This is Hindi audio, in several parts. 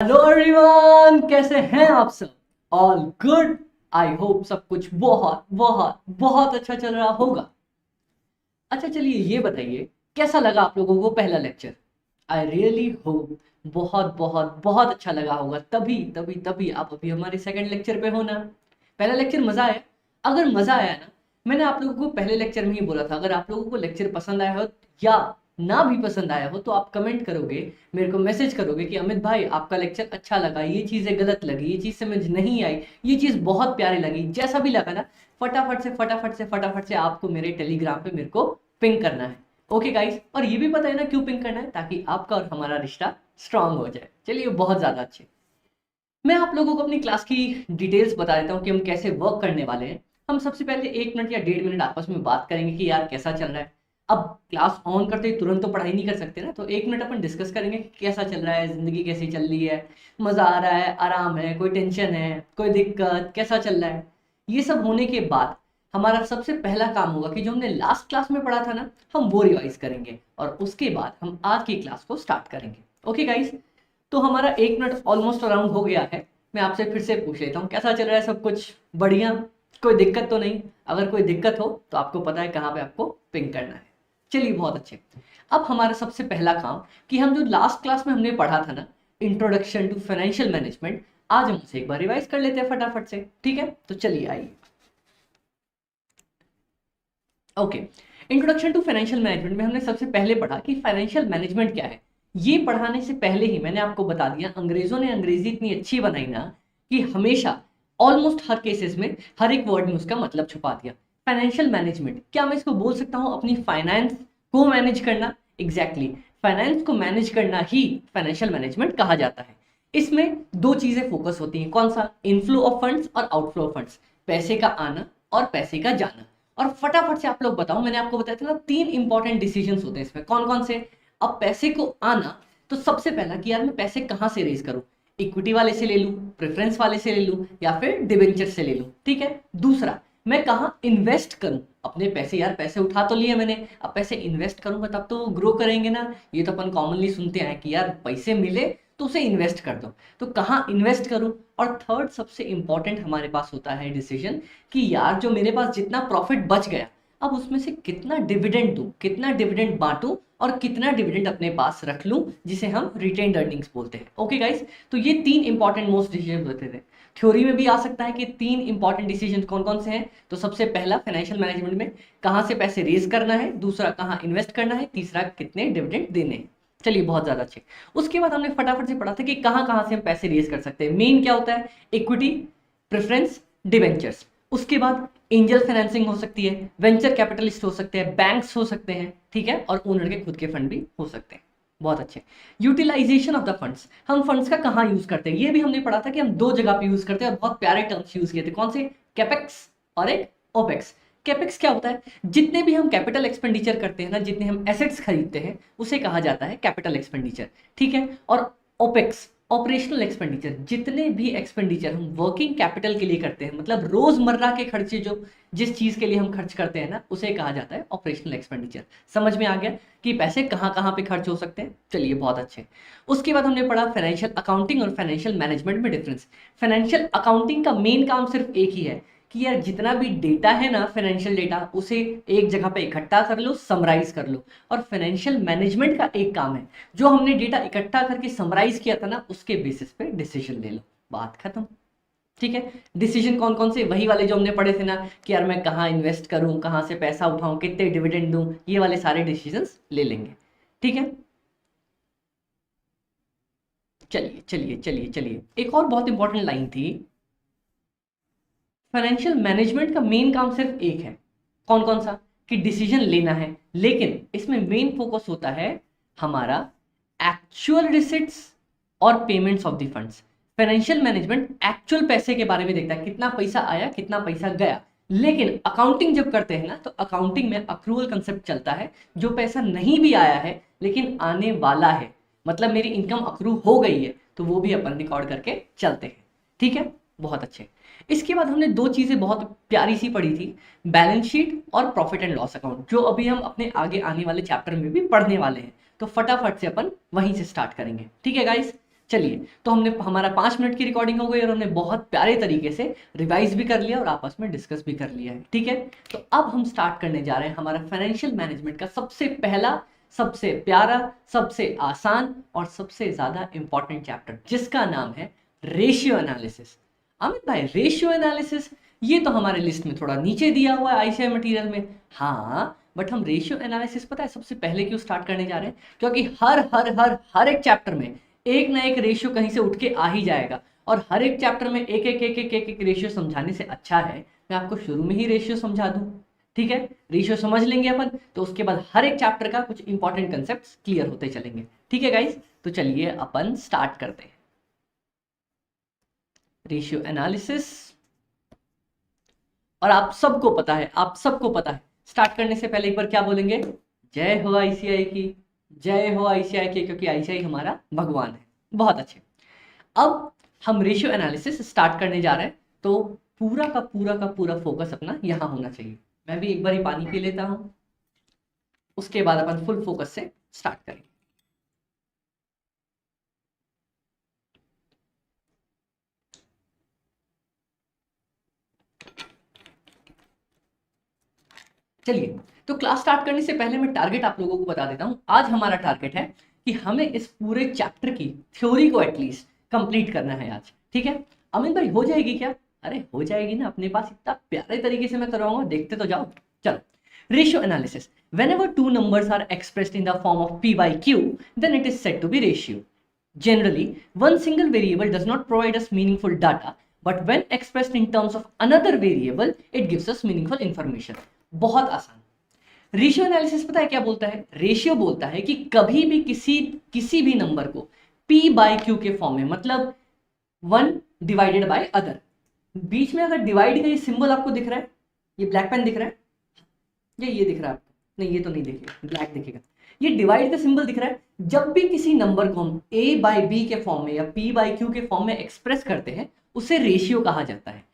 हेलो एवरीवन, कैसे हैं आप सब? All good. आई होप सब कुछ बहुत बहुत बहुत अच्छा चल रहा होगा। अच्छा चलिए ये बताइए, कैसा लगा आप लोगों को पहला लेक्चर? आई रियली होप बहुत बहुत बहुत अच्छा लगा होगा, तभी तभी तभी आप अभी हमारे सेकंड लेक्चर पे हो ना। पहला लेक्चर मजा आया? अगर मजा आया ना, मैंने आप लोगों को पहले लेक्चर में ही बोला था, अगर आप लोगों को लेक्चर पसंद आया हो या ना भी पसंद आया हो तो आप कमेंट करोगे, मेरे को मैसेज करोगे कि अमित भाई आपका लेक्चर अच्छा लगा, ये चीज़ें गलत लगी, ये चीज़ समझ नहीं आई, ये चीज़ बहुत प्यारी लगी, जैसा भी लगा ना फटाफट से आपको मेरे टेलीग्राम पे मेरे को पिंग करना है। ओके गाइस, और ये भी पता है ना क्यों पिंग करना है? ताकि आपका और हमारा रिश्ता स्ट्रांग हो जाए। चलिए बहुत ज़्यादा अच्छे। मैं आप लोगों को अपनी क्लास की डिटेल्स बता देता हूँ कि हम कैसे वर्क करने वाले हैं। हम सबसे पहले 1 मिनट या 1.5 मिनट आपस में बात करेंगे कि यार कैसा चल रहा है। अब क्लास ऑन करते ही तुरंत तो पढ़ाई नहीं कर सकते ना, तो 1 मिनट अपन डिस्कस करेंगे कि कैसा चल रहा है, जिंदगी कैसी चल रही है, मजा आ रहा है, आराम है, कोई टेंशन है, कोई दिक्कत, कैसा चल रहा है। ये सब होने के बाद हमारा सबसे पहला काम होगा कि जो हमने लास्ट क्लास में पढ़ा था ना, हम वो रिवाइज करेंगे और उसके बाद हम आज की क्लास को स्टार्ट करेंगे। ओके गाइस, तो हमारा 1 मिनट ऑलमोस्ट अराउंड हो गया है। मैं आपसे फिर से पूछ लेता हूँ, कैसा चल रहा है सब कुछ? बढ़िया? कोई दिक्कत तो नहीं? अगर कोई दिक्कत हो तो आपको पता है कहाँ पे आपको पिंग करना है। चलिए बहुत अच्छे। अब हमारा सबसे पहला काम कि हम जो लास्ट क्लास में हमने पढ़ा था ना, इंट्रोडक्शन टू फाइनेंशियल मैनेजमेंट, आज हम उसे एक बार रिवाइज कर लेते हैं फटाफट से। ठीक है, तो चलिए आइए। Okay, introduction to financial management में हमने सबसे पहले पढ़ा कि फाइनेंशियल मैनेजमेंट क्या है। ये पढ़ाने से पहले ही मैंने आपको बता दिया, अंग्रेजों ने अंग्रेजी इतनी अच्छी बनाई ना कि हमेशा ऑलमोस्ट हर केसेस में हर एक वर्ड में उसका मतलब छुपा दिया। फाइनेंशियल मैनेजमेंट, क्या मैं इसको बोल सकता हूँ अपनी फाइनेंस को मैनेज करना? एग्जैक्टली, फाइनेंस को मैनेज करना ही फाइनेंशियल मैनेजमेंट कहा जाता है। इसमें दो चीजें फोकस होती हैं, कौन सा? इनफ्लो ऑफ फंड्स और आउटफ्लो ऑफ फंड्स, पैसे का आना और पैसे का जाना। और फटाफट से आप लोग बताओ, मैंने आपको बताया था ना 3 इंपॉर्टेंट डिसीजंस होते हैं इसमें, कौन कौन से? अब पैसे को आना, तो सबसे पहला कि यार मैं पैसे कहाँ से रेज करूं? इक्विटी वाले से ले लूं, प्रेफरेंस वाले से ले लूं, या फिर डिबेंचर से ले लूं। ठीक है। दूसरा, मैं कहाँ इन्वेस्ट करूं अपने पैसे? यार पैसे उठा तो लिए मैंने, अब पैसे इन्वेस्ट करूंगा तब तो ग्रो करेंगे ना। ये तो अपन कॉमनली सुनते हैं कि यार पैसे मिले तो उसे इन्वेस्ट कर दो, तो कहाँ इन्वेस्ट करूं? और थर्ड सबसे इंपॉर्टेंट हमारे पास होता है डिसीजन कि यार जो मेरे पास जितना प्रॉफिट बच गया, अब उसमें से कितना डिविडेंड दूं, कितना डिविडेंड बांटूं और कितना डिविडेंड अपने पास रख लूं, जिसे हम रिटेन्ड अर्निंग्स बोलते हैं। ओके गाइस, तो ये 3 इंपॉर्टेंट मोस्ट डिसीजन होते थे। थ्योरी में भी आ सकता है कि 3 इंपॉर्टेंट डिसीजन कौन कौन से हैं। तो सबसे पहला फाइनेंशियल मैनेजमेंट में कहाँ से पैसे रेज करना है, दूसरा कहाँ इन्वेस्ट करना है, तीसरा कितने डिविडेंड देने हैं। चलिए बहुत ज्यादा अच्छे। उसके बाद हमने फटाफट से पढ़ा था कि कहाँ कहाँ से हम पैसे रेज कर सकते हैं। मेन क्या होता है? Equity, preference, debentures. उसके बाद एंजल फाइनेंसिंग हो सकती है, वेंचर कैपिटलिस्ट हो सकते हैं, बैंक्स हो सकते हैं, ठीक है, और ओनर के खुद के फंड भी हो सकते हैं। बहुत अच्छे। यूटिलाइजेशन ऑफ द फंड्स, हम फंड्स का कहाँ यूज करते हैं, ये भी हमने पढ़ा था कि हम 2 जगह पे यूज करते हैं और बहुत प्यारे टर्म्स यूज किए थे। कौन से? कैपेक्स और एक ओपेक्स। कैपेक्स क्या होता है? जितने भी हम कैपिटल एक्सपेंडिचर करते हैं ना, जितने हम एसेट्स खरीदते हैं, उसे कहा जाता है कैपिटल एक्सपेंडिचर। ठीक है। और ओपेक्स, ऑपरेशनल एक्सपेंडिचर, जितने भी एक्सपेंडिचर हम वर्किंग कैपिटल के लिए करते हैं, मतलब रोजमर्रा के खर्चे, जो जिस चीज के लिए हम खर्च करते हैं ना, उसे कहा जाता है ऑपरेशनल एक्सपेंडिचर। समझ में आ गया कि पैसे कहाँ कहाँ पे खर्च हो सकते हैं? चलिए बहुत अच्छे। उसके बाद हमने पढ़ा फाइनेंशियल अकाउंटिंग और फाइनेंशियल मैनेजमेंट में डिफरेंस। फाइनेंशियल अकाउंटिंग का मेन काम सिर्फ एक ही है कि यार जितना भी डेटा है ना, फाइनेंशियल डेटा, उसे एक जगह पे इकट्ठा कर लो, समराइज कर लो। और फाइनेंशियल मैनेजमेंट का एक काम है, जो हमने डेटा इकट्ठा करके समराइज किया था ना, उसके बेसिस पे डिसीजन ले लो। बात खत्म। ठीक है। डिसीजन कौन कौन से? वही वाले जो हमने पढ़े थे ना कि यार मैं कहाँ इन्वेस्ट करूं, कहाँ से पैसा उठाऊं, कितने डिविडेंड दूं, ये वाले सारे डिसीजंस ले लेंगे। ठीक है। चलिए चलिए चलिए चलिए, एक और बहुत इंपॉर्टेंट लाइन थी। फाइनेंशियल मैनेजमेंट का मेन काम सिर्फ एक है, कौन कौन सा? कि डिसीजन लेना है, लेकिन इसमें मेन फोकस होता है हमारा एक्चुअल रिसिट्स और payments of the funds. Financial management actual पैसे के बारे में देखता है, कितना पैसा आया, कितना पैसा गया। लेकिन अकाउंटिंग जब करते हैं ना, तो अकाउंटिंग में अक्रूवल कंसेप्ट चलता है। जो पैसा नहीं भी आया है लेकिन आने वाला है, मतलब मेरी इनकम अक्रू हो गई है, तो वो भी अपन रिकॉर्ड करके चलते हैं। ठीक है। बहुत अच्छे। इसके बाद हमने 2 चीजें बहुत प्यारी सी पढ़ी थी, बैलेंस शीट और प्रॉफिट एंड लॉस अकाउंट, जो अभी हम अपने आगे आने वाले चैप्टर में भी पढ़ने वाले हैं। तो फटाफट से अपन वहीं से स्टार्ट करेंगे। ठीक है गाइस, चलिए, तो हमने हमारा 5 मिनट की रिकॉर्डिंग हो गई और हमने बहुत प्यारे तरीके से रिवाइज भी कर लिया और आपस में डिस्कस भी कर लिया है, ठीक है। तो अब हम स्टार्ट करने जा रहे हैं हमारा फाइनेंशियल मैनेजमेंट का सबसे पहला, सबसे प्यारा, सबसे आसान और सबसे ज्यादा इंपॉर्टेंट चैप्टर, जिसका नाम है रेशियो एनालिसिस। अमित भाई, रेशियो एनालिसिस ये तो हमारे लिस्ट में थोड़ा नीचे दिया हुआ है आईसीआई मटेरियल में, हाँ, बट हम रेशियो एनालिसिस पता है सबसे पहले क्यों स्टार्ट करने जा रहे हैं? क्योंकि हर हर हर हर एक चैप्टर में एक ना एक रेशियो कहीं से उठ के आ ही जाएगा, और हर एक चैप्टर में एक एक एक एक एक, एक रेशियो समझाने से अच्छा है मैं आपको शुरू में ही रेशियो समझा दूं, ठीक है। रेशियो समझ लेंगे अपन तो उसके बाद हर एक चैप्टर का कुछ इंपॉर्टेंट कंसेप्ट क्लियर होते चलेंगे, ठीक है गाइस। तो चलिए अपन स्टार्ट करते हैं रेशियो एनालिसिस। और आप सबको पता है, आप सबको पता है, स्टार्ट करने से पहले एक बार क्या बोलेंगे? जय हो आईसीआई की, जय हो आईसीआई की, क्योंकि आईसीआई हमारा भगवान है। बहुत अच्छे। अब हम रेशियो एनालिसिस स्टार्ट करने जा रहे हैं, तो पूरा फोकस अपना यहां होना चाहिए। मैं भी एक बार ही पानी पी लेता हूं, उसके बाद अपन फुल फोकस से स्टार्ट करेंगे। चलिए, तो क्लास स्टार्ट करने से पहले मैं टारगेट आप लोगों को बता देता हूं। आज हमारा टारगेट है कि हमें इस पूरे चैप्टर की थ्योरी को एटलीस्ट कंप्लीट करना है आज, ठीक है। अमित भाई हो जाएगी क्या? अरे हो जाएगी ना, अपने पास इतना प्यारे तरीके से मैं करवाऊंगा, देखते तो जाओ। चलो, ratio analysis. whenever two numbers are expressed in the form of p by q, then it is said to be ratio. Generally, one single variable does not provide us meaningful data, but when expressed in terms of another variable, it gives us meaningful information. बहुत आसान। रेशियो एनालिसिस पता है क्या बोलता है? रेशियो बोलता है कि कभी भी किसी भी नंबर को p बाय q के फॉर्म में, मतलब 1 डिवाइडेड बाय अदर, बीच में अगर डिवाइड का ये सिंबल आपको दिख रहा है, ये ब्लैक पेन दिख रहा है, ये दिख रहा है आपको? नहीं, ये तो नहीं दिखेगा, ब्लैक दिखेगा। ये डिवाइड का सिंबल दिख रहा है। जब भी किसी नंबर को हम a बाय b के फॉर्म में या p बाय q के फॉर्म में एक्सप्रेस करते हैं, उसे रेशियो कहा जाता है।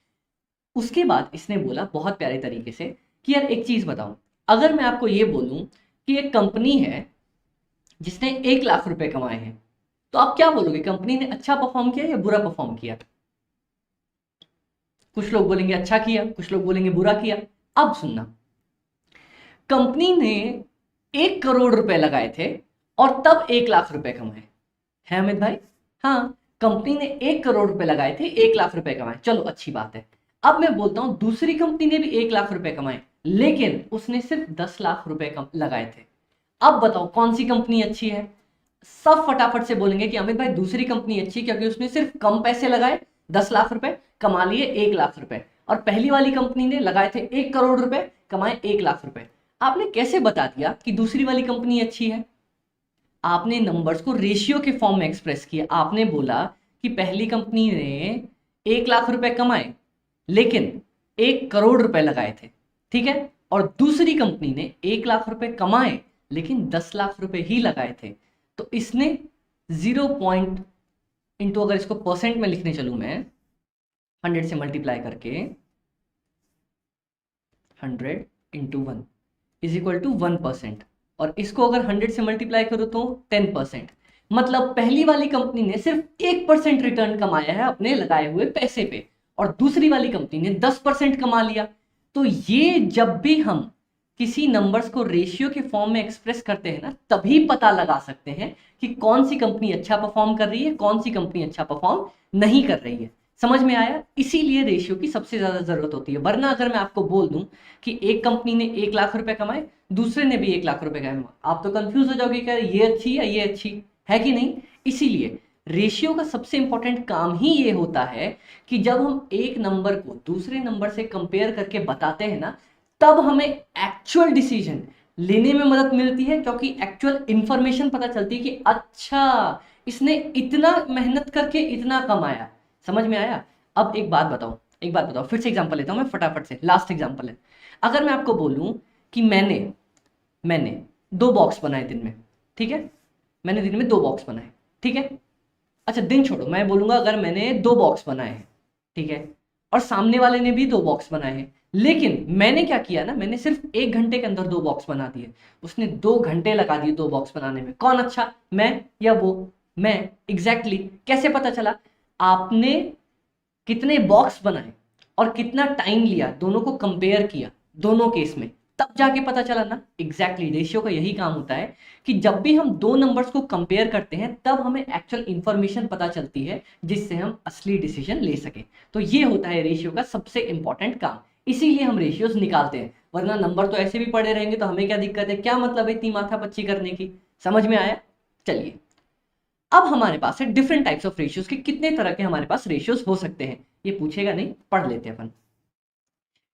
उसके बाद इसने बोला बहुत प्यारे तरीके से कि यार एक चीज बताओ, अगर मैं आपको ये बोलूं कि एक कंपनी है जिसने 1 लाख रुपए कमाए हैं, तो आप क्या बोलोगे? कंपनी ने अच्छा परफॉर्म किया या बुरा परफॉर्म किया? कुछ लोग बोलेंगे अच्छा किया, कुछ लोग बोलेंगे बुरा किया। अब सुनना, कंपनी ने 1 करोड़ रुपए लगाए थे और तब 1 लाख रुपए कमाए, है अमित भाई? हाँ, कंपनी ने 1 करोड़ रुपए लगाए थे, 1 लाख रुपए कमाए, चलो अच्छी बात है। अब मैं बोलता हूं दूसरी कंपनी ने भी 1 लाख रुपए कमाए, लेकिन उसने सिर्फ 10 लाख रुपए कम लगाए थे। अब बताओ कौन सी कंपनी अच्छी है? सब फटाफट से बोलेंगे कि अमित भाई दूसरी कंपनी अच्छी, क्योंकि उसने सिर्फ कम पैसे लगाए, 10 लाख रुपए, कमा लिए 1 लाख रुपए, और पहली वाली कंपनी ने लगाए थे 1 करोड़ रुपए, कमाए 1 लाख रुपए। आपने कैसे बता दिया कि दूसरी वाली कंपनी अच्छी है? आपने नंबर्स को रेशियो के फॉर्म में एक्सप्रेस किया। आपने बोला कि पहली कंपनी ने 1 लाख रुपए कमाए लेकिन 1 करोड़ रुपए लगाए थे, ठीक है, और दूसरी कंपनी ने 1 लाख रुपए कमाए लेकिन 10 लाख रुपए ही लगाए थे। तो इसने 0 पॉइंट इंटू, अगर इसको परसेंट में लिखने चलूं मैं, 100 से मल्टीप्लाई करके, 100 इंटू 1 इज इक्वल टू 1%, और इसको अगर 100 से मल्टीप्लाई करो तो 10%। मतलब पहली वाली कंपनी ने सिर्फ 1% रिटर्न कमाया है अपने लगाए हुए पैसे पे, और दूसरी वाली कंपनी ने 10% कमा लिया। तो ये जब भी हम किसी नंबर्स को रेशियो के फॉर्म में एक्सप्रेस करते हैं ना, तभी पता लगा सकते हैं कि कौन सी कंपनी अच्छा परफॉर्म कर रही है, कौन सी कंपनी अच्छा परफॉर्म नहीं कर रही है। समझ में आया? इसीलिए रेशियो की सबसे ज्यादा जरूरत होती है। वरना अगर मैं आपको बोल दूं कि एक कंपनी ने 1 लाख रुपए कमाए, दूसरे ने भी 1 लाख रुपए कमाए, आप तो कंफ्यूज हो जाओगे कि ये अच्छी है, ये अच्छी है कि नहीं। इसीलिए रेशियो का सबसे इंपॉर्टेंट काम ही ये होता है कि जब हम एक नंबर को दूसरे नंबर से कंपेयर करके बताते हैं ना, तब हमें एक्चुअल डिसीजन लेने में मदद मिलती है, क्योंकि एक्चुअल इंफॉर्मेशन पता चलती है कि अच्छा इसने इतना मेहनत करके इतना कमाया। समझ में आया? अब एक बात बताओ, फिर से एग्जांपल लेता हूं मैं फटाफट से, लास्ट एग्जांपल है। अगर मैं आपको बोलूं कि मैंने 2 बॉक्स बनाए दिन में, ठीक है, मैंने दिन में 2 बॉक्स बनाए, ठीक है, अच्छा दिन छोड़ो, मैं बोलूंगा अगर मैंने 2 बॉक्स बनाए हैं, ठीक है, और सामने वाले ने भी 2 बॉक्स बनाए हैं, लेकिन मैंने क्या किया ना, मैंने सिर्फ 1 घंटे के अंदर 2 बॉक्स बना दिए, उसने 2 घंटे लगा दिए 2 बॉक्स बनाने में। कौन अच्छा, मैं या वो? मैं एग्जैक्टली कैसे पता चला? आपने कितने बॉक्स बनाए और कितना टाइम लिया, दोनों को कंपेयर किया दोनों केस में, तब जाके पता चला ना। एग्जैक्टली रेशियो का यही काम होता है कि जब भी हम दो नंबर्स को कंपेयर करते हैं तब हमें एक्चुअल इंफॉर्मेशन पता चलती है जिससे हम असली डिसीजन ले सके। तो ये होता है रेशियो का सबसे इंपॉर्टेंट काम, इसीलिए हम रेशियोज निकालते हैं, वरना नंबर तो ऐसे भी पड़े रहेंगे तो हमें क्या दिक्कत है, क्या मतलब है इतनी माथापच्ची करने की। समझ में आया? चलिए, अब हमारे पास है डिफरेंट टाइप्स ऑफ रेशियोज के, कितने तरह के हमारे पास रेशियोज हो सकते हैं, ये पूछेगा नहीं, पढ़ लेते हैं अपन।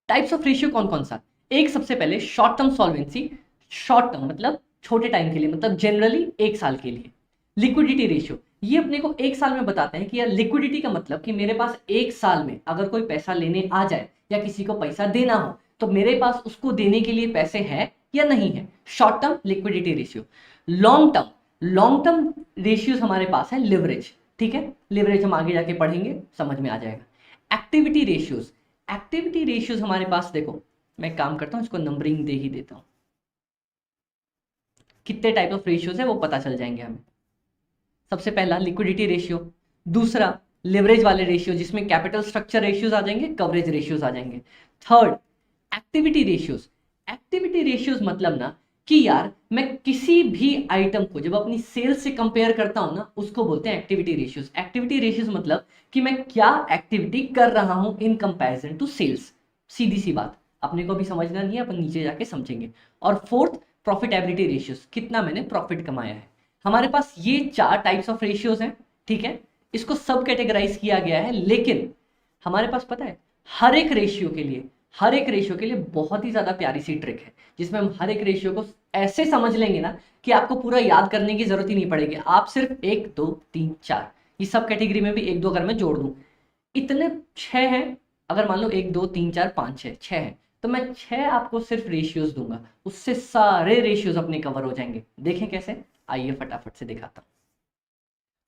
टाइप्स ऑफ रेशियो कौन कौन सा? एक सबसे पहले short term solvency, short term मतलब छोटे टाइम के लिए, मतलब जनरली एक साल के लिए। लिक्विडिटी रेशियो, ये अपने को एक साल में बताते हैं कि यार लिक्विडिटी का मतलब कि मेरे पास एक साल में अगर कोई पैसा लेने आ जाए या किसी को पैसा देना हो तो मेरे पास उसको देने के लिए पैसे हैं या नहीं है, short term liquidity ratio. Long term ratios हमारे पास है लिवरेज, ठीक है, लिवरेज हम आगे जाके पढ़ेंगे, समझ में आ जाएगा। एक्टिविटी रेशियोज, एक्टिविटी रेशियोज हमारे पास, देखो मैं काम करता हूं, इसको नंबरिंग दे ही देता हूं, कितने टाइप ऑफ रेशियोज है वो पता चल जाएंगे हमें। सबसे पहला लिक्विडिटी रेशियो, दूसरा लिवरेज वाले रेशियो जिसमें कैपिटल स्ट्रक्चर रेशियोज आ जाएंगे, कवरेज रेशियोज आ जाएंगे। Third activity ratios, activity ratios मतलब ना कि यार मैं किसी भी आइटम को जब अपनी सेल्स से कंपेयर करता हूं ना उसको बोलते हैं एक्टिविटी रेशियोज। एक्टिविटी रेशियोज मतलब कि मैं क्या एक्टिविटी कर रहा हूं इन कंपैरिजन टू सेल्स, सीधी सी बात, अपने को भी समझना नहीं है, अपन नीचे जाके समझेंगे। और फोर्थ प्रॉफिटेबिलिटी रेशियोज, कितना मैंने प्रॉफिट कमाया है। हमारे पास ये चार टाइप्स ऑफ रेशियोज हैं, ठीक है, इसको सब कैटेगराइज किया गया है, लेकिन हमारे पास पता है हर एक रेशियो के लिए, हर एक रेशियो के लिए बहुत ही ज्यादा प्यारी सी ट्रिक है जिसमें हम हर एक रेशियो को ऐसे समझ लेंगे ना कि आपको पूरा याद करने की जरूरत ही नहीं पड़ेगी। आप सिर्फ 1 2 3 4 ये सब कैटेगरी में भी 1 2 अगर मैं जोड़ दूं, इतने 6 हैं, अगर मान लो 1 2 3 4 5 6 6 है तो मैं 6 आपको सिर्फ रेशियोज दूंगा, उससे सारे रेशियोज अपने कवर हो जाएंगे। देखें कैसे, आइए फटाफट से दिखाता हूं।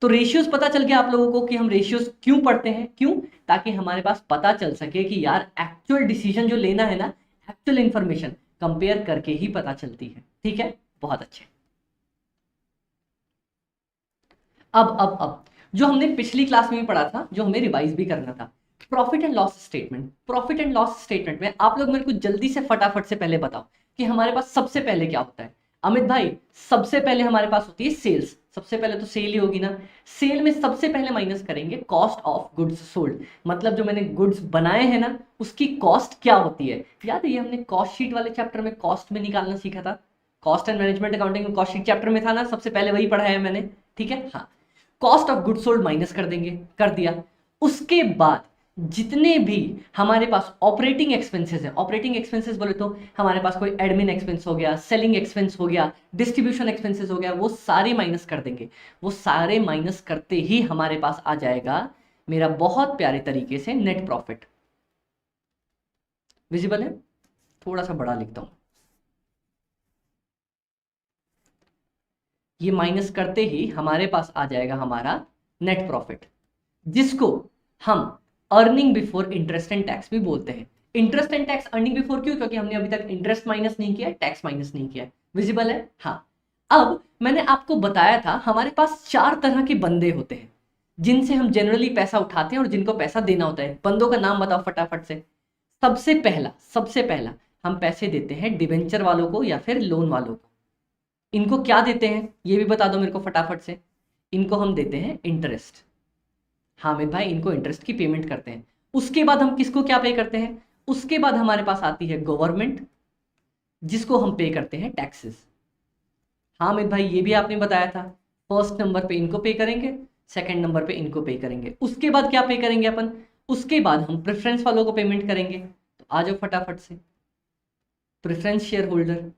तो रेशियोज पता चल गया आप लोगों को कि हम रेशियोज क्यों पढ़ते हैं, क्यों? ताकि हमारे पास पता चल सके कि यार एक्चुअल डिसीजन जो लेना है ना, एक्चुअल इंफॉर्मेशन कंपेयर करके ही पता चलती है, ठीक है, बहुत अच्छे। अब जो हमने पिछली क्लास में भी पढ़ा था, जो हमें रिवाइज भी करना था, profit and loss statement. Profit and loss statement में आप लोग मेरे को जल्दी से फटाफट से पहले बताओ कि हमारे पास सबसे पहले क्या होता है। अमित भाई, सबसे पहले हमारे पास होती है सेल्स, सबसे पहले तो सेल ही होगी ना। सेल में सबसे पहले माइनस करेंगे कॉस्ट ऑफ गुड्स सोल्ड, मतलब जो मैंने गुड्स बनाए हैं ना उसकी कॉस्ट क्या होती है। याद है ये हमने कॉस्ट शीट वाले चैप्टर में कॉस्ट में निकालना सीखा था, कॉस्ट एंड मैनेजमेंट अकाउंटिंग में कॉस्ट शीट चैप्टर में था ना, सबसे पहले वही पढ़ा है मैंने, ठीक है। हाँ, cost of good sold minus कर देंगे, कर दिया। उसके बाद जितने भी हमारे पास ऑपरेटिंग एक्सपेंसेस है, ऑपरेटिंग एक्सपेंसेस बोले तो हमारे पास कोई एडमिन एक्सपेंस हो गया, सेलिंग एक्सपेंस हो गया, डिस्ट्रीब्यूशन एक्सपेंसेस हो गया, वो सारे माइनस कर देंगे। वो सारे माइनस करते ही हमारे पास आ जाएगा मेरा बहुत प्यारे तरीके से नेट प्रॉफिट। विजिबल है? थोड़ा सा बड़ा लिखता हूं, ये माइनस करते ही हमारे पास आ जाएगा हमारा नेट प्रॉफिट, जिसको हम earning before interest and tax भी बोलते हैं। Interest and tax earning before क्यों? क्योंकि हमने अभी तक इंटरेस्ट माइनस नहीं किया है, टैक्स माइनस नहीं किया है। विजिबल है? हाँ। अब मैंने आपको बताया था हमारे पास 4 तरह के बंदे होते हैं जिनसे हम जनरली पैसा उठाते हैं और जिनको पैसा देना होता है। बंदों का नाम बताओ फटाफट से। सबसे पहला हम पैसे देते हैं डिवेंचर वालों को या फिर लोन वालों को। इनको क्या देते हैं ये भी बता दो मेरे को फटाफट से। इनको हम देते हैं इंटरेस्ट। हाँ अमित भाई, इनको इंटरेस्ट की पेमेंट करते हैं। उसके बाद हम किसको क्या पे करते हैं? उसके बाद हमारे पास आती है गवर्नमेंट, जिसको हम पे करते हैं टैक्सेस। हाँ अमित भाई, ये भी आपने बताया था, फर्स्ट नंबर पे इनको पे करेंगे, सेकंड नंबर पे इनको पे करेंगे। उसके बाद क्या पे करेंगे अपन? उसके बाद हम प्रेफरेंस वालों को पेमेंट करेंगे। तो आ जाओ फटाफट से, प्रेफरेंस शेयर होल्डर।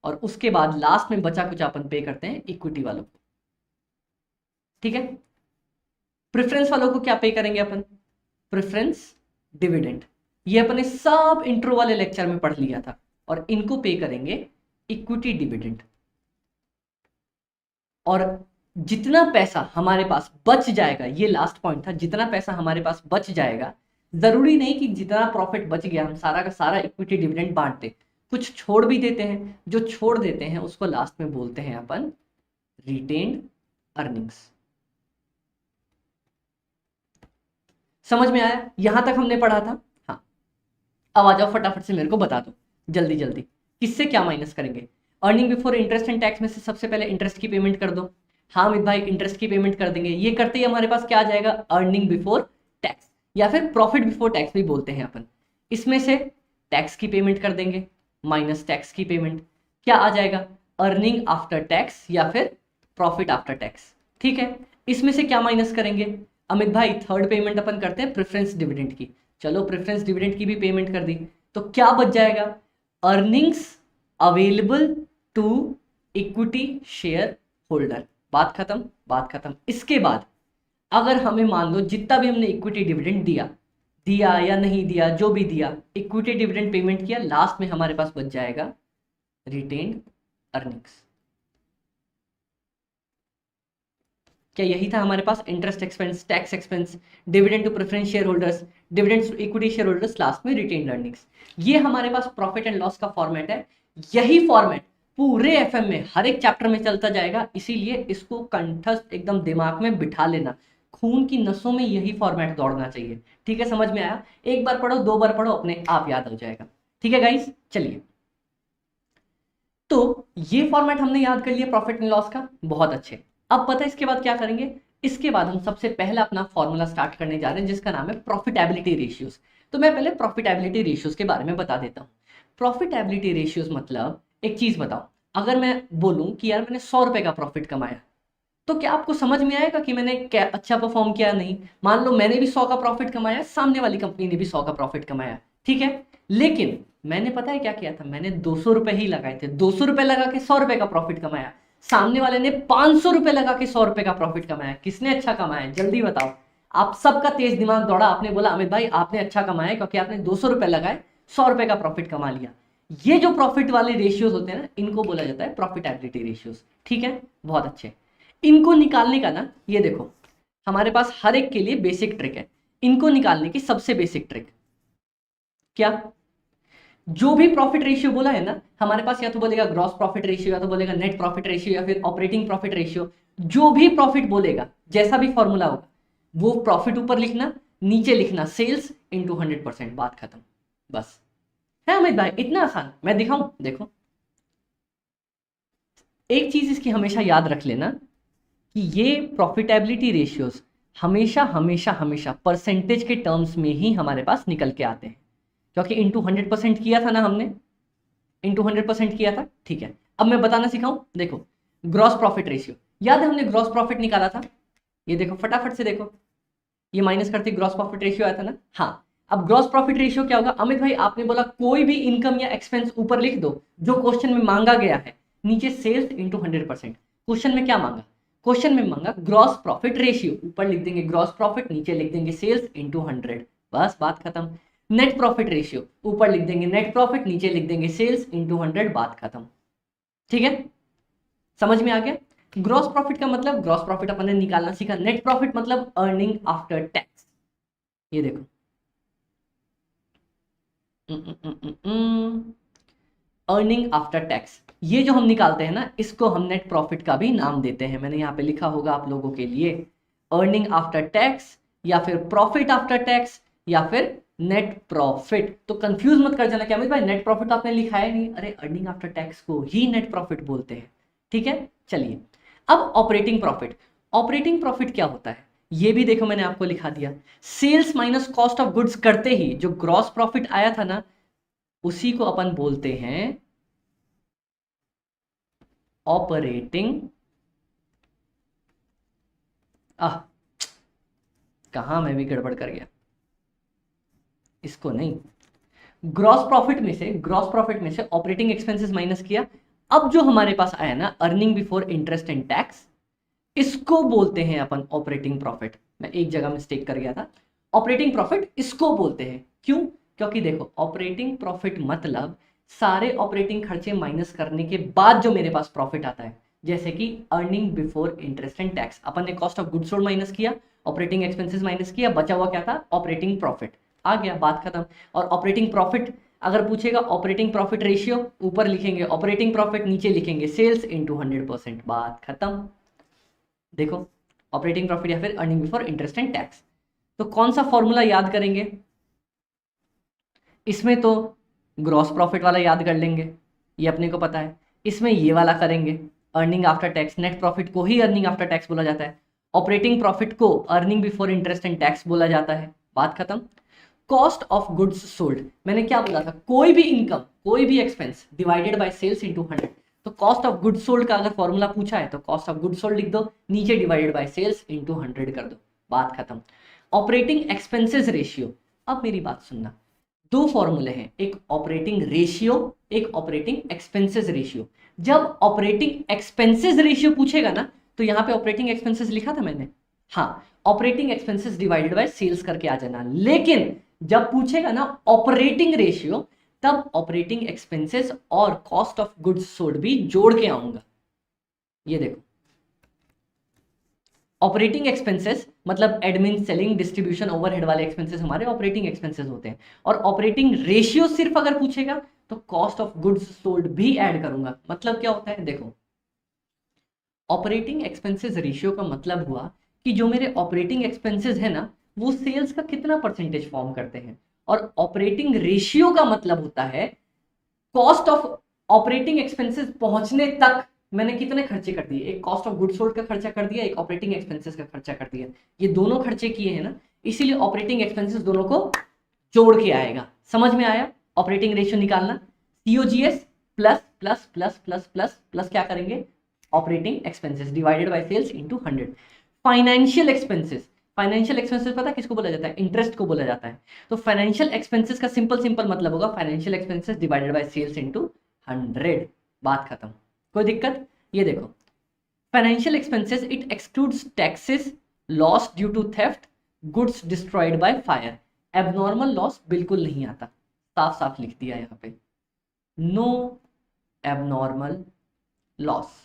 और उसके बाद लास्ट में बचा कुछ अपन पे करते हैं इक्विटी वालों को, ठीक है। प्रेफरेंस वालों को क्या पे करेंगे अपन? प्रेफरेंस डिविडेंड, ये अपने सब इंट्रो वाले लेक्चर में पढ़ लिया था। और इनको पे करेंगे इक्विटी डिविडेंड। और जितना पैसा हमारे पास बच जाएगा, ये लास्ट पॉइंट था, जितना पैसा हमारे पास बच जाएगा, जरूरी नहीं कि जितना प्रॉफिट बच गया हम सारा का सारा इक्विटी डिविडेंड बांट दे, कुछ छोड़ भी देते हैं। जो छोड़ देते हैं उसको लास्ट में बोलते हैं अपन रिटेन्ड अर्निंग्स। समझ में आया? यहां तक हमने पढ़ा था। हाँ, अब आ जाओ फटाफट से मेरे को बता दो जल्दी जल्दी, किससे क्या माइनस करेंगे? Earning before interest and tax में से सबसे पहले इंटरेस्ट की पेमेंट कर दो। हाँ अमित भाई, इंटरेस्ट की पेमेंट कर देंगे। ये करते ही हमारे पास क्या आ जाएगा? अर्निंग बिफोर टैक्स, या फिर प्रॉफिट बिफोर टैक्स भी बोलते हैं अपन। इसमें से टैक्स की पेमेंट कर देंगे, माइनस टैक्स की पेमेंट, क्या आ जाएगा? अर्निंग आफ्टर टैक्स या फिर प्रॉफिट आफ्टर टैक्स। ठीक है, इसमें से क्या माइनस करेंगे? अमित भाई थर्ड पेमेंट अपन करते हैं प्रेफरेंस डिविडेंड की। चलो प्रेफरेंस डिविडेंड की भी पेमेंट कर दी, तो क्या बच जाएगा? Earnings available to equity share holder. बात खत्म, बात खत्म। इसके बाद अगर हमें मान लो जितना भी हमने इक्विटी डिविडेंड दिया, दिया या नहीं दिया, जो भी दिया, इक्विटी डिविडेंड पेमेंट किया, लास्ट में हमारे पास बच जाएगा रिटेन्ड अर्निंग्स। क्या यही था हमारे पास? Interest expense, tax expense, dividend to preference share holders, dividend to equity share holders, last में रिटेन्ड अर्निंग्स। ये हमारे पास प्रॉफिट एंड लॉस का फॉर्मेट है। यही फॉर्मेट पूरे एफएम में हर एक चैप्टर में चलता जाएगा, इसीलिए इसको कंठस्थ एकदम दिमाग में बिठा लेना। खून की नसों में यही फॉर्मेट दौड़ना चाहिए। ठीक है, समझ में आया? एक बार पढ़ो, दो बार पढ़ो, अपने आप याद हो जाएगा। ठीक है गाइस, चलिए। तो ये फॉर्मेट हमने याद कर लिया प्रॉफिट एंड लॉस का, बहुत अच्छे। अब पता है इसके बाद क्या करेंगे? इसके बाद हम सबसे पहला अपना फॉर्मूला स्टार्ट करने जा रहे हैं जिसका नाम है प्रॉफिटेबिलिटी रेशियोज। तो मैं पहले प्रॉफिटेबिलिटी रेशियोज के बारे में बता देता हूँ। प्रॉफिटेबिलिटी रेशियोज मतलब, एक चीज बताओ, अगर मैं बोलूं कि यार मैंने 100 रुपए का प्रॉफिट कमाया, तो क्या आपको समझ में आएगा कि मैंने क्या अच्छा परफॉर्म किया? नहीं। मान लो मैंने भी 100 का प्रॉफिट कमाया, सामने वाली कंपनी ने भी 100 का प्रॉफिट कमाया, ठीक है, लेकिन मैंने पता है क्या किया था? मैंने 200 रुपए ही लगाए थे। 200 रुपए लगा के 100 रुपए का प्रॉफिट कमाया। सामने वाले ने 500 रुपए लगा के 100 रुपए का प्रॉफिट कमाया। किसने अच्छा कमाया? जल्दी बताओ। आप सबका तेज दिमाग दौड़ा, आपने बोला अमित भाई आपने अच्छा कमाया क्योंकि आपने 200 रुपए लगाए, 100 रुपए का प्रॉफिट कमा लिया। ये जो प्रॉफिट वाले रेशियोज होते हैं ना, इनको बोला जाता है प्रॉफिटेबिलिटी रेशियोज। ठीक है, बहुत अच्छे। इनको निकालने का ना, ये देखो हमारे पास हर एक के लिए बेसिक ट्रिक है। इनको निकालने की सबसे बेसिक ट्रिक क्या? जो भी प्रॉफिट रेशियो बोला है ना हमारे पास, या तो बोलेगा ग्रॉस प्रॉफिट रेशियो, या तो बोलेगा नेट प्रॉफिट रेशियो, या फिर ऑपरेटिंग प्रॉफिट रेशियो। जो भी प्रॉफिट बोलेगा, जैसा भी फॉर्मूला होगा, वो प्रॉफिट ऊपर लिखना, नीचे लिखना सेल्स इंटू 100%, बात खत्म। बस है अमित भाई, इतना आसान? मैं दिखाऊं, देखो। एक चीज इसकी हमेशा याद रख लेना कि ये प्रॉफिटेबिलिटी रेशियोज हमेशा हमेशा हमेशा परसेंटेज के टर्म्स में ही हमारे पास निकल के आते हैं, क्योंकि इंटू 100% किया था ना हमने, इंटू 100% किया था। ठीक है, अब मैं बताना सिखाऊं, देखो ग्रॉस प्रॉफिट रेशियो, याद है हमने ग्रॉस प्रॉफिट निकाला था? ये देखो फटाफट से देखो, ये माइनस करते ग्रॉस प्रॉफिट रेशियो आया था ना। हाँ, अब ग्रॉस प्रॉफिट रेशियो क्या होगा? अमित भाई आपने बोला कोई भी इनकम या एक्सपेंस ऊपर लिख दो जो क्वेश्चन में मांगा गया है, नीचे सेल्स इंटू 100%। क्वेश्चन में क्या मांगा? क्वेश्चन में मांगा ग्रॉस प्रॉफिट रेशियो, ऊपर लिख देंगे ग्रॉस प्रॉफिट, नीचे लिख देंगे सेल्स इंटू 100, बस बात खत्म। नेट प्रॉफिट रेशियो, ऊपर लिख देंगे नेट प्रॉफिट, नीचे लिख देंगे सेल्स इंटू 100, बात खत्म। ठीक है, समझ में आ गया? ग्रॉस प्रॉफिट का मतलब, ग्रॉस प्रॉफिट अपन ने निकालना सीखा। नेट प्रॉफिट मतलब अर्निंग आफ्टर टैक्स। ये देखो अर्निंग आफ्टर टैक्स, ये जो हम निकालते हैं ना, इसको हम नेट प्रॉफिट का भी नाम देते हैं। मैंने यहाँ पे लिखा होगा आप लोगों के लिए, अर्निंग आफ्टर टैक्स, या फिर प्रॉफिट आफ्टर टैक्स, या फिर नेट प्रॉफिट। तो कंफ्यूज मत कर जाना कि अमित भाई नेट प्रॉफिट आपने लिखा है नहीं, अरे अर्निंग आफ्टर टैक्स को ही नेट प्रॉफिट बोलते हैं। ठीक है, चलिए। अब ऑपरेटिंग प्रॉफिट, ऑपरेटिंग प्रॉफिट क्या होता है ये भी देखो, मैंने आपको लिखा दिया। Sales minus cost of goods करते ही जो ग्रॉस प्रॉफिट आया था ना, उसी को अपन बोलते हैं ऑपरेटिंग, कहां मैं भी गड़बड़ कर गया, इसको नहीं, ग्रॉस प्रॉफिट में से, ग्रॉस प्रॉफिट में से ऑपरेटिंग एक्सपेंसेस माइनस किया। अब जो हमारे पास आया ना earning before interest and tax, इसको बोलते हैं अपन ऑपरेटिंग प्रॉफिट। मैं एक जगह मिस्टेक कर गया था, ऑपरेटिंग प्रॉफिट इसको बोलते हैं। क्यों? क्योंकि देखो ऑपरेटिंग प्रॉफिट मतलब सारे ऑपरेटिंग खर्चे माइनस करने के बाद जो मेरे पास प्रॉफिट आता है, जैसे कि earning before interest and tax, अपन ने cost of goods sold minus किया, ऑपरेटिंग एक्सपेंसेस माइनस किया, बचा हुआ क्या था? ऑपरेटिंग प्रॉफिट आ गया, बात खत्म। और ऑपरेटिंग प्रॉफिट अगर पूछेगा ऑपरेटिंग प्रॉफिट रेशियो, ऊपर लिखेंगे ऑपरेटिंग प्रॉफिट, नीचे लिखेंगे सेल्स इंटू 100%, बात खत्म। देखो ऑपरेटिंग प्रॉफिट या फिर earning before interest and tax. तो कौन सा फॉर्मूला याद करेंगे? इसमें तो ग्रॉस प्रॉफिट वाला याद कर लेंगे, ये अपने को पता है। इसमें ये वाला करेंगे, earning after tax. Net profit को ही अर्निंग आफ्टर टैक्स बोला जाता है, ऑपरेटिंग प्रॉफिट को earning before interest and tax बोला जाता है। बात खत्म। कॉस्ट ऑफ गुड्स सोल्ड, मैंने क्या बोला था? कोई भी इनकम, कोई भी expense divided by sales into 100। तो कॉस्ट ऑफ गुड्स सोल्ड का अगर फॉर्मूला पूछा है तो कॉस्ट ऑफ गुड्स सोल्ड लिख दो, नीचे डिवाइडेड बाय सेल्स इनटू 100 कर दो, बात खत्म। ऑपरेटिंग एक्सपेंसेस रेशियो, अब मेरी बात सुनना, दो फॉर्मूले हैं, एक ऑपरेटिंग रेशियो, एक ऑपरेटिंग एक्सपेंसेस रेशियो। जब ऑपरेटिंग एक्सपेंसेस रेशियो पूछेगा ना, तो यहां पे ऑपरेटिंग एक्सपेंसेस लिखा था मैंने, हाँ, operating expenses divided by sales करके आ जाना। लेकिन जब पूछेगा ना ऑपरेटिंग रेशियो, तब ऑपरेटिंग एक्सपेंसेस और कॉस्ट ऑफ गुड्स सोल्ड भी जोड़ के आऊंगा। ये देखो, ऑपरेटिंग एक्सपेंसेस मतलब एडमिन, सेलिंग, डिस्ट्रीब्यूशन, ओवरहेड वाले एक्सपेंसेस हमारे ऑपरेटिंग एक्सपेंसेस होते हैं। और ऑपरेटिंग रेशियो सिर्फ अगर पूछेगा तो कॉस्ट ऑफ गुड्स सोल्ड भी ऐड करूंगा। मतलब क्या होता है? देखो, ऑपरेटिंग एक्सपेंसेस रेशियो का मतलब हुआ कि जो मेरे ऑपरेटिंग एक्सपेंसेस है ना, वो सेल्स का कितना परसेंटेज फॉर्म करते हैं। और ऑपरेटिंग रेशियो का मतलब होता है कॉस्ट ऑफ ऑपरेटिंग एक्सपेंसेस पहुंचने तक मैंने कितने खर्चे कर दिए। एक कॉस्ट ऑफ गुड्स सोल्ड का खर्चा कर दिया, एक ऑपरेटिंग एक्सपेंसेस का खर्चा कर दिया। ये दोनों खर्चे किए हैं ना, इसीलिए ऑपरेटिंग एक्सपेंसेस दोनों को जोड़ के आएगा। समझ में आया? ऑपरेटिंग रेशियो निकालना, COGS plus plus plus plus plus plus क्या करेंगे? Operating expenses divided by sales into 100। Financial expenses, financial expenses पता किसको बोला जाता है? इंटरेस्ट को बोला जाता है। तो फाइनेंशियल एक्सपेंसेस का सिंपल मतलब होगा financial expenses divided by sales into 100। बात खत्म, कोई दिक्कत? ये देखो, financial expenses it excludes taxes, loss due to theft, goods destroyed by fire. Abnormal loss बिल्कुल नहीं आता, साफ साफ लिख दिया यहाँ पे, नो एबनॉर्मल लॉस।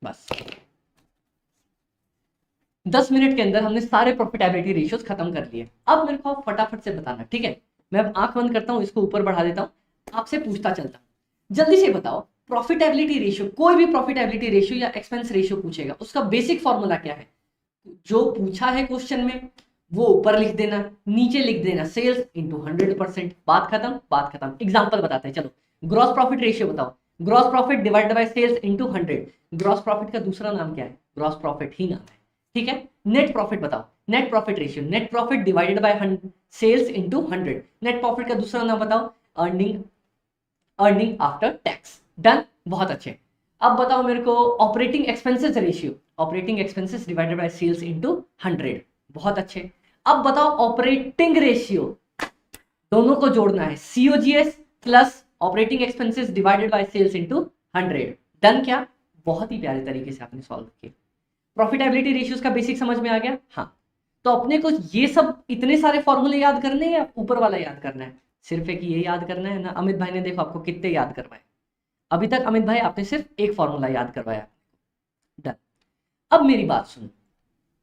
बस 10 मिनट के अंदर हमने सारे प्रॉफिटेबिलिटी रेशियोज खत्म कर लिए। अब मेरे को फटाफट से बताना, ठीक है? मैं अब आंख बंद करता हूं, इसको ऊपर बढ़ा देता हूं, आपसे पूछता चलता हूं। जल्दी से बताओ, प्रॉफिटेबिलिटी रेशियो, कोई भी प्रॉफिटेबिलिटी रेशियो या एक्सपेंस रेशियो पूछेगा, उसका बेसिक फॉर्मूला क्या है? जो पूछा है क्वेश्चन में वो ऊपर लिख देना, नीचे लिख देना सेल्स इंटू 100%। बात खत्म, बात खत्म। एग्जाम्पल बताते हैं, चलो। ग्रॉस प्रॉफिट रेशियो बताओ, gross profit divided by sales into 100। Gross profit का दूसरा नाम क्या है? ग्रॉस प्रॉफिट ही नाम है, ठीक है? नेट प्रॉफिट बताओ, net profit ratio, net profit divided by sales into 100। Net profit का दूसरा नाम बताओ, earning, earning after tax. Done, बहुत अच्छे। अब बताओ मेरे को operating expenses ratio, operating expenses divided by sales into 100। बहुत अच्छे। अब बताओ ऑपरेटिंग रेशियो, दोनों को जोड़ना है, COGS plus operating expenses divided by sales into 100। Done क्या? बहुत ही प्यारे तरीके से आपने सॉल्व किया। प्रॉफिटेबिलिटी रेशियोज का बेसिक समझ में आ गया? हाँ। तो अपने को ये सब इतने सारे फॉर्मूले याद करने हैं या ऊपर वाला याद करना है? सिर्फ एक ये याद करना है ना? अमित भाई ने देखो आपको कितने याद करवाए अभी तक। अमित भाई आपने सिर्फ एक फॉर्मूला याद करवाया। डन। अब मेरी बात सुनो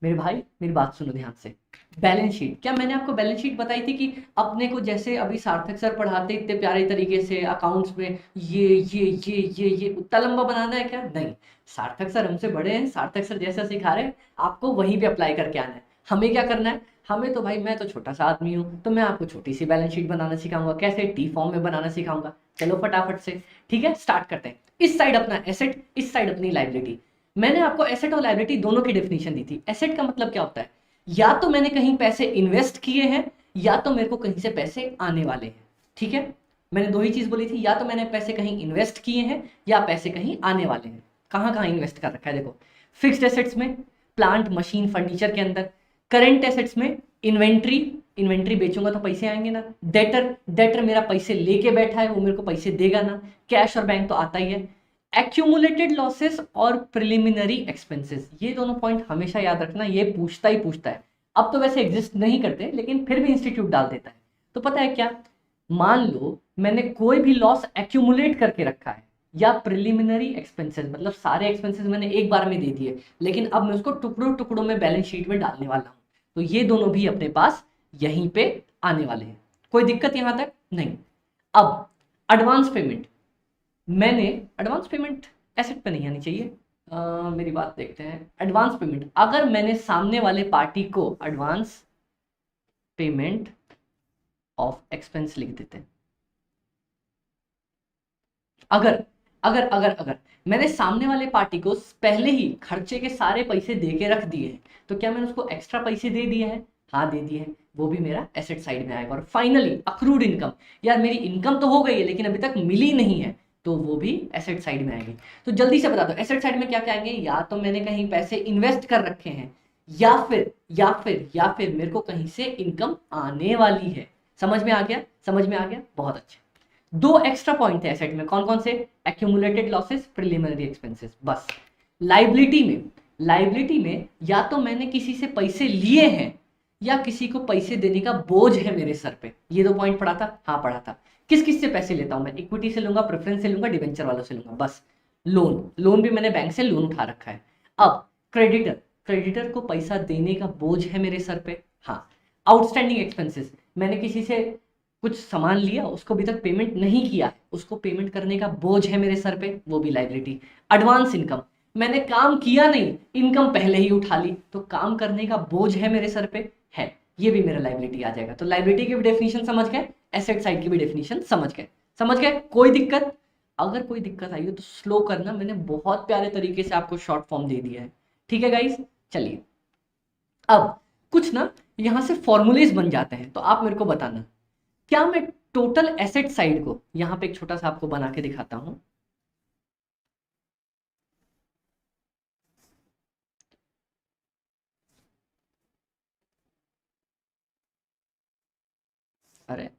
मेरे भाई, मेरी बात सुनो ध्यान से। बैलेंस शीट, क्या मैंने आपको बैलेंस शीट बताई थी कि अपने को जैसे अभी सार्थक सर पढ़ाते इतने प्यारे तरीके से अकाउंट्स में ये उतना लंबा बनाना है क्या? नहीं, सार्थक सर हमसे बड़े हैं, सार्थक सर जैसा सिखा रहे हैं आपको वहीं पे अप्लाई करके आना है। हमें क्या करना है? हमें तो भाई, मैं तो छोटा सा आदमी हूँ, तो मैं आपको छोटी सी बैलेंस शीट बनाना सिखाऊंगा, कैसे टी फॉर्म में बनाना सिखाऊंगा। चलो फटाफट से, ठीक है, स्टार्ट करते हैं। इस साइड अपना एसेट, इस साइड अपनी लाइबिलिटी। मैंने आपको एसेट और लायबिलिटी दोनों की डेफिनेशन दी थी। एसेट का मतलब क्या होता है? या तो मैंने कहीं पैसे इन्वेस्ट किए हैं, या तो मेरे को कहीं से पैसे आने वाले हैं, ठीक है? मैंने दो ही चीज बोली थी, या तो मैंने पैसे कहीं इन्वेस्ट किए हैं या पैसे कहीं आने वाले हैं। कहाँ कहाँ इन्वेस्ट कर रखा है? देखो, फिक्स्ड एसेट्स में, प्लांट मशीन फर्नीचर के अंदर। करेंट एसेट्स में इन्वेंट्री, इन्वेंट्री बेचूंगा तो पैसे आएंगे ना। डेटर, डेटर मेरा पैसे लेके बैठा है, वो मेरे को पैसे देगा ना। कैश और बैंक तो आता ही है। एक्यूमुलेटेड लॉसेस और प्रिलिमिनरी एक्सपेंसेस, ये दोनों पॉइंट हमेशा याद रखना, ये पूछता ही पूछता है। अब तो वैसे एग्जिस्ट नहीं करते, लेकिन फिर भी इंस्टीट्यूट डाल देता है। तो पता है क्या? मान लो मैंने कोई भी लॉस एक्यूमुलेट करके रखा है, या प्रिलिमिनरी एक्सपेंसेस मतलब सारे एक्सपेंसेस मैंने एक बार में दे दिए, लेकिन अब मैं उसको टुकड़ों टुकड़ों में बैलेंस शीट में डालने वाला हूं, तो ये दोनों भी अपने पास यहीं पे आने वाले हैं। कोई दिक्कत यहां तक नहीं। अब एडवांस पेमेंट, मैंने एडवांस पेमेंट एसेट पे नहीं आनी चाहिए। मेरी बात देखते हैं, एडवांस पेमेंट, अगर मैंने सामने वाले पार्टी को एडवांस पेमेंट ऑफ एक्सपेंस लिख देते हैं, अगर अगर अगर अगर मैंने सामने वाले पार्टी को पहले ही खर्चे के सारे पैसे दे के रख दिए हैं, तो क्या मैंने उसको एक्स्ट्रा पैसे दे दिए हैं? हाँ दे दिए हैं, वो भी मेरा एसेट साइड में आएगा। और फाइनली अक्रूड इनकम, यार मेरी इनकम तो हो गई है लेकिन अभी तक मिली नहीं है, तो वो भी एसेट साइड में आएगी। तो जल्दी से बता दो एसेट साइड में क्या क्या आएंगे? या तो मैंने कहीं पैसे इन्वेस्ट कर रखे हैं, या फिर मेरे को कहीं से इनकम आने वाली है। समझ में आ गया? समझ में आ गया, बहुत अच्छा। दो एक्स्ट्रा पॉइंट है एसेट में, कौन कौन से? एक्यूमुलेटेड लॉसेस, प्रिलिमिनरी एक्सपेंसेस, बस। लाइबिलिटी में या तो मैंने किसी से पैसे लिए हैं या किसी को पैसे देने का बोझ है मेरे सर पे। ये दो पॉइंट पढ़ा था? हाँ पढ़ा था। किस किस से पैसे लेता हूं मैं? इक्विटी से लूंगा, प्रेफरेंस से लूंगा, डिवेंचर वालों से लूंगा, बस। लोन भी मैंने बैंक से लोन उठा रखा है। अब क्रेडिटर को पैसा देने का बोझ है मेरे सर पे, हाँ। आउटस्टैंडिंग एक्सपेंसेस, मैंने किसी से कुछ सामान लिया, उसको अभी तक पेमेंट नहीं किया है, उसको पेमेंट करने का बोझ है मेरे सर पे, वो भी लाइबिलिटी। एडवांस इनकम, मैंने काम किया नहीं, इनकम पहले ही उठा ली, तो काम करने का बोझ है मेरे सर पे, है, ये भी मेरा लाइबिलिटी आ जाएगा। तो लाइबिलिटी की भी डेफिनेशन समझ गए, एसेट साइड की भी डेफिनेशन समझ गए। समझ गए? कोई दिक्कत? अगर कोई दिक्कत आई हो तो स्लो करना, मैंने बहुत प्यारे तरीके से आपको शॉर्ट फॉर्म दे दिया है। ठीक है गाइस, चलिए अब कुछ ना यहां से फॉर्मूलेज बन जाते हैं, तो आप मेरे को बताना, क्या मैं टोटल एसेट साइड को यहां पे एक छोटा सा आपको बना के दिखाता हूं। अरे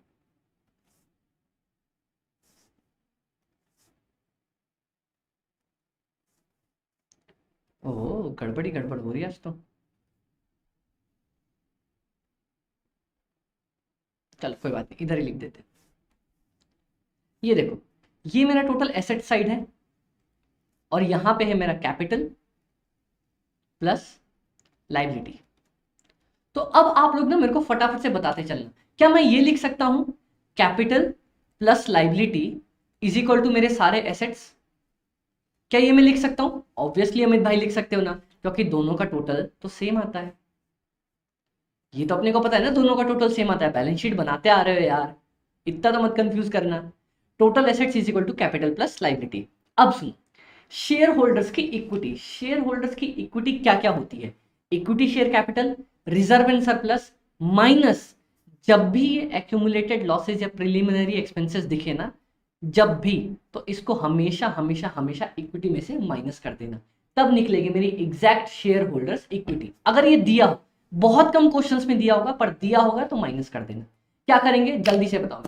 ओह, गड़बड़ी गड़बड़ हो रही है आज तो। चल कोई बात नहीं, इधर ही लिख देते हैं। ये देखो, ये मेरा टोटल एसेट साइड है और यहां पे है मेरा कैपिटल प्लस लाइबिलिटी। तो अब आप लोग ना मेरे को फटाफट से बताते चलना, क्या मैं ये लिख सकता हूं capital plus liability is equal to मेरे सारे एसेट्स? क्या ये मैं लिख सकता हूं? ऑब्वियसली अमित भाई लिख सकते हो ना, क्योंकि दोनों का टोटल तो सेम आता है। ये तो अपने को पता है ना, दोनों का टोटल सेम आता है, बैलेंस शीट बनाते आ रहे हो यार, इतना तो मत कंफ्यूज करना। Total assets is equal to capital plus liability. अब सुनो, शेयर होल्डर्स की इक्विटी, शेयर होल्डर्स की इक्विटी क्या क्या होती है? Equity share capital, reserve and surplus, minus जब भी एक्यूमुलेटेड लॉसेज या प्रिलिमिनरी एक्सपेंसेस दिखे ना, जब भी, तो इसको हमेशा हमेशा हमेशा इक्विटी में से माइनस कर देना, तब निकलेगी मेरी एग्जैक्ट शेयर होल्डर्स इक्विटी। अगर ये दिया हो, बहुत कम क्वेश्चंस में दिया होगा, पर दिया होगा तो माइनस कर देना। क्या करेंगे जल्दी से बताओ।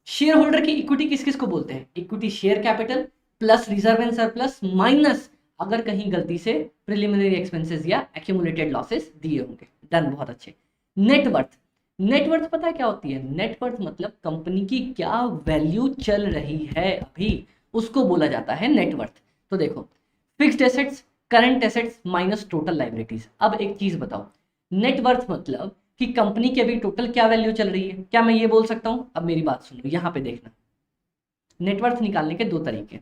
शेयर होल्डर की इक्विटी किस किस को बोलते हैं? Equity share capital plus reserve and surplus minus अगर कहीं गलती से प्रिलिमिनरी एक्सपेंसेस या एक्यूमुलेटेड लॉसेस दिए होंगे। डन, बहुत अच्छे। नेटवर्थ, नेटवर्थ पता है क्या होती है? नेटवर्थ मतलब कंपनी की क्या वैल्यू चल रही है अभी, उसको बोला जाता है नेटवर्थ। तो देखो, fixed assets, current assets minus total liabilities. अब एक चीज बताओ, नेटवर्थ मतलब कि कंपनी की अभी टोटल क्या वैल्यू चल रही है, क्या मैं ये बोल सकता हूं? अब मेरी बात सुनो, यहां पे देखना, नेटवर्थ निकालने के दो तरीके।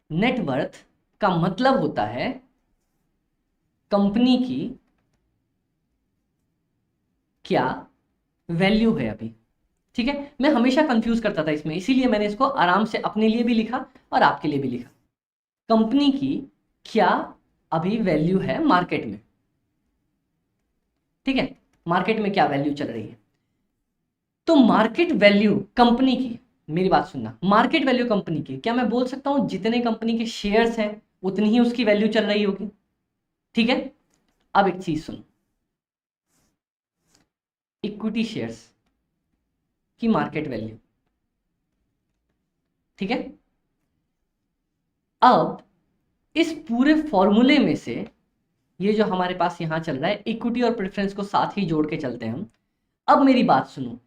नेटवर्थ का मतलब होता है कंपनी की क्या वैल्यू है अभी। ठीक है, मैं हमेशा कंफ्यूज करता था इसमें, इसीलिए मैंने इसको आराम से अपने लिए भी लिखा और आपके लिए भी लिखा। कंपनी की क्या अभी वैल्यू है मार्केट में, ठीक है, मार्केट में क्या वैल्यू चल रही है। तो मार्केट वैल्यू कंपनी की, मेरी बात सुनना, मार्केट वैल्यू कंपनी की, क्या मैं बोल सकता हूं जितने कंपनी के शेयर्स हैं उतनी ही उसकी वैल्यू चल रही होगी? ठीक है, अब एक चीज सुनो, इक्विटी शेयर्स की मार्केट वैल्यू, ठीक है। अब इस पूरे फॉर्मूले में से ये जो हमारे पास यहां चल रहा है, इक्विटी और प्रेफरेंस को साथ ही जोड़ के चलते हैं हम। अब मेरी बात सुनो,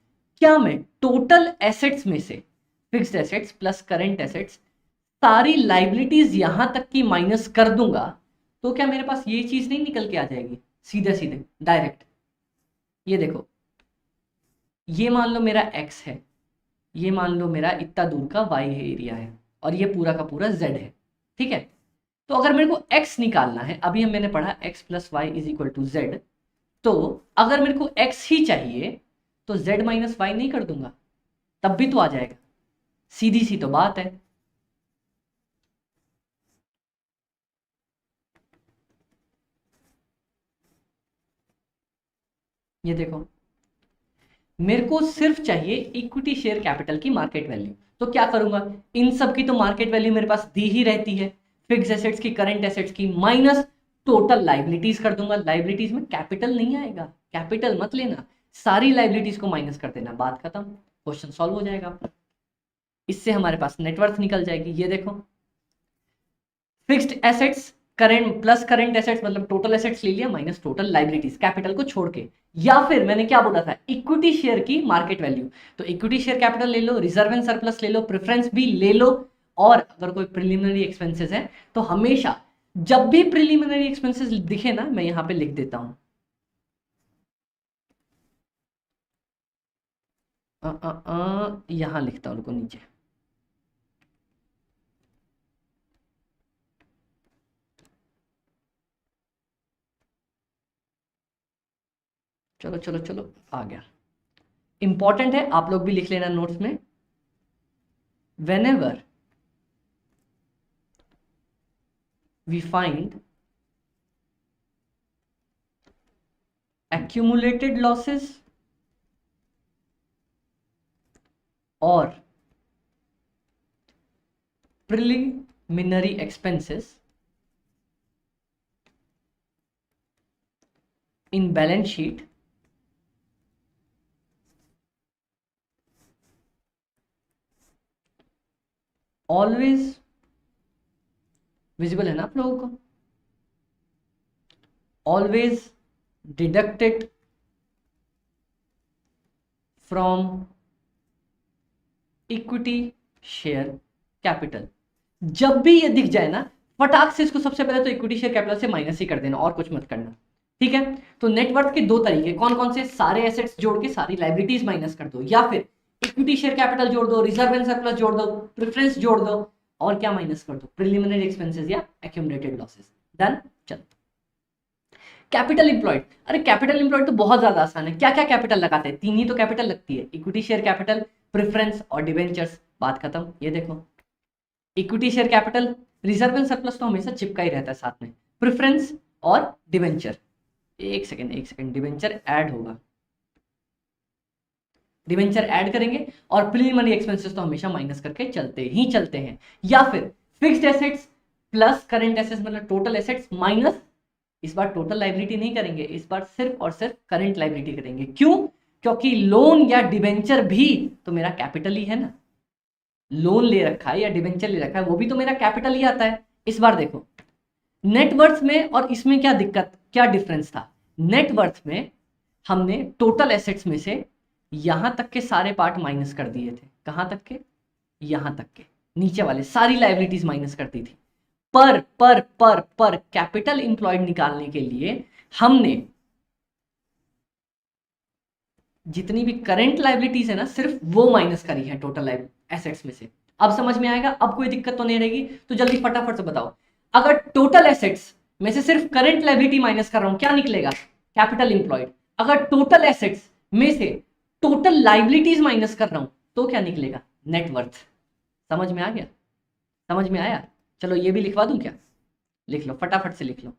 क्या मैं टोटल एसेट्स में से fixed assets plus current assets सारी लाइबिलिटीज यहां तक की माइनस कर दूंगा, तो क्या मेरे पास ये चीज नहीं निकल के आ जाएगी सीधे सीधे डायरेक्ट? ये देखो, ये मान लो मेरा एक्स है, ये मान लो मेरा इतना दूर का y है एरिया है, और ये पूरा का पूरा z है, ठीक है। तो अगर मेरे को x निकालना है, अभी हम मैंने पढ़ा x plus y is equal to z, तो अगर मेरे को x ही चाहिए तो z माइनस वाई नहीं कर दूंगा, तब भी तो आ जाएगा, सीधी सी तो बात है। ये देखो, मेरे को सिर्फ चाहिए इक्विटी शेयर कैपिटल की मार्केट वैल्यू, तो क्या करूंगा, इन सब की तो मार्केट वैल्यू मेरे पास दी ही रहती है, फिक्स एसेट्स की, करंट एसेट्स की, माइनस टोटल लाइबिलिटीज कर दूंगा। लाइबिलिटीज में कैपिटल नहीं आएगा, कैपिटल मत लेना, सारी लाइबिलिटीज को माइनस कर देना, बात खत्म, क्वेश्चन सॉल्व हो जाएगा आपका। इससे हमारे पास नेटवर्थ निकल जाएगी। ये देखो, fixed assets current plus current assets, मतलब टोटल एसेट्स ले लिया माइनस टोटल लाइबिलिटीज, कैपिटल को छोड़ के। या फिर मैंने क्या बोला था, इक्विटी शेयर की मार्केट वैल्यू, तो इक्विटी शेयर कैपिटल ले लो, रिजर्व एंड सरप्लस ले लो, प्रेफरेंस भी ले लो, और अगर कोई प्रिलिमिनरी एक्सपेंसेस है तो हमेशा जब भी प्रिलिमिनरी एक्सपेंसेस दिखे ना, मैं यहां पे लिख देता हूं, यहां लिखता हूं, रुको नीचे, चलो चलो चलो, आ गया, इंपॉर्टेंट है, आप लोग भी लिख लेना नोट्स में। whenever we find accumulated losses or preliminary expenses in balance sheet, always visible है ना आप लोगों को, always deducted from equity share capital. जब भी ये दिख जाए ना, फटाक से इसको सबसे पहले तो इक्विटी शेयर कैपिटल से माइनस ही कर देना, और कुछ मत करना, ठीक है। तो नेटवर्थ के दो तरीके कौन कौन से, सारे एसेट्स जोड़ के सारी लाइबिलिटीज माइनस कर दो, या फिर इक्विटी शेयर कैपिटल जोड़ दो, रिजर्व एंड सरप्लस जोड़ दो, प्रेफरेंस जोड़ दो, और क्या माइनस कर दो, प्रिलिमिनरी एक्सपेंसेस या एक्यूमुलेटेड लॉसेस। डन, चल। कैपिटल इंप्लॉयड, अरे कैपिटल इंप्लॉयड तो बहुत ज्यादा आसान है, क्या क्या कैपिटल लगाते हैं, तीन ही तो कैपिटल लगती है, इक्विटी शेयर कैपिटल, प्रेफरेंस और डिवेंचर्स, बात खत्म। ये देखो, equity share capital, reserve and surplus तो हमेशा चिपका ही रहता है साथ में, प्रेफरेंस और डिवेंचर, एक सेकंड, डिवेंचर ऐड होगा, डिवेंचर ऐड करेंगे, और प्रीलिमिनरी एक्सपेंसेस तो हमेशा माइनस करके चलते ही चलते हैं। या फिर fixed assets plus current assets, मतलब टोटल एसेट्स माइनस, इस बार टोटल लाइबिलिटी नहीं करेंगे, इस बार सिर्फ और सिर्फ करंट लाइबिलिटी करेंगे। क्यों? क्योंकि लोन या डिवेंचर भी तो मेरा कैपिटल ही है ना, लोन ले रखा है या डिवेंचर ले रखा है, वो भी तो मेरा कैपिटल ही आता है। इस बार देखो, नेटवर्थ में और इसमें क्या दिक्कत, क्या डिफरेंस था, नेटवर्थ में हमने टोटल एसेट्स में से यहां तक के सारे पार्ट माइनस कर दिए थे, कहां तक के, यहां तक के, नीचे वाले सारी लाइबिलिटीज माइनस कर दी थी। पर कैपिटल इंप्लॉयड निकालने के लिए हमने जितनी भी करंट लाइबिलिटीज है ना, सिर्फ वो माइनस करी है टोटल एसेट्स में से। अब समझ में आएगा, अब कोई दिक्कत तो नहीं रहेगी, तो जल्दी फटाफट से बताओ, अगर टोटल एसेट्स में से सिर्फ करंट लाइबिलिटी माइनस कर रहा हूं, क्या निकलेगा, कैपिटल इंप्लॉयड। अगर टोटल एसेट्स में से टोटल लाइबिलिटीज माइनस कर रहा हूं, तो क्या निकलेगा, नेटवर्थ। समझ में आ गया, समझ में आया, चलो ये भी लिखवा दूं क्या, लिख लो, फटाफट से लिख लो,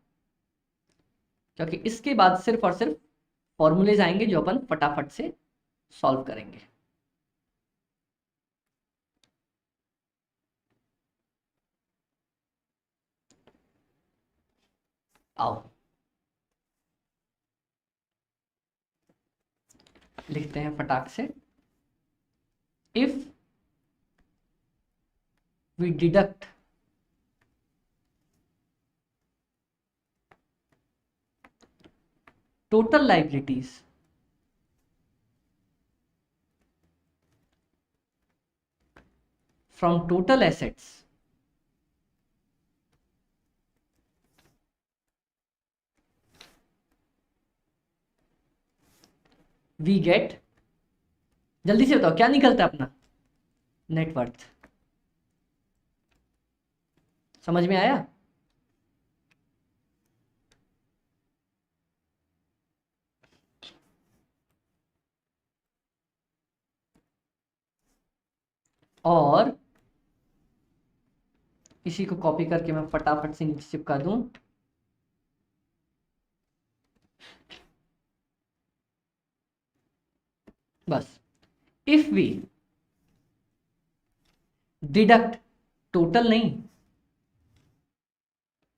क्योंकि इसके बाद सिर्फ और सिर्फ फॉर्मूलेज आएंगे जो अपन फटाफट से सॉल्व करेंगे। आओ लिखते हैं फटाक से, if we deduct total liabilities from total assets, we get, जल्दी से बताओ क्या निकलता है अपना, नेटवर्थ। समझ में आया? और इसी को कॉपी करके मैं फटाफट से नीचे चिपका दूं। बस, इफ वी डिडक्ट टोटल नहीं,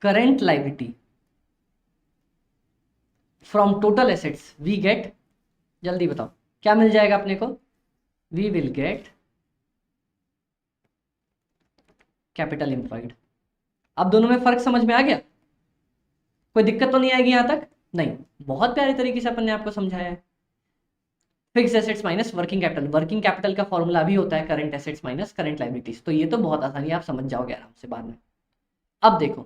current liability from total assets, we get, जल्दी बताओ क्या मिल जाएगा अपने को? We will get capital employed. अब दोनों में फर्क समझ में आ गया? कोई दिक्कत तो नहीं आएगी यहां तक? नहीं, बहुत प्यारे तरीके से अपन ने आपको समझाया है। Fix assets minus working capital, working capital का फॉर्मूला भी होता है current assets minus current liabilities, तो ये तो बहुत आसानी आप समझ जाओगे आराम से बाद में। अब देखो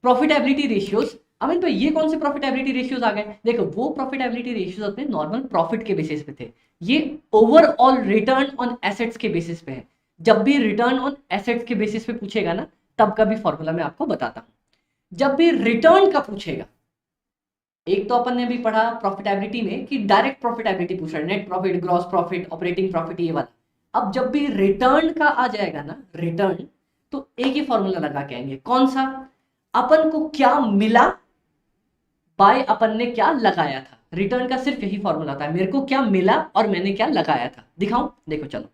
प्रॉफिटेबिलिटी रेशियोज। अमित भाई ये कौन से प्रॉफिटेबिलिटी रेशियोज आ गए? देखो वो प्रॉफिटेबिलिटी रेशियोज अपने नॉर्मल प्रॉफिट के बेसिस पे थे, ये ओवरऑल रिटर्न ऑन एसेट्स के बेसिस पे है। जब भी रिटर्न ऑन एसेट्स के बेसिस पे पूछेगा ना, तब का भी फॉर्मूला मैं आपको बताता हूं। जब भी रिटर्न का पूछेगा, एक तो अपन ने भी पढ़ा प्रॉफिटेबिलिटी में कि डायरेक्ट प्रॉफिटेबिलिटी पूछ रहा है, net profit, gross profit, operating profit, ये वाला। अब जब भी रिटर्न का आ जाएगा ना, रिटर्न, तो एक ही फॉर्मूला लगा के आएंगे। कौन सा? अपन को क्या मिला बाय अपन ने क्या लगाया था। रिटर्न का सिर्फ यही फॉर्मूला था, मेरे को क्या मिला और मैंने क्या लगाया था। दिखाऊं? देखो चलो,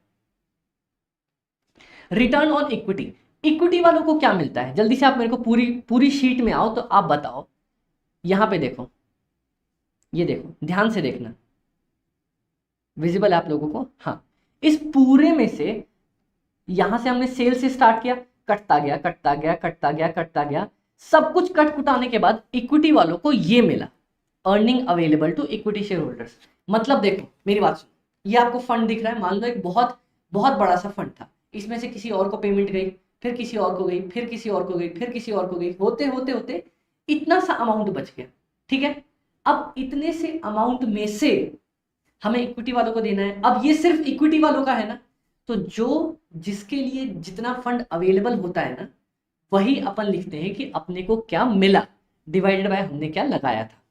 रिटर्न ऑन इक्विटी, इक्विटी वालों को क्या मिलता है? जल्दी से आप मेरे को पूरी शीट में आओ तो आप बताओ। यहां पे देखो, ये देखो, ध्यान से देखना, विजिबल है आप लोगों को? हाँ, इस पूरे में से यहां से हमने सेल से स्टार्ट किया, कटता गया कटता गया कटता गया कटता गया, सब कुछ कट कुटाने के बाद इक्विटी वालों को ये मिला, earning available to equity share holders. मतलब देखो मेरी बात सुनो, ये आपको फंड दिख रहा है, मान लो एक बहुत बहुत बड़ा सा फंड था, इसमें से किसी और को पेमेंट गई, फिर किसी और को गई, फिर किसी और को गई, फिर किसी और को गई, होते होते होते इतना सा अमाउंट बच गया। ठीक है, अब इतने से अमाउंट में से हमें इक्विटी वालों को देना है। अब ये सिर्फ इक्विटी वालों का है ना, तो जो जिसके लिए जितना फंड अवेलेबल होता है ना, वही अपन लिखते हैं कि अपने को क्या मिला डिवाइडेड बाय हमने क्या लगाया था।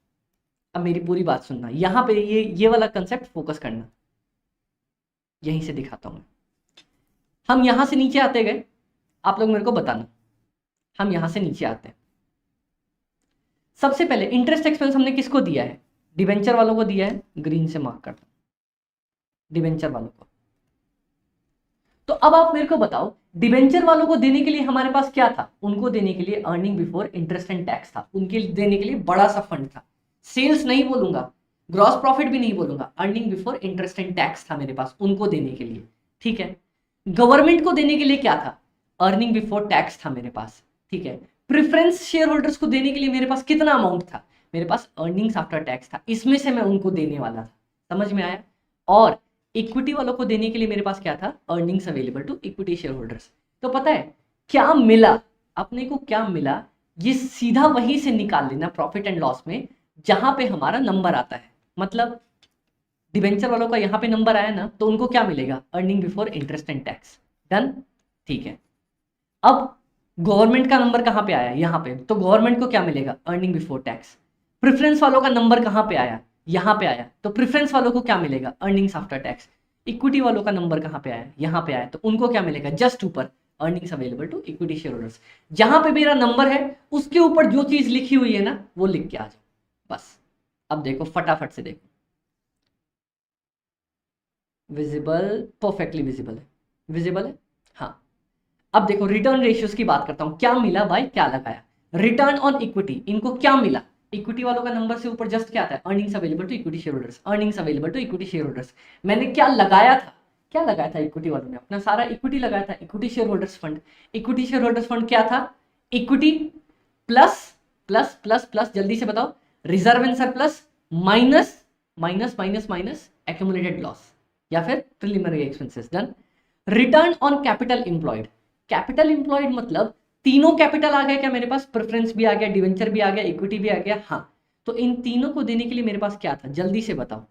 अब मेरी पूरी बात सुनना, यहां पे ये वाला कंसेप्ट फोकस करना, यहीं से दिखाता हूं मैं। हम यहां से नीचे आते गए, आप लोग मेरे को बताना, हम यहां से नीचे आते हैं। सबसे पहले इंटरेस्ट एक्सपेंस हमने किसको दिया है? डिवेंचर वालों को दिया है, ग्रीन से मार्क करता हूं, डिवेंचर वालों को। तो अब आप मेरे को बताओ, डिवेंचर वालों को देने के लिए हमारे पास क्या था? उनको देने के लिए earning before interest and tax था, उनके देने के लिए बड़ा सा फंड था। सेल्स नहीं बोलूंगा, ग्रॉस प्रॉफिट भी नहीं बोलूंगा, earning before interest and tax था मेरे पास उनको देने के लिए। ठीक है, गवर्नमेंट को देने के लिए क्या था? अर्निंग बिफोर टैक्स था मेरे पास। ठीक है, प्रेफरेंस शेयर होल्डर्स को देने के लिए मेरे पास कितना अमाउंट था? मेरे पास अर्निंग्स आफ्टर टैक्स था, इसमें से मैं उनको देने वाला था। समझ में आया? और इक्विटी वालों को देने के लिए मेरे पास क्या था? Earnings available to equity share holders. तो पता है क्या मिला अपने को? क्या मिला ये सीधा वहीं से निकाल लेना प्रॉफिट एंड लॉस में, जहां पे हमारा नंबर आता है। मतलब डिवेंचर वालों का यहां पे नंबर आया ना, तो उनको क्या मिलेगा? Earning before interest and tax. Done? ठीक है, अब गवर्नमेंट का नंबर कहां पे आया? यहां पे, तो गवर्नमेंट को क्या मिलेगा? Earning before tax. प्रेफरेंस वालों का नंबर कहां पे आया? यहां पे आया, तो प्रेफरेंस वालों को क्या मिलेगा? Earnings after tax. इक्विटी वालों का नंबर कहां पे आया? यहां पे आया, तो उनको क्या मिलेगा? जस्ट ऊपर, earnings available to equity share holders. जहां पे मेरा नंबर है उसके ऊपर जो चीज लिखी हुई है ना, वो लिख के आ जाओ बस। अब देखो फटाफट से देखो, विजिबल, परफेक्टली विजिबल है, विजिबल है? हाँ। अब देखो रिटर्न रेशियोज की बात करता हूं, क्या मिला भाई, क्या लगाया? रिटर्न ऑन इक्विटी, इनको क्या मिला? इक्विटी वालों का नंबर से ऊपर जस्ट क्या आता है? Earnings available to equity share holders, earnings available to equity share holders. मैंने क्या लगाया था? क्या लगाया था इक्विटी वालों ने? अपना सारा इक्विटी लगाया था, equity share holders fund. Equity share holders fund क्या था? Equity plus plus plus plus, जल्दी से बताओ, reserve and surplus minus minus minus minus accumulated loss या फिर preliminary expenses. Done? Return on capital employed, capital employed मतलब तीनों कैपिटल आ गया क्या मेरे पास? प्रेफरेंस भी आ गया, डिवेंचर भी आ गया, इक्विटी भी आ गया। हाँ, तो इन तीनों को देने के लिए मेरे पास क्या था? जल्दी से बताओ,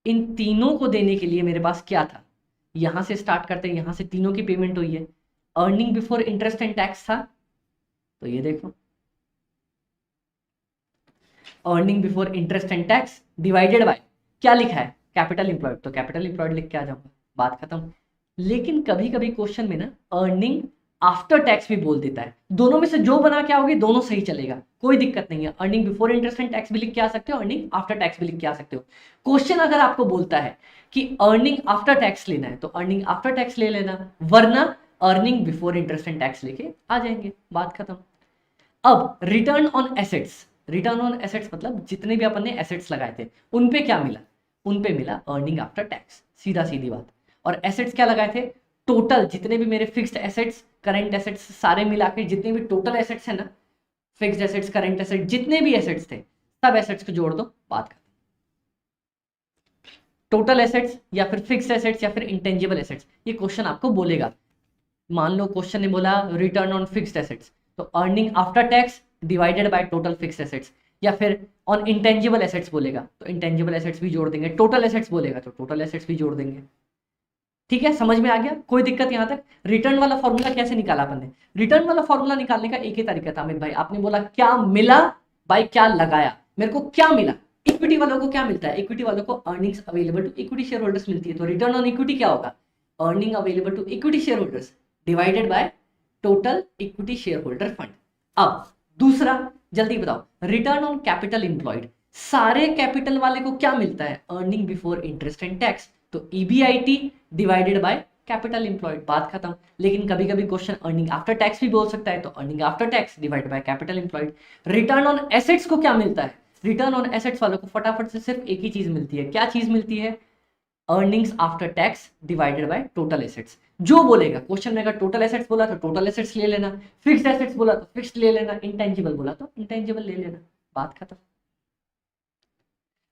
इन तीनों को देने के लिए मेरे पास क्या था? यहां से स्टार्ट करते हैं, यहां से तीनों की पेमेंट हुई है। Earning before interest and tax था, तो ये देखो earning before interest and tax divided by क्या लिखा है, कैपिटल इंप्लॉयड, तो कैपिटल इंप्लॉयड लिख के आ जाऊंगा, बात खत्म। लेकिन कभी कभी क्वेश्चन में ना अर्निंग आफ्टर टैक्स भी बोल देता है, दोनों में से जो बना के आओगे दोनों सही चलेगा, कोई दिक्कत नहीं है। Earning before interest and tax भी लिख के आ सकते हो, अर्निंग आफ्टर टैक्स भी लिख के आ सकते हो। क्वेश्चन अगर आपको बोलता है कि अर्निंग आफ्टर टैक्स लेना है तो अर्निंग आफ्टर टैक्स ले लेना, वरना earning before interest and tax लेके आ जाएंगे, बात खत्म। अब return on assets, return on assets मतलब जितने भी अपन ने एसेट्स लगाए थे उन पे क्या मिला, उन पे मिला अर्निंग आफ्टर टैक्स, सीधा सीधी बात। और एसेट्स क्या लगाए थे, टोटल जितने भी मेरे फिक्स्ड एसेट्स करंट एसेट्स सारे मिला के जितने भी टोटल एसेट्स है ना, फिक्स्ड एसेट्स करंट एसेट्स जितने भी एसेट्स थे सब एसेट्स को जोड़ दो, बात कर। टोटल एसेट्स या फिर फिक्स्ड एसेट्स या फिर इंटेंजिबल एसेट्स, ये क्वेश्चन आपको बोलेगा। मान लो क्वेश्चन ने बोला रिटर्न ऑन फिक्स्ड एसेट्स, तो earning after tax divided by total fixed assets, या फिर ऑन इंटेंजिबल एसेट्स बोलेगा तो इंटेंजिबल एसेट्स भी जोड़ देंगे, टोटल एसेट्स बोलेगा तो टोटल एसेट्स भी जोड़ देंगे। ठीक है, समझ में आ गया, कोई दिक्कत यहां तक। रिटर्न वाला फॉर्मूला कैसे निकाला अपन ने, रिटर्न वाला फॉर्मूला निकालने का एक ही तरीका था अमित भाई, आपने बोला क्या मिला भाई, क्या लगाया, मेरे को क्या मिला। इक्विटी वालों को क्या मिलता है, इक्विटी वालों को earnings available to equity share holders मिलती है, तो रिटर्न ऑन इक्विटी क्या होगा, earning available to equity share holders divided by total equity share holder fund. अब दूसरा जल्दी बताओ, रिटर्न ऑन कैपिटल इंप्लॉयड, सारे कैपिटल वाले को क्या मिलता है, earning before interest and tax, तो EBIT divided by capital employed, बात खत्म। लेकिन कभी कभी क्वेश्चन अर्निंग आफ्टर टैक्स भी बोल सकता है, तो earning after tax divided by capital employed. Return on assets को क्या मिलता है, रिटर्न ऑन एसेट्स वालों को फटाफट से सिर्फ एक ही चीज मिलती है, क्या चीज मिलती है, earnings after tax divided by total assets. जो बोलेगा क्वेश्चन में, अगर टोटल एसेट्स बोला तो टोटल एसेट्स ले लेना, फिक्स्ड एसेट्स बोला तो फिक्स्ड ले लेना, इंटेंजिबल बोला तो इंटेंजिबल ले लेना, बात खत्म।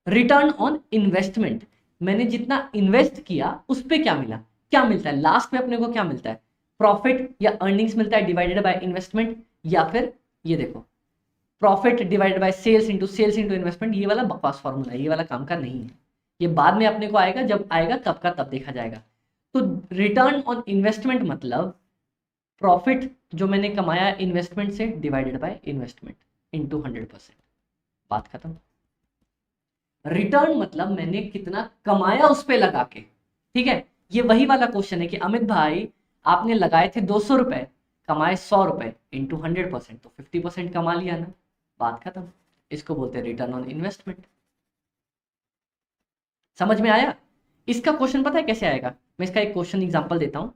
रिटर्न ऑन इन्वेस्टमेंट, मैंने जितना इन्वेस्ट किया उस पे क्या मिला, क्या मिलता है लास्ट में अपने को, क्या मिलता है, प्रॉफिट या अर्निंग्स मिलता है डिवाइडेड बाय इन्वेस्टमेंट, या फिर ये देखो profit divided by sales into investment. ये वाला बकवास फॉर्मूला है, ये वाला काम का नहीं है, ये बाद में अपने को आएगा, जब आएगा तब का तब देखा जाएगा। तो रिटर्न ऑन इन्वेस्टमेंट मतलब प्रॉफिट जो मैंने कमाया इन्वेस्टमेंट से डिवाइडेड बाय इन्वेस्टमेंट इनटू 100%, बात खत्म। रिटर्न मतलब मैंने कितना कमाया उस पे लगा के, ठीक है। ये वही वाला क्वेश्चन है कि अमित भाई आपने लगाए थे 200 रुपए, कमाए 100 रुपए इंटू 100%, तो 50% कमा लिया ना, बात खत्म। इसको बोलते हैं रिटर्न ऑन इन्वेस्टमेंट। समझ में आया। इसका क्वेश्चन पता है कैसे आएगा, मैं इसका एक क्वेश्चन एग्जांपल देता हूं।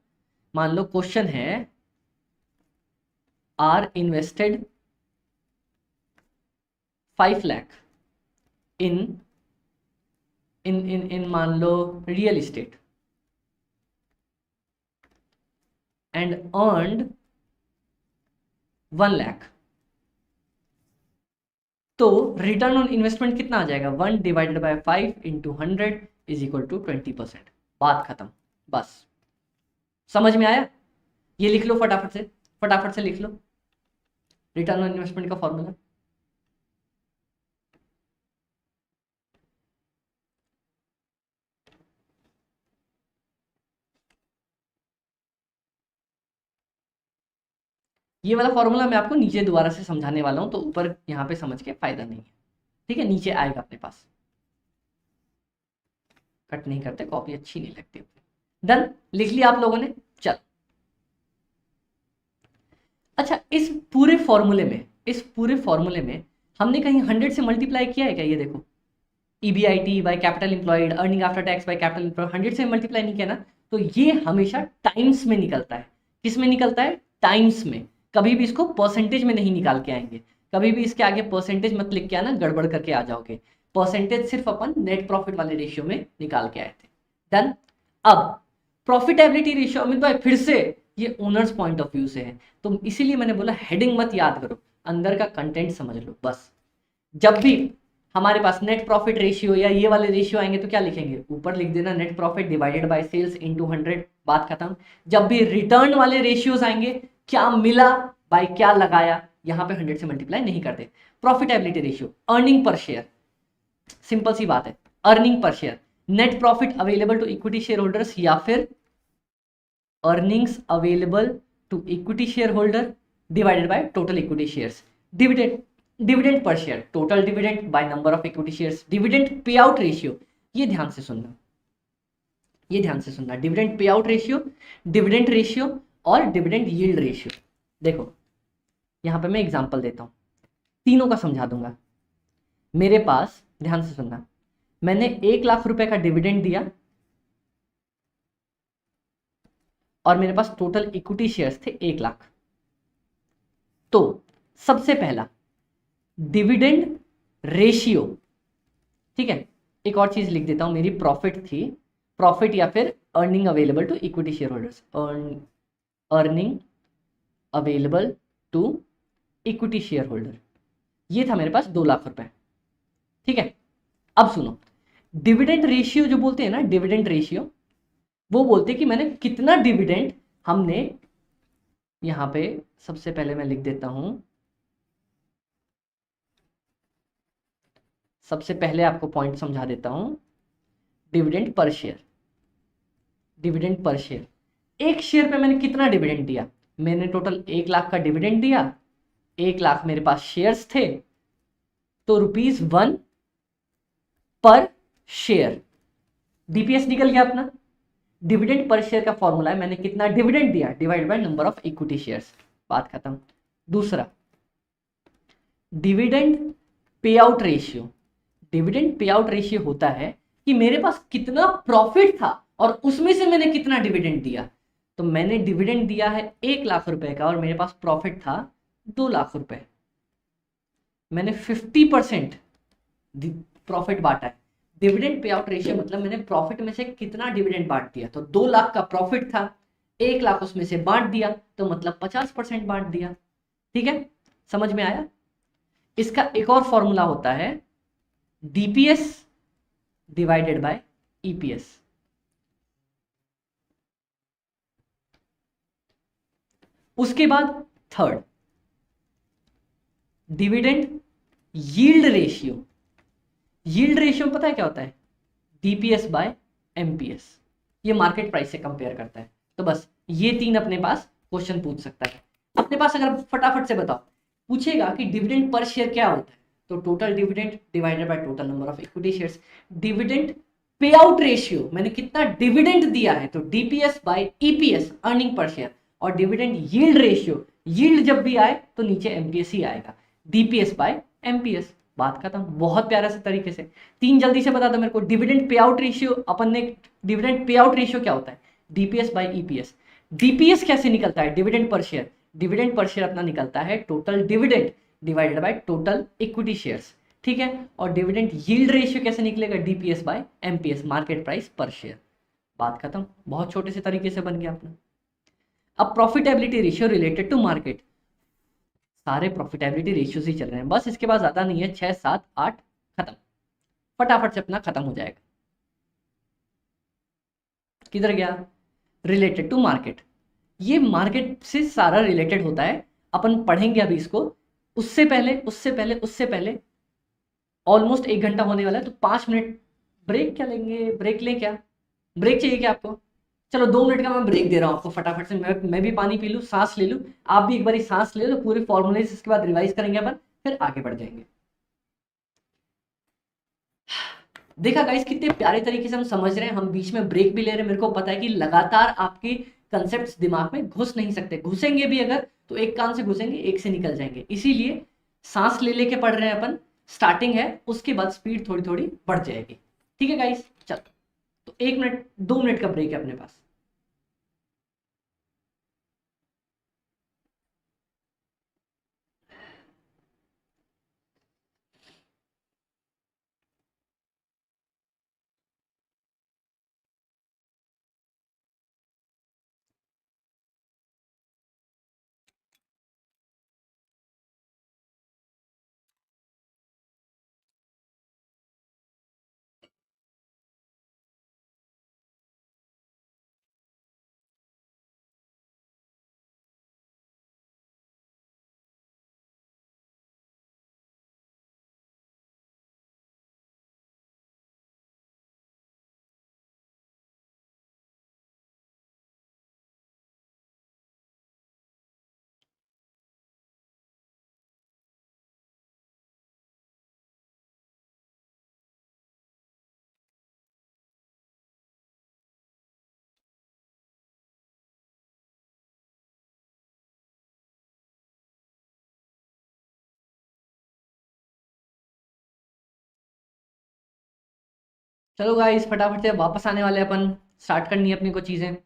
मान लो क्वेश्चन है आर इन्वेस्टेड 5 लाख इन मान लो real estate and earned 1 lakh, तो रिटर्न ऑन इन्वेस्टमेंट कितना आ जाएगा, 1 divided by 5 into 100 is equal to 20%, बात खत्म। बस समझ में आया, ये लिख लो फटाफट से लिख लो रिटर्न ऑन इन्वेस्टमेंट का फॉर्मूला। ये वाला फॉर्मूला मैं आपको नीचे दोबारा से समझाने वाला हूं, तो ऊपर यहाँ पे समझ के फायदा नहीं है, ठीक है, नीचे आएगा अपने पास। कट नहीं करते, कॉपी अच्छी नहीं लगती। डन, लिख लिया आप लोगों ने, चल। अच्छा, इस पूरे फॉर्मूले में हमने कहीं 100 से मल्टीप्लाई किया है क्या, ये देखो EBIT by capital employed, earning after tax by capital employed, 100 से मल्टीप्लाई नहीं किया ना, तो ये हमेशा टाइम्स में निकलता है। किस में निकलता है, टाइम्स में। कभी भी इसको परसेंटेज में नहीं निकाल के आएंगे, कभी भी इसके आगे परसेंटेज मत लिख के आना, गड़बड़ करके आ जाओगे। परसेंटेज सिर्फ अपन नेट प्रॉफिट वाले रेशियो में निकाल के आए थे। डन। अब प्रॉफिटेबिलिटी रेशियो अमित भाई फिर से ये ओनर्स पॉइंट ऑफ व्यू से है, तो इसीलिए मैंने बोला हेडिंग मत याद करो, अंदर का कंटेंट समझ लो बस। जब भी हमारे पास नेट प्रॉफिट रेशियो या ये वाले रेशियो आएंगे तो क्या लिखेंगे, ऊपर लिख देना net profit divided by sales into 100, बात खत्म। जब भी रिटर्न वाले रेशियोज आएंगे, क्या मिला बाय क्या लगाया, यहां पे 100 से मल्टीप्लाई नहीं करते। Profitability ratio, earning per share, simple सी बात है, earning per share, net profit available to equity share holders या फिर earnings available to equity share holder divided by total equity shares. Dividend, dividend per share, total dividend by number of equity shares. Dividend pay out ratio, ये ध्यान से सुनना, ये ध्यान से सुनना, dividend pay out ratio, dividend ratio और डिविडेंड यील्ड रेशियो। देखो यहां पे मैं एग्जांपल देता हूं, तीनों का समझा दूंगा। मेरे पास, ध्यान से सुनना, मैंने 1 लाख रुपए का डिविडेंड दिया और मेरे पास टोटल इक्विटी शेयर्स थे 1 लाख। तो सबसे पहला डिविडेंड रेशियो, ठीक है, एक और चीज लिख देता हूं, मेरी प्रॉफिट थी, प्रॉफिट या फिर earning available to equity share holders, earning available to equity share holder, ये था मेरे पास 2 लाख रुपए, ठीक है। अब सुनो, डिविडेंड रेशियो जो बोलते हैं ना, डिविडेंड रेशियो, वो बोलते हैं कि मैंने कितना डिविडेंड हमने, यहां पे सबसे पहले मैं लिख देता हूं, सबसे पहले आपको पॉइंट समझा देता हूं, dividend per share, dividend per share, एक शेयर पे मैंने कितना डिविडेंड दिया, मैंने टोटल 1 लाख का डिविडेंड दिया, 1 लाख मेरे पास शेयर्स थे, तो ₹1 पर शेयर, डीपीएस निकल गया अपना। डिविडेंड पर शेयर का फॉर्मूला है मैंने कितना डिविडेंड दिया divide by number of equity shares, बात खत्म। दूसरा dividend pay out ratio, dividend pay out ratio होता है कि मेरे पास कितना प्रॉफिट था और उसमें से मैंने कितना डिविडेंड दिया। तो मैंने डिविडेंड दिया है 1 लाख रुपए का और मेरे पास प्रॉफिट था 2 लाख रुपए, मैंने 50% प्रॉफिट बांटा है। डिविडेंड पे आउट रेशियो मतलब मैंने प्रॉफिट में से कितना डिविडेंड बांट दिया, तो 2 लाख का प्रॉफिट था, 1 लाख उसमें से बांट दिया, तो मतलब 50% बांट दिया, ठीक है, समझ में आया। इसका एक और फॉर्मूला होता है डीपीएस डिवाइडेड बाय ईपीएस। उसके बाद third dividend yield ratio, yield ratio पता है क्या होता है, डीपीएस बाय एमपीएस, ये मार्केट प्राइस से कंपेयर करता है। तो बस ये तीन अपने पास क्वेश्चन पूछ सकता है। अपने पास अगर फटाफट से बताओ, पूछेगा कि डिविडेंड पर शेयर क्या होता है, तो total dividend divided by total number of equity shares. Dividend pay out ratio, मैंने कितना डिविडेंड दिया है, तो DPS by EPS, earning per share. और डिविडेंड यील्ड रेशियो, यील्ड जब भी आए तो नीचे एमपीएस ही आएगा, डीपीएस बाय एमपीएस, बात खत्म। बहुत प्यारा से तरीके से तीन जल्दी से बता दो मेरे को। डिविडेंड पे आउट रेशियो, अपन ने डिविडेंड पे आउट रेशियो क्या होता है, डीपीएस बाय ईपीएस। डीपीएस कैसे निकलता है, dividend per share, dividend per share अपना निकलता है total dividend divided by total equity shares, ठीक है। और डिविडेंड यील्ड रेशियो कैसे निकलेगा, DPS by MPS, market price पर शेयर, बात खत्म। बहुत छोटे से तरीके से बन गया अपना। अब profitability ratio related to market, सारे प्रॉफिटेबिलिटी रेशियोज ही चल रहे हैं, बस इसके बाद ज्यादा नहीं है, 6 7 8 खत्म, फटाफट से अपना खत्म हो जाएगा। किधर गया, रिलेटेड टू मार्केट, ये मार्केट से सारा रिलेटेड होता है, अपन पढ़ेंगे अभी इसको। उससे पहले ऑलमोस्ट 1 घंटा होने वाला है, तो 5 मिनट ब्रेक क्या लेंगे, ब्रेक लें क्या, ब्रेक चाहिए क्या आपको, चलो 2 मिनट का मैं ब्रेक दे रहा हूँ आपको, फटाफट से मैं भी पानी पी लूँ, सांस ले लूँ, आप भी एक बार सांस ले लो, पूरे फॉर्मूले इसके बाद रिवाइज करेंगे अपन, फिर आगे बढ़ जाएंगे। देखा गाइस कितने प्यारे तरीके से हम समझ रहे हैं, हम बीच में ब्रेक भी ले रहे हैं। मेरे को पता है कि लगातार आपके कंसेप्ट दिमाग में घुस नहीं सकते, घुसेंगे भी अगर तो एक कान से घुसेंगे, एक से निकल जाएंगे, इसीलिए सांस ले लेके पढ़ रहे हैं अपन। स्टार्टिंग है, उसके बाद स्पीड थोड़ी थोड़ी बढ़ जाएगी, ठीक है गाइस। चलो, तो 1 मिनट 2 मिनट का ब्रेक है अपने पास। चलो गाइस फटाफट से वापस आने वाले अपन, स्टार्ट करनी है अपनी को चीजें।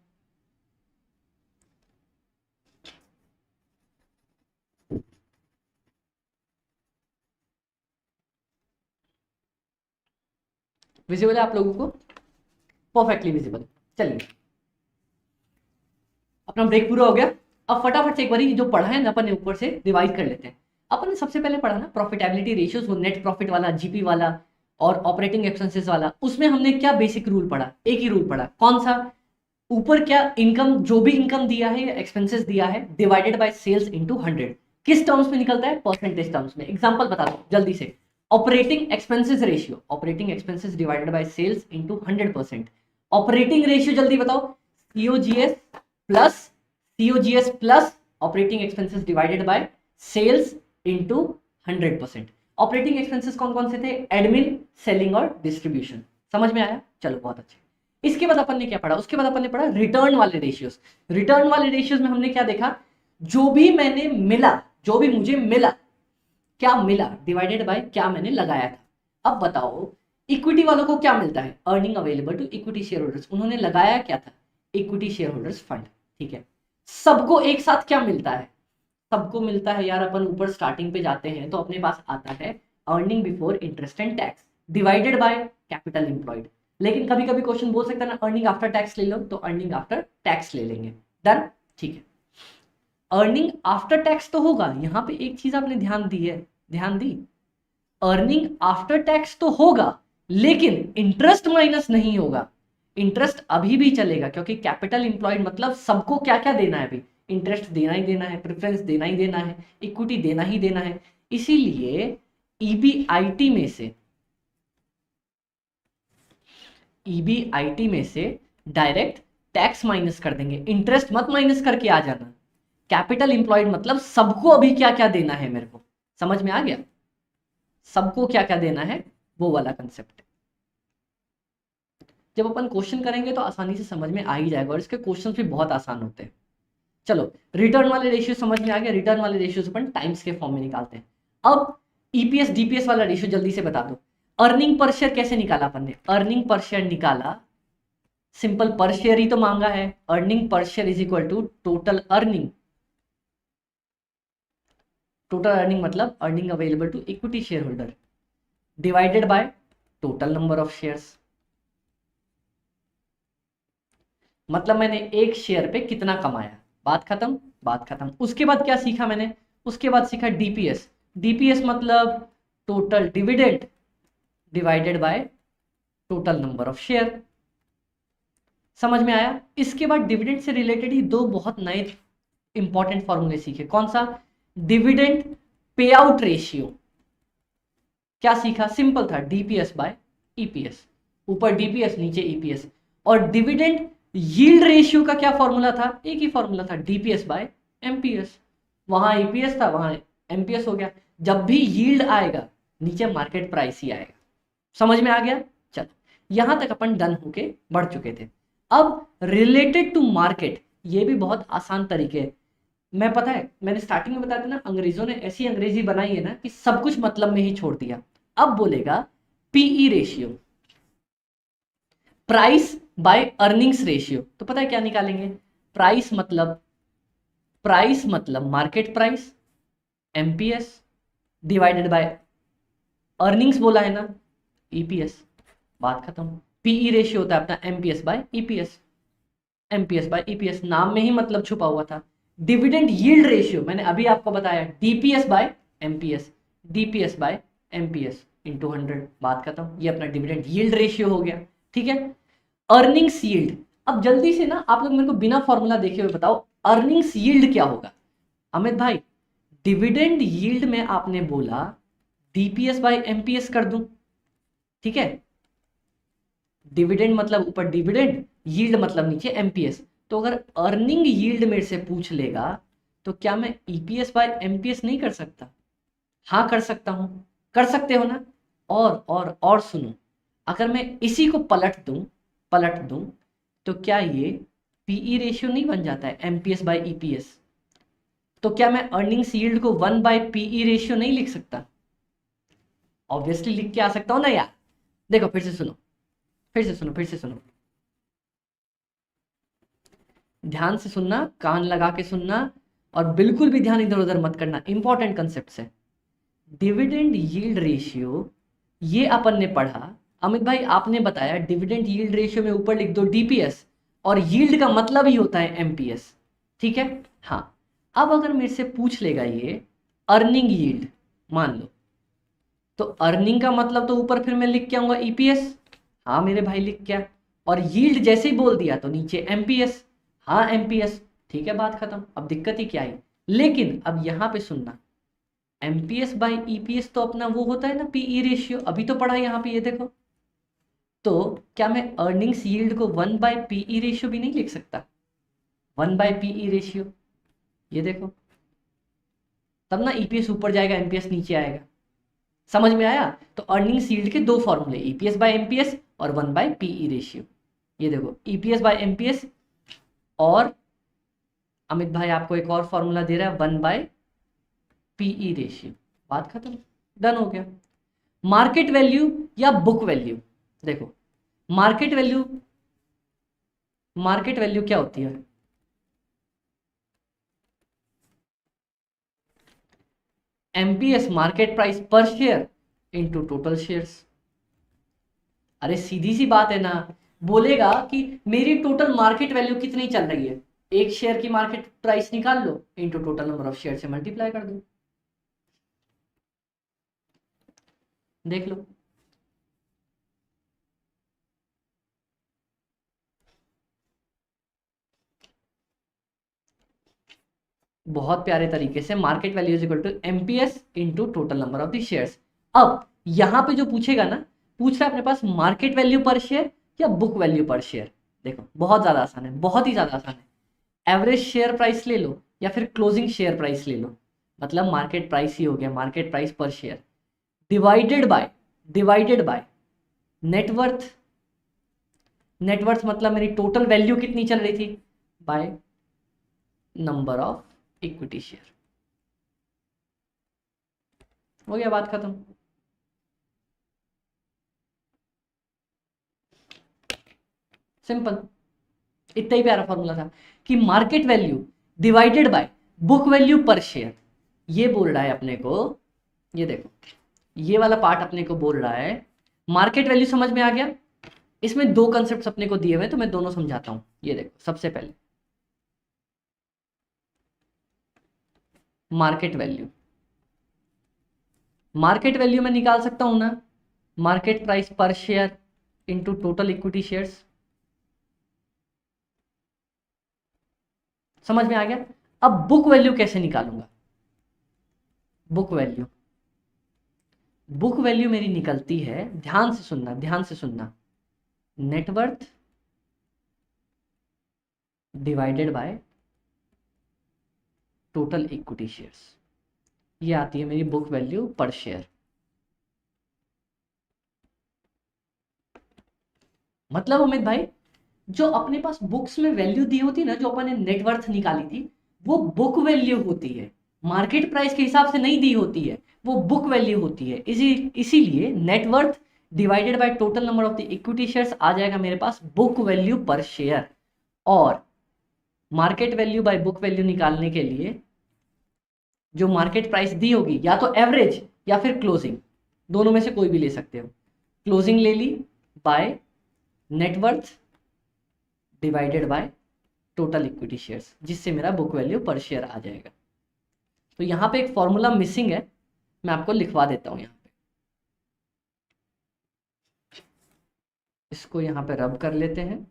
विजिबल है आप लोगों को? Perfectly visible. चलिए अपना ब्रेक पूरा हो गया। अब फटाफट से एक बार जो पढ़ा है ना अपन ने ऊपर से रिवाइज कर लेते हैं। अपन ने सबसे पहले पढ़ा ना प्रॉफिटेबिलिटी रेशियोज, वो नेट प्रॉफिट वाला, जीपी वाला और ऑपरेटिंग एक्सपेंसेस वाला। उसमें हमने क्या बेसिक रूल पढ़ा? एक ही रूल पढ़ा, कौन सा? ऊपर क्या इनकम, जो भी इनकम दिया है या एक्सपेंसेस दिया है, डिवाइडेड बाय सेल्स इनटू 100। किस टर्म्स में निकलता है? परसेंटेज टर्म्स में। एग्जांपल बता दो जल्दी से। Operating expenses ratio, operating expenses divided by sales into 100%। Operating ratio जल्दी बताओ, COGS plus COGS plus operating expenses divided by sales into 100%। Operating expenses कौन कौन से थे? एडमिन, सेलिंग और डिस्ट्रीब्यूशन। समझ में आया? चलो बहुत अच्छे। इसके बाद अपन ने क्या पढ़ा? उसके बाद अपन ने पढ़ा रिटर्न वाले रेशियोज। रिटर्न वाले रेशियोज में हमने क्या देखा? जो भी मैंने मिला, जो भी मुझे मिला, क्या मिला डिवाइडेड बाय क्या मैंने लगाया था। अब बताओ इक्विटी वालों को क्या मिलता है? Earning available to equity share holders. उन्होंने लगाया क्या था? Equity share holders fund. ठीक है। सबको एक साथ क्या मिलता है? सबको मिलता है यार, अपन ऊपर स्टार्टिंग पे जाते हैं तो अपने पास आता है earning before interest and tax divided by capital employed. लेकिन कभी कभी क्वेश्चन बोल सकता है ना अर्निंग आफ्टर टैक्स ले लो, तो अर्निंग आफ्टर टैक्स ले लेंगे। डन। ठीक है। अर्निंग आफ्टर टैक्स तो होगा, यहां पे एक चीज आपने ध्यान दी है, ध्यान दी, अर्निंग आफ्टर टैक्स तो होगा लेकिन इंटरेस्ट माइनस नहीं होगा। इंटरेस्ट अभी भी चलेगा क्योंकि कैपिटल इंप्लॉयड मतलब सबको क्या क्या देना है? अभी इंटरेस्ट देना ही देना है, प्रेफरेंस देना ही देना है, इक्विटी देना ही देना है। इसीलिए ईबीआईटी में से, ईबीआईटी में से डायरेक्ट टैक्स माइनस कर देंगे, इंटरेस्ट मत माइनस करके आ जाना। कैपिटल इंप्लॉयड मतलब सबको अभी क्या क्या देना है मेरे को। समझ में आ गया? सबको क्या क्या देना है, वो वाला कंसेप्ट। जब अपन क्वेश्चन करेंगे तो आसानी से समझ में आ ही जाएगा और इसके क्वेश्चन भी बहुत आसान होते हैं। चलो रिटर्न वाले रेशियो समझ में आ गया। रिटर्न वाले रेशियो अपन टाइम्स के फॉर्म में निकालते हैं। अब ईपीएस डीपीएस वाला रेशियो जल्दी से बता दो। अर्निंग पर शेयर कैसे निकाला अपन ने? अर्निंग पर शेयर निकाला, सिंपल पर शेयर ही तो मांगा है। Earning per share is equal to total earning. Total earning मतलब earning available to equity share holder divided by total number of shares. मतलब मैंने एक शेयर पे कितना कमाया। बात खत्म, बात खत्म। उसके बाद क्या सीखा मैंने? उसके बाद सीखा डीपीएस। डीपीएस मतलब total dividend divided by total number of share. समझ में आया? इसके बाद डिविडेंड से रिलेटेड ही दो बहुत नए इंपॉर्टेंट फॉर्मूले सीखे। कौन सा? Dividend pay out ratio. क्या सीखा? सिंपल था, डीपीएस बाय ईपीएस। ऊपर डीपीएस नीचे ईपीएस। और डिविडेंड यील्ड रेशियो का क्या फॉर्मूला था? एक ही फॉर्मूला था, डीपीएस बाय एमपीएस। वहां ईपीएस था, वहां एमपीएस हो गया। जब भी यील्ड आएगा नीचे मार्केट प्राइस ही आएगा। समझ में आ गया? चलो यहां तक अपन डन होके बढ़ चुके थे। अब रिलेटेड टू मार्केट, ये भी बहुत आसान तरीके। मैं पता है मैंने स्टार्टिंग में बताया था ना, अंग्रेजों ने ऐसी अंग्रेजी बनाई है ना कि सब कुछ मतलब में ही छोड़ दिया। अब बोलेगा PE ratio, price by earnings ratio. तो पता है क्या निकालेंगे? प्राइस मतलब market price MPS divided by earnings बोला है ना, ईपीएस। बात खत्म। पीई रेशियो होता है अपना MPS by EPS. MPS by EPS, नाम में ही मतलब छुपा हुआ था। डिविडेंड यील्ड रेशियो मैंने अभी आपको बताया, DPS by MPS, DPS by MPS into 100। बात खत्म। ये अपना डिविडेंड यील्ड रेशियो हो गया। ठीक है। अर्निंग्स यील्ड, अब जल्दी से ना आप लोग मेरे को बिना फॉर्मूला देखे हुए बताओ अर्निंग्स यील्ड क्या होगा। अमित भाई डिविडेंड यील्ड में आपने बोला डीपीएस बाय एमपीएस कर दूं। ठीक है। डिविडेंड मतलब ऊपर डिविडेंड, यील्ड मतलब नीचे एमपीएस। तो अगर अर्निंग यील्ड मेरे से पूछ लेगा तो क्या मैं ईपीएस बाय एमपीएस नहीं कर सकता? हाँ कर सकता हूं। कर सकते हो ना? और सुनो, अगर मैं इसी को पलट दूं तो क्या ये पीई रेशियो नहीं बन जाता है, एमपीएस बाय ईपीएस? तो क्या मैं अर्निंग्स यील्ड को 1 बाय पीई रेशियो नहीं लिख सकता? ऑब्वियसली लिख के आ सकता हूं ना यार। देखो फिर से सुनो, फिर से सुनो, फिर से सुनो, ध्यान से सुनना, कान लगा के सुनना, और बिल्कुल भी ध्यान इधर उधर मत करना, इंपॉर्टेंट कंसेप्ट है। डिविडेंड यील्ड रेशियो, ये अपन ने पढ़ा। अमित भाई आपने बताया डिविडेंड यील्ड रेशियो में ऊपर लिख दो डीपीएस, और यील्ड का मतलब ही होता है एमपीएस, ठीक है। हाँ, अब अगर मेरे से पूछ लेगा ये अर्निंग यील्ड, मान लो, तो अर्निंग का मतलब तो ऊपर फिर मैं लिख के आऊंगा ईपीएस, हाँ मेरे भाई लिख क्या, और यील्ड जैसे ही बोल दिया तो नीचे एमपीएस, हाँ एमपीएस, ठीक है, बात खत्म, अब दिक्कत ही क्या आई। लेकिन अब यहाँ पे सुनना, एमपीएस बाई ईपीएस तो अपना वो होता है ना पीई रेशियो, अभी तो पढ़ा यहाँ पे, ये देखो। तो क्या मैं अर्निंग्स यील्ड को 1/पीई रेशियो भी नहीं लिख सकता? 1/पीई रेशियो, ये देखो, तब ना ईपीएस ऊपर जाएगा, एमपीएस नीचे आएगा। समझ में आया? तो अर्निंग्स यील्ड के दो फॉर्मूले, ईपीएस बाय एमपीएस और 1/पीई रेशियो। ये देखो, ईपीएस बाय एमपीएस, और अमित भाई आपको एक और फॉर्मूला दे रहा है 1/पीई रेशियो। बात खत्म, डन हो गया। मार्केट वैल्यू या बुक वैल्यू, देखो मार्केट वैल्यू, मार्केट वैल्यू क्या होती है? एमपीएस मार्केट प्राइस पर शेयर इनटू टोटल शेयर्स। अरे सीधी सी बात है ना, बोलेगा कि मेरी टोटल मार्केट वैल्यू कितनी चल रही है, एक शेयर की मार्केट प्राइस निकाल लो, into total number of share से मल्टीप्लाई कर दो, देख लो। बहुत प्यारे तरीके से, market value is equal to MPS into total number of the shares. अब यहां पे जो पूछेगा ना, पूछ रहा है अपने पास मार्केट वैल्यू पर शेयर या बुक वैल्यू पर शेयर। देखो बहुत ज्यादा आसान है, बहुत ही ज्यादा आसान है। एवरेज शेयर प्राइस ले लो या फिर क्लोजिंग शेयर प्राइस ले लो, मतलब मार्केट प्राइस ही हो गया, मार्केट प्राइस पर share divided by net worth. Net worth मतलब मेरी टोटल वैल्यू कितनी चल रही थी, bye number of equity share. हो गया, बात खत्म। सिंपल, इतना ही प्यारा फॉर्मूला था कि market value divided by book value per share. ये बोल रहा है अपने को, ये देखो, ये वाला पार्ट अपने को बोल रहा है मार्केट वैल्यू, समझ में आ गया? इसमें दो कंसेप्ट अपने को दिए हुए, तो मैं दोनों समझाता हूं। ये देखो, सबसे पहले मार्केट वैल्यू, मार्केट वैल्यू में निकाल सकता हूं ना, मार्केट प्राइस पर share into total equity shares. समझ में आ गया? अब बुक वैल्यू कैसे निकालूंगा? बुक वैल्यू, बुक वैल्यू मेरी निकलती है, ध्यान से सुनना, ध्यान से सुनना, net worth divided by total equity shares, ये आती है मेरी बुक वैल्यू पर शेयर। मतलब अमित भाई, जो अपने पास बुक्स में वैल्यू दी होती है ना, जो अपन ने नेटवर्थ निकाली थी, वो बुक वैल्यू होती है, मार्केट प्राइस के हिसाब से नहीं दी होती है, वो बुक वैल्यू होती है। इसीलिए networth divided by total number of the equity shares आ जाएगा मेरे पास बुक वैल्यू पर शेयर। और market value by book value निकालने के लिए जो मार्केट प्राइस दी होगी, या तो एवरेज या फिर क्लोजिंग, दोनों में से कोई भी ले सकते हो। क्लोजिंग ले ली by networth divided by total equity shares, जिससे मेरा बुक वैल्यू पर शेयर आ जाएगा। तो यहाँ पे एक फॉर्मूला मिसिंग है, मैं आपको लिखवा देता हूँ यहाँ पे, इसको यहाँ पे रब कर लेते हैं।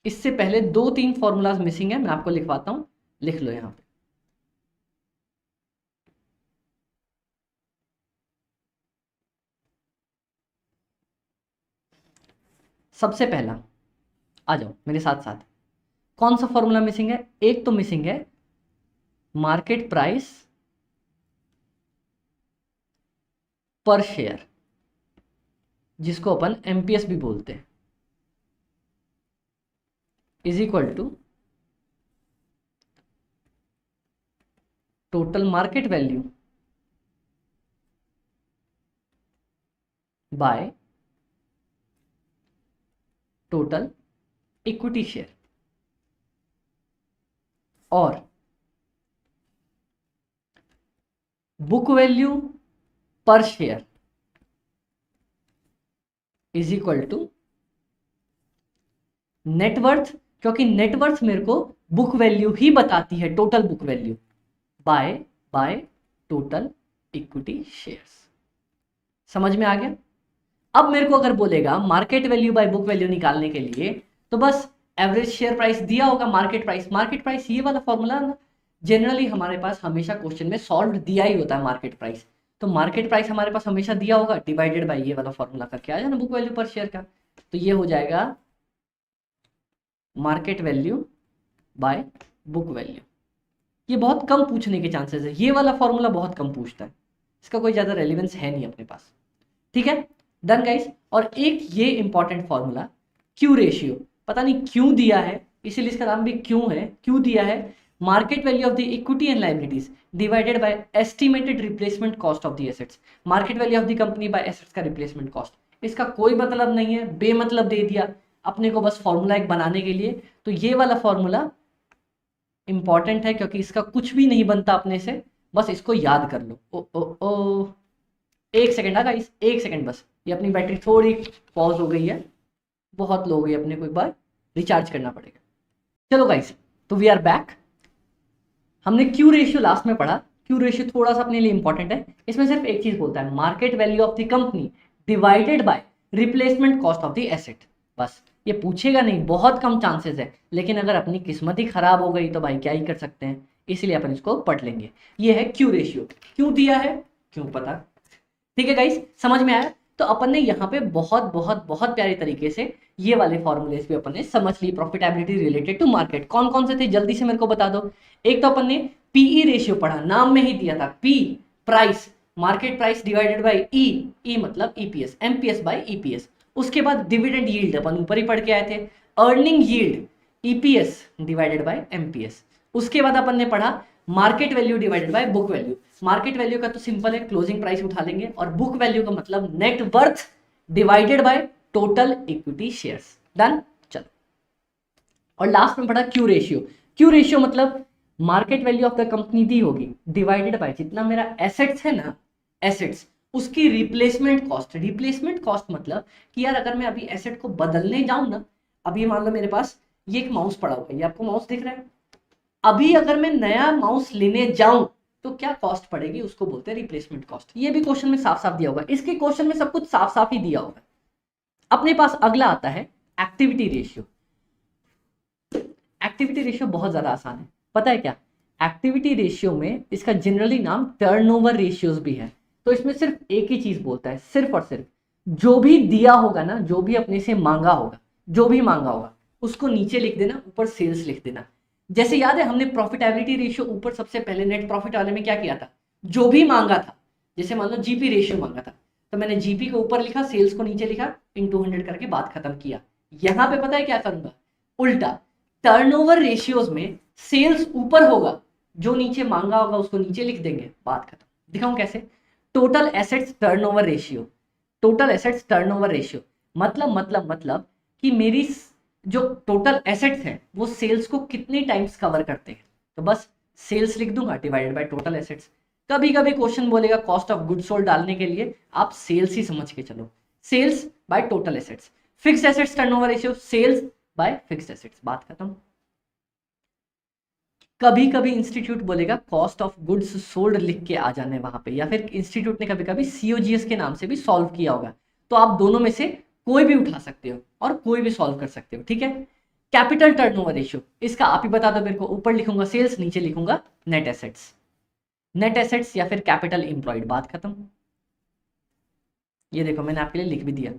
इससे पहले दो तीन फॉर्मूलाज मिसिंग है, मैं आपको लिखवाता हूँ, लिख लो यहाँ पे। सबसे पहला, आ जाओ मेरे साथ साथ, कौन सा फॉर्मूला मिसिंग है? एक तो मिसिंग है मार्केट प्राइस पर शेयर, जिसको अपन एमपीएस भी बोलते हैं, is equal to total market value by total equity share, और book value per share is equal to net worth, क्योंकि नेटवर्थ मेरे को बुक वैल्यू ही बताती है, total book value, by total equity shares. समझ में आ गया? अब मेरे को अगर बोलेगा market value by book value निकालने के लिए, तो बस एवरेज शेयर प्राइस दिया होगा, मार्केट प्राइस ये वाला फॉर्मूला ना, जनरली हमारे पास हमेशा क्वेश्चन में सॉल्व दिया ही होता है मार्केट प्राइस, तो मार्केट प्राइस हमारे पास हमेशा दिया होगा, डिवाइडेड बाय ये वाला फॉर्मूला करके आ जाना बुक वैल्यू पर शेयर का, तो ये हो जाएगा market value by book value. ये बहुत कम पूछने के चांसेस है, ये वाला फॉर्मूला बहुत कम पूछता है, इसका कोई ज्यादा रेलिवेंस है नहीं अपने पास। ठीक है, डन गाइस। और एक ये इंपॉर्टेंट फॉर्मूला क्यू रेशियो, पता नहीं क्यों दिया है, इसीलिए इसका नाम भी क्यों है, क्यों दिया है, market value of the equity and liabilities divided by estimated replacement cost of the assets, market value of the company by assets का रिप्लेसमेंट कॉस्ट। इसका कोई मतलब नहीं है, बेमतलब दे दिया अपने को बस फॉर्मूला एक बनाने के लिए। तो ये वाला फॉर्मूला इंपॉर्टेंट है क्योंकि इसका कुछ भी नहीं बनता अपने से, बस इसको याद कर लो। ओ ओ ओ एक सेकेंड आगा, एक सेकेंड बस, ये अपनी बैटरी थोड़ी पॉज हो गई है, बहुत लो गई, अपने को एक बार रिचार्ज करना पड़ेगा। चलो गाइस, तो वी आर बैक। हमने क्यू रेशियो लास्ट में पढ़ा, क्यू रेशियो थोड़ा सा अपने लिए इंपॉर्टेंट है, इसमें सिर्फ एक चीज बोलता है, market value of the company divided by replacement cost of the asset. बस ये पूछेगा नहीं, बहुत कम चांसेस है, लेकिन अगर अपनी किस्मत ही खराब हो गई तो भाई क्या ही कर सकते हैं, इसलिए अपन इसको पढ़ लेंगे। ये है क्यू रेशियो, क्यों दिया है क्यों पता। ठीक है गाइस, समझ में आया? तो अपन ने यहाँ पे बहुत बहुत बहुत प्यारे तरीके से ये वाले फॉर्मूलेस भी अपन ने समझ ली, प्रॉफिटेबिलिटी रिलेटेड टू मार्केट। कौन कौन से थे जल्दी से मेरे को बता दो। एक तो अपन ने पीई रेशियो पढ़ा, नाम में ही दिया था, P price, market price divided by E मतलब ईपीएस, एमपीएस बाय ईपीएस। उसके बाद डिविडेंड यील्ड अपन ऊपर ही पढ़ के आए थे, earning yield EPS divided by MPS. उसके बाद अपन ने पढ़ा market value divided by book value. Market value का तो सिंपल है, क्लोजिंग प्राइस उठा लेंगे, और बुक वैल्यू का मतलब net worth divided by total equity shares. Done, चलो। और लास्ट में पढ़ा क्यू रेशियो। क्यू रेशियो मतलब market value of the company दी होगी डिवाइडेड बाय जितना मेरा एसेट्स है ना, एसेट्स उसकी रिप्लेसमेंट कॉस्ट। रिप्लेसमेंट कॉस्ट मतलब कि यार अगर मैं अभी एसेट को बदलने जाऊं ना, अभी मान लो मेरे पास ये एक माउस पड़ा हुआ है, ये आपको माउस दिख रहा है, अभी अगर मैं नया माउस लेने जाऊं तो क्या कॉस्ट पड़ेगी, उसको बोलते हैं रिप्लेसमेंट कॉस्ट। ये भी क्वेश्चन में साफ साफ दिया होगा, इसके क्वेश्चन में सब कुछ साफ साफ ही दिया होगा। अपने पास अगला आता है एक्टिविटी रेशियो। एक्टिविटी रेशियो बहुत ज्यादा आसान है, पता है क्या, एक्टिविटी रेशियो में इसका जनरली नाम टर्नओवर रेशियोज भी है। तो इसमें सिर्फ एक ही चीज बोलता है, सिर्फ और सिर्फ जो भी दिया होगा ना, जो भी अपने से मांगा होगा, जो भी मांगा होगा उसको नीचे लिख देना, ऊपर सेल्स लिख देना। जैसे याद है हमने प्रॉफिटेबिलिटी रेशियो ऊपर सबसे पहले नेट प्रॉफिट वाले में क्या किया था, जो भी मांगा था, जैसे मान लो जीपी रेशियो मांगा था तो मैंने जीपी को ऊपर लिखा, सेल्स को नीचे लिखा, इन 200 करके बात खत्म किया। यहां पे पता है क्या करूंगा, उल्टा, टर्नओवर रेशियोज में सेल्स ऊपर होगा, जो नीचे मांगा होगा उसको नीचे लिख देंगे, बात खत्म। दिखाऊं कैसे, total assets turnover ratio, total assets turnover ratio मतलब कि मेरी जो टोटल एसेट्स हैं वो सेल्स को कितने टाइम्स कवर करते हैं, तो बस सेल्स लिख दूंगा डिवाइडेड बाय टोटल एसेट्स। कभी कभी क्वेश्चन बोलेगा कॉस्ट ऑफ गुड्स सोल्ड डालने के लिए, आप सेल्स ही समझ के चलो, sales by total assets. Fixed assets turnover ratio, sales by fixed assets, बात खत्म। कभी कभी इंस्टीट्यूट बोलेगा कॉस्ट ऑफ गुड्स सोल्ड लिख के आ जाने वहां पे, या फिर इंस्टीट्यूट ने कभी कभी सीओजीएस के नाम से भी सॉल्व किया होगा, तो आप दोनों में से कोई भी उठा सकते हो और कोई भी सॉल्व कर सकते हो। ठीक है, कैपिटल टर्नओवर रेशियो, इसका आप ही बता दो मेरे को, ऊपर लिखूंगा सेल्स, नीचे लिखूंगा नेट एसेट्स, नेट एसेट्स या फिर कैपिटल एम्प्लॉयड, बात खत्म। ये देखो मैंने आपके लिए लिख भी दिया,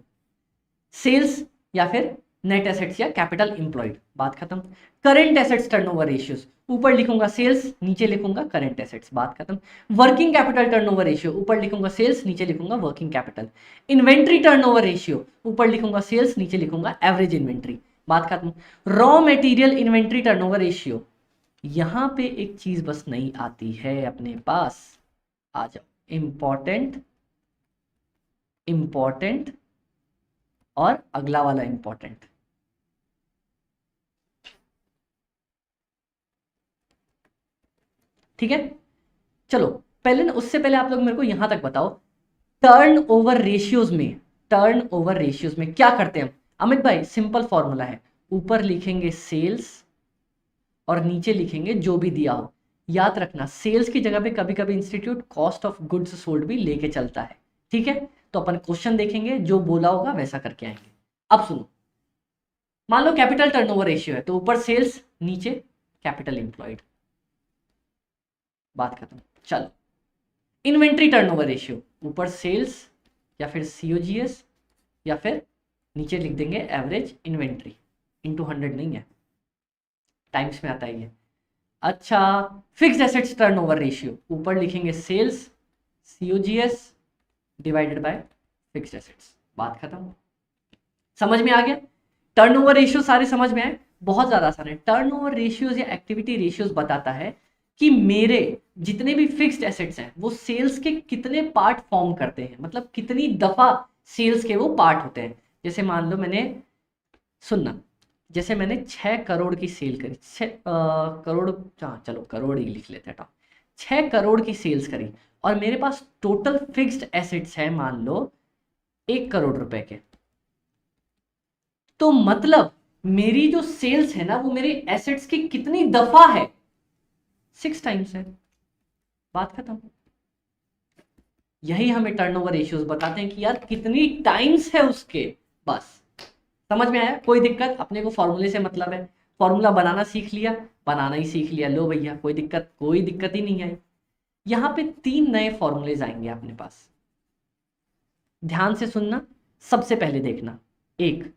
सेल्स या फिर नेट एसेट्स या कैपिटल एम्प्लॉयड, बात खत्म। करेंट एसेट्स टर्नओवर रेशियोज, ऊपर लिखूंगा सेल्स, नीचे लिखूंगा करंट एसेट्स, बात खत्म। वर्किंग कैपिटल टर्नओवर रेशियो, ऊपर लिखूंगा सेल्स, नीचे लिखूंगा working capital. Inventory turnover ratio, ऊपर लिखूंगा सेल्स, नीचे लिखूंगा एवरेज इन्वेंट्री, बात खत्म। Raw material inventory turnover ratio, यहां पे एक चीज बस नहीं आती है अपने पास, आ जाओ, इंपॉर्टेंट इंपॉर्टेंट और अगला वाला इंपॉर्टेंट। ठीक है, चलो पहले उससे पहले आप लोग मेरे को यहां तक बताओ, टर्नओवर रेशियोज में क्या करते हैं हम? अमित भाई सिंपल फॉर्मूला है, ऊपर लिखेंगे सेल्स और नीचे लिखेंगे जो भी दिया हो। याद रखना सेल्स की जगह पे कभी कभी institute cost of goods sold भी लेके चलता है। ठीक है, तो अपन क्वेश्चन देखेंगे, जो बोला होगा वैसा करके आएंगे। अब सुनो, मान लो कैपिटल टर्नओवर रेशियो है, तो ऊपर सेल्स नीचे कैपिटल एम्प्लॉयड, बात खत्म। चलो इन्वेंट्री टर्नओवर रेशियो, ऊपर सेल्स या फिर सीओजीएस या फिर नीचे लिख देंगे एवरेज इन्वेंट्री, इंटू 100 नहीं है, टाइम्स में आता है ये। अच्छा, फिक्स्ड एसेट्स टर्नओवर रेशियो, ऊपर लिखेंगे sales COGS divided by fixed assets, बात खत्म। समझ में आ गया? टर्नओवर रेशियो सारे समझ में आए? बहुत ज्यादा आसान है। टर्नओवर रेशियोज या एक्टिविटी रेशियोज बताता है कि मेरे जितने भी फिक्स्ड एसेट्स हैं वो सेल्स के कितने पार्ट फॉर्म करते हैं, मतलब कितनी दफा सेल्स के वो पार्ट होते हैं। जैसे मान लो मैंने, सुनना, जैसे मैंने 6 करोड़ की सेल करी, 6 करोड़, हाँ चलो करोड़ ही लिख लेते हैं, 6 करोड़ की सेल्स करी और मेरे पास टोटल फिक्स्ड एसेट्स है मान लो 1 करोड़ रुपए के, तो मतलब मेरी जो सेल्स है ना वो मेरे एसेट्स की कितनी दफा है? 6 टाइम्स है, बात खत्म। यही हमें टर्नओवर रेशियोज बताते हैं कि यार कितनी टाइम्स है उसके, बस। समझ में आया? कोई दिक्कत? अपने को फॉर्मूले से मतलब है, फॉर्मूला बनाना सीख लिया, बनाना ही सीख लिया, लो भैया कोई दिक्कत ही नहीं आई। यहां पे 3 नए फॉर्मूलेज आएंगे अपने पास, ध्यान से सुनना, सबसे पहले देखना। एक,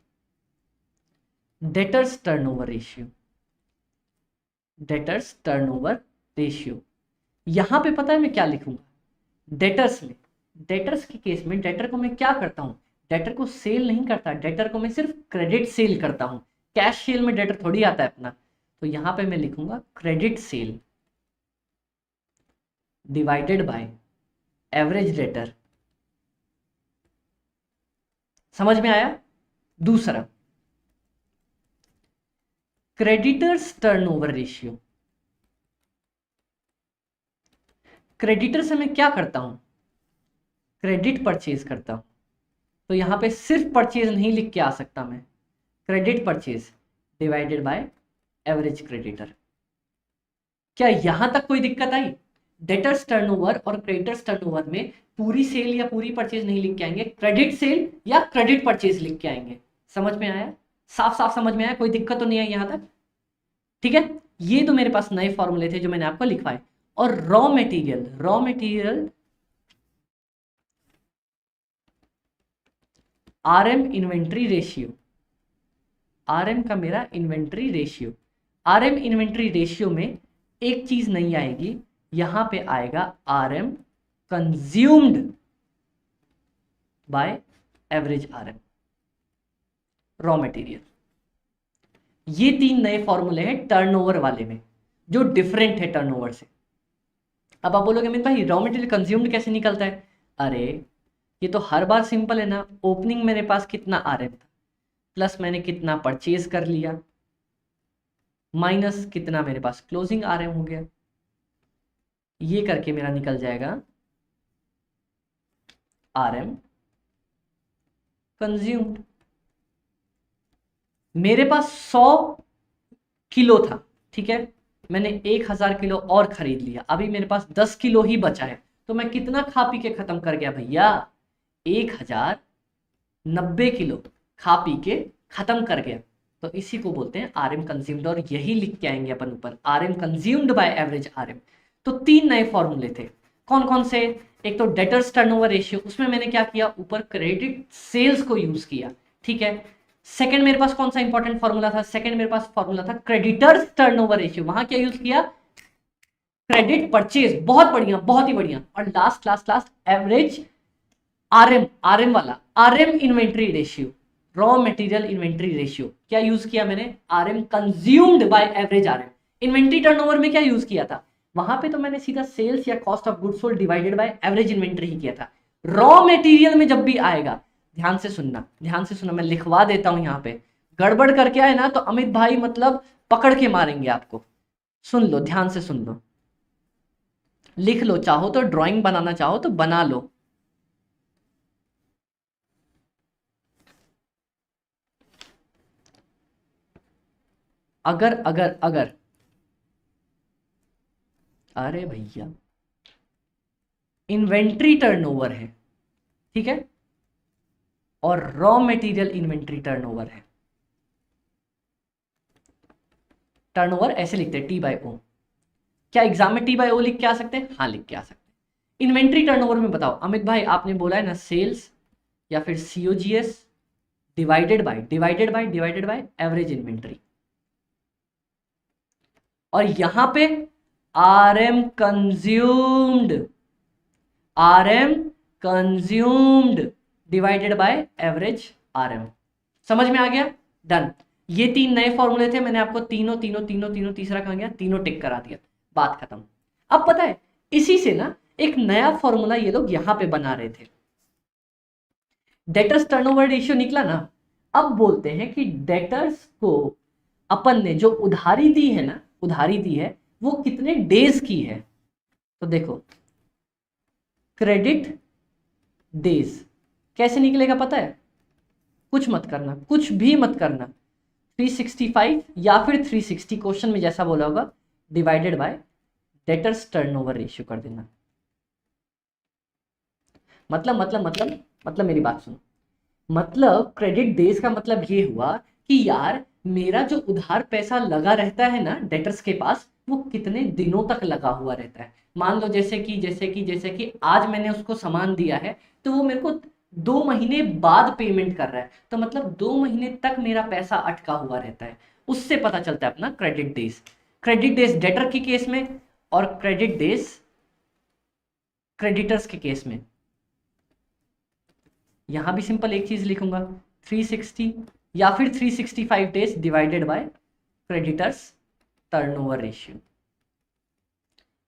debtors turnover ratio, debtors turnover ratio. यहां पे पता है मैं क्या लिखूंगा? डेटर्स में, डेटर्स के केस में डेटर को मैं क्या करता हूं? डेटर को सेल नहीं करता, डेटर को मैं सिर्फ क्रेडिट सेल करता हूं। कैश सेल में डेटर थोड़ी आता है अपना, तो यहां पे मैं लिखूंगा credit sale divided by average debtor. समझ में आया? दूसरा, क्रेडिटर्स टर्नओवर रेशियो। क्रेडिटर से मैं क्या करता हूं? क्रेडिट परचेज करता हूं, तो यहां पे सिर्फ परचेज नहीं लिख के आ सकता मैं, credit purchase divided by average creditor. क्या यहां तक कोई दिक्कत आई? डेटर्स टर्नओवर और क्रेडिटर्स टर्नओवर में पूरी सेल या पूरी परचेज नहीं लिख के आएंगे, क्रेडिट सेल या क्रेडिट परचेज लिख के आएंगे। समझ में आया? साफ साफ समझ में आया? कोई दिक्कत तो नहीं आई यहां तक? ठीक है, ये तो मेरे पास नए फॉर्मूले थे जो मैंने आपको लिखवाए। और raw material RM inventory ratio, RM का मेरा inventory ratio, RM inventory ratio में एक चीज नहीं आएगी, यहां पे आएगा RM consumed by average RM, raw material. ये 3 नए फॉर्मूले हैं टर्नओवर वाले में जो डिफरेंट है टर्नओवर से। अब आप बोलोगे अमित भाई रॉ मटेरियल कंज्यूम्ड कैसे निकलता है? अरे ये तो हर बार सिंपल है ना, ओपनिंग मेरे पास कितना आरएम था, प्लस मैंने कितना परचेज कर लिया, माइनस कितना मेरे पास क्लोजिंग आरएम हो गया, ये करके मेरा निकल जाएगा आरएम कंज्यूम्ड। मेरे पास 100 किलो था, ठीक है, मैंने 1000 किलो और खरीद लिया, अभी मेरे पास 10 किलो ही बचा है, तो मैं कितना खा पी के खत्म कर गया भैया? 1090 किलो खा पी के खत्म कर गया, तो इसी को बोलते हैं आरएम कंज्यूम्ड। और यही लिख के आएंगे अपन ऊपर, RM consumed by average RM. तो 3 नए फॉर्मूले थे, कौन कौन से? एक तो डेटर्स टर्नओवर रेशियो, उसमें मैंने क्या किया, ऊपर क्रेडिट सेल्स को यूज किया, ठीक है। सेकंड मेरे पास कौन सा इंपॉर्टेंट फॉर्मूला था? सेकंड मेरे पास फॉर्मूला था क्रेडिटर्स टर्नओवर रेशियो, वहां क्या यूज किया? क्रेडिट परचेज, बहुत बढ़िया, बहुत ही बढ़िया। और लास्ट एवरेज आरएम, आरएम वाला RM inventory ratio, raw material inventory ratio, क्या यूज किया मैंने? RM consumed by average RM. Inventory turnover में क्या यूज किया था? वहां पे तो मैंने सीधा सेल्स या cost of goods sold divided by average inventory ही किया था। रॉ मटेरियल में जब भी आएगा, ध्यान से सुनना, ध्यान से सुनना, मैं लिखवा देता हूं यहां पे, गड़बड़ करके आए ना तो अमित भाई मतलब पकड़ के मारेंगे आपको। सुन लो, ध्यान से सुन लो, लिख लो, चाहो तो ड्राइंग बनाना चाहो तो बना लो। अगर अगर अगर अरे भैया इन्वेंट्री टर्नओवर है, ठीक है, और रॉ मटेरियल इन्वेंट्री टर्नओवर है, टर्नओवर ऐसे लिखते हैं टी बाई ओ। क्या एग्जाम में टी बाई ओ लिख के आ सकते हैं? हाँ लिख के आ सकते हैं। इन्वेंट्री टर्नओवर में बताओ अमित भाई, आपने बोला है ना सेल्स या फिर COGS divided by average inventory, और यहां पे RM consumed, RM consumed divided by average RM. समझ में आ गया? डन। ये 3 नए फॉर्मूले थे, मैंने आपको तीनों तीनों तीनों तीनों तीसरा कहा गया, तीनों टिक करा दिया, बात खत्म। अब पता है इसी से ना एक नया फॉर्मूला ये लोग यहां पे बना रहे थे, डेटर्स टर्नओवर रेशियो निकला ना। अब बोलते हैं कि डेटर्स को अपन ने जो उधारी दी है ना, उधारी दी है वो कितने डेज की है। तो देखो क्रेडिट डेज कैसे निकलेगा पता है? कुछ मत करना, कुछ भी मत करना, 365 या फिर 360 क्वेश्चन में जैसा बोला होगा divided by debtors turnover ratio कर देना। मतलब मेरी बात सुनो, मतलब क्रेडिट डेज का मतलब ये हुआ कि यार मेरा जो उधार पैसा लगा रहता है ना डेटर्स के पास, वो कितने दिनों तक लगा हुआ रहता है। मान लो जैसे कि आज मैंने उसको सामान दिया है तो वो मेरे को 2 महीने बाद पेमेंट कर रहा है, तो मतलब 2 महीने तक मेरा पैसा अटका हुआ रहता है। उससे पता चलता है अपना credit days. Credit days debtor के केस में और क्रेडिट डेज क्रेडिटर्स के केस में। यहां भी सिंपल एक चीज लिखूंगा 360 या फिर 365 days divided by creditors turnover ratio.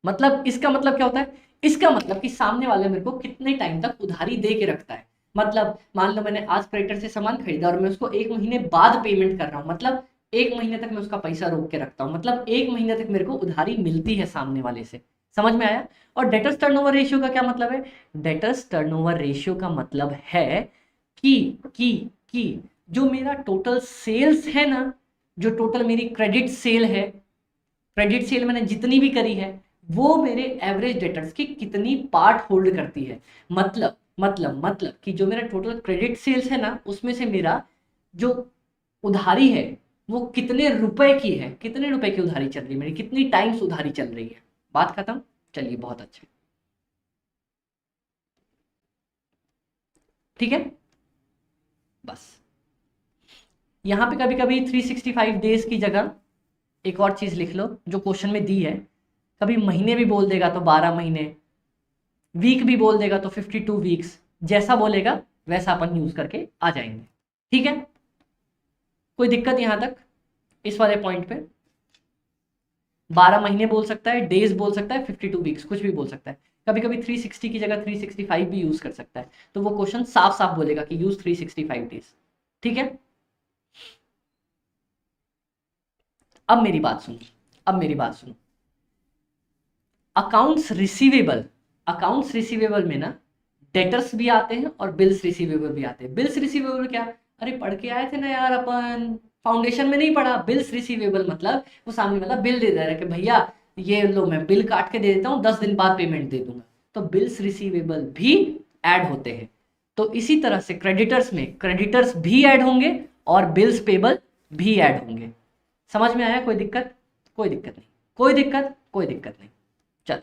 मतलब इसका मतलब क्या होता है? इसका मतलब कि सामने वाले मेरे को कितने टाइम तक उधारी दे के रखता है। मतलब मान लो मैंने आज क्रेडिटर से सामान खरीदा और मैं उसको 1 महीने बाद पेमेंट कर रहा हूं, मतलब 1 महीने तक मैं उसका पैसा रोक के रखता हूं, मतलब 1 महीने तक मेरे को उधारी मिलती है सामने वाले से। समझ में आया? और डेटर्स टर्नओवर रेशियो का क्या मतलब है? डेटर्स टर्नओवर रेशियो का मतलब है कि जो मेरा टोटल सेल्स है ना, जो टोटल मेरी क्रेडिट सेल है, क्रेडिट सेल मैंने जितनी भी करी है, वो मेरे एवरेज डेटर्स की कितनी पार्ट होल्ड करती है। मतलब कि जो मेरा टोटल क्रेडिट सेल्स है ना, उसमें से मेरा जो उधारी है वो कितने रुपए की है, कितने रुपए की उधारी चल रही है मेरी, कितनी टाइम्स उधारी चल रही है। बात खत्म। चलिए बहुत अच्छे, ठीक है। बस यहां पे कभी कभी 365 डेज की जगह एक और चीज लिख लो जो क्वेश्चन में दी है। कभी महीने भी बोल देगा तो 12 महीने, वीक भी बोल देगा तो 52 वीक्स, जैसा बोलेगा वैसा अपन यूज करके आ जाएंगे। ठीक है, कोई दिक्कत यहां तक इस वाले पॉइंट पे? 12 महीने बोल सकता है, डेज बोल सकता है, 52 वीक्स, कुछ भी बोल सकता है। कभी कभी 360 की जगह 365 भी यूज कर सकता है, तो वो क्वेश्चन साफ साफ बोलेगा कि यूज 365 डेज। ठीक है, अब मेरी बात सुनो, अब मेरी बात सुनो। अकाउंट्स रिसीवेबल, अकाउंट्स रिसीवेबल में ना डेटर्स भी आते हैं और बिल्स रिसीवेबल भी आते हैं। बिल्स रिसीवेबल क्या? अरे पढ़ के आए थे ना यार अपन, फाउंडेशन में नहीं पढ़ा? बिल्स रिसीवेबल मतलब वो सामने वाला बिल दे दे रहा है कि भैया ये लो मैं बिल काट के दे देता हूँ, 10 दिन बाद पेमेंट दे दूंगा, तो बिल्स रिसीवेबल भी ऐड होते हैं। तो इसी तरह से क्रेडिटर्स में क्रेडिटर्स भी ऐड होंगे और बिल्स पेबल भी ऐड होंगे। समझ में आया? कोई दिक्कत? कोई दिक्कत नहीं, कोई दिक्कत, कोई दिक्कत नहीं। चल,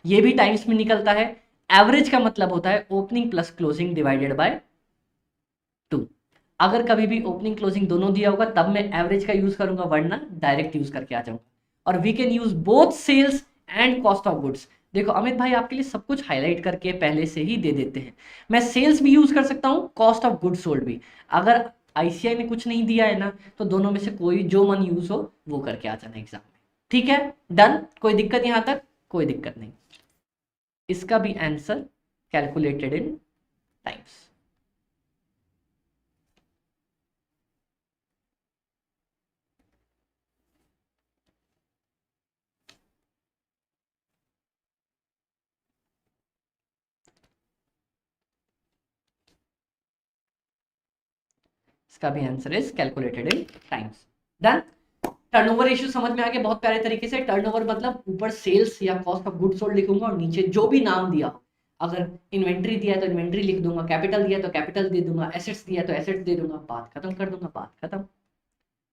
ये भी टाइम्स में निकलता है। एवरेज का मतलब होता है opening plus closing divided by 2। अगर कभी भी ओपनिंग क्लोजिंग दोनों दिया होगा तब मैं एवरेज का यूज करूंगा, वरना डायरेक्ट यूज करके आ जाऊंगा। और we can use both sales and cost of goods. देखो अमित भाई आपके लिए सब कुछ हाईलाइट करके पहले से ही दे देते हैं। मैं सेल्स भी यूज कर सकता हूँ, कॉस्ट ऑफ गुड्स सोल्ड भी। अगर आईसीआई में कुछ नहीं दिया है ना, तो दोनों में से कोई जो मन यूज हो वो करके आ जाना एग्जाम में। ठीक है, डन। कोई दिक्कत यहां तक? कोई दिक्कत नहीं। इसका भी आंसर कैलकुलेटेड इन टाइम्स। इसका भी answer is calculated in times. Done. Turnover ratio समझ में आ गया बहुत प्यारे तरीके से। टर्नओवर मतलब ऊपर सेल्स या कॉस्ट ऑफ गुड्स सोल्ड लिखूंगा और नीचे जो भी नाम दिया हो, अगर इन्वेंट्री दिया है तो इन्वेंट्री लिख दूंगा, कैपिटल दिया तो कैपिटल दे दूंगा, एसेट्स दिया तो एसेट्स दे दूंगा, बात खत्म कर दूंगा, बात खत्म।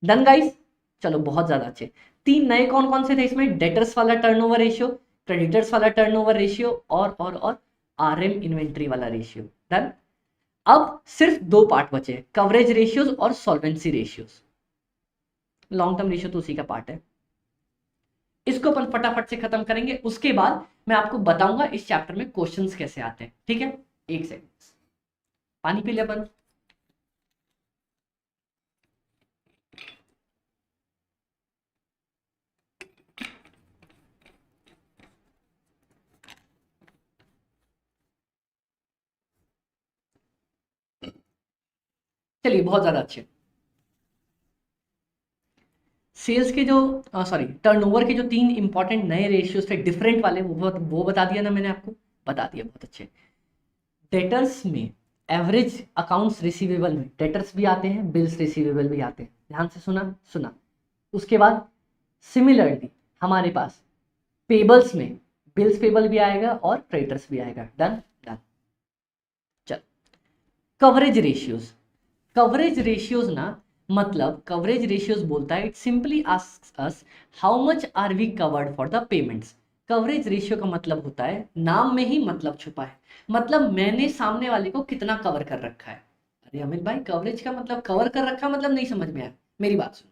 Done guys. चलो बहुत ज्यादा अच्छे। तीन नए कौन कौन से थे इसमें? डेटर्स वाला टर्नओवर रेशियो, क्रेडिटर्स वाला टर्नओवर रेशियो और आरएम इन्वेंट्री वाला रेशियो। डन। अब सिर्फ दो पार्ट बचे, कवरेज रेशियोज और solvency ratios. Long term ratio तो उसी का पार्ट है, इसको अपन फटाफट से खत्म करेंगे। उसके बाद मैं आपको बताऊंगा इस चैप्टर में क्वेश्चंस कैसे आते हैं। ठीक है, एक सेकंड पानी पी ले अपन। चलिए बहुत ज्यादा अच्छे। सेल्स के जो सॉरी टर्नओवर के जो तीन इंपॉर्टेंट नए रेशियोज थे डिफरेंट वाले, वो बता दिया ना मैंने आपको, बता दिया बहुत अच्छे। डेटर्स में एवरेज अकाउंट्स रिसीवेबल में डेटर्स भी आते हैं, बिल्स रिसीवेबल भी आते हैं। ध्यान से सुना। उसके बाद सिमिलरली हमारे पास पेबल्स में बिल्स पेबल भी आएगा और क्रेडिटर्स भी आएगा। Done done. चल कवरेज रेशियोज। कवरेज रेशियोज ना मतलब कवरेज रेशियोज बोलता है it simply asks us how much are we covered for the payments. Coverage ratio का मतलब होता है, नाम में ही मतलब छुपा है, मतलब मैंने सामने वाले को कितना कवर कर रखा है। अरे अमित भाई कवरेज का मतलब कवर कर रखा मतलब नहीं समझ में आया, मेरी बात सुन।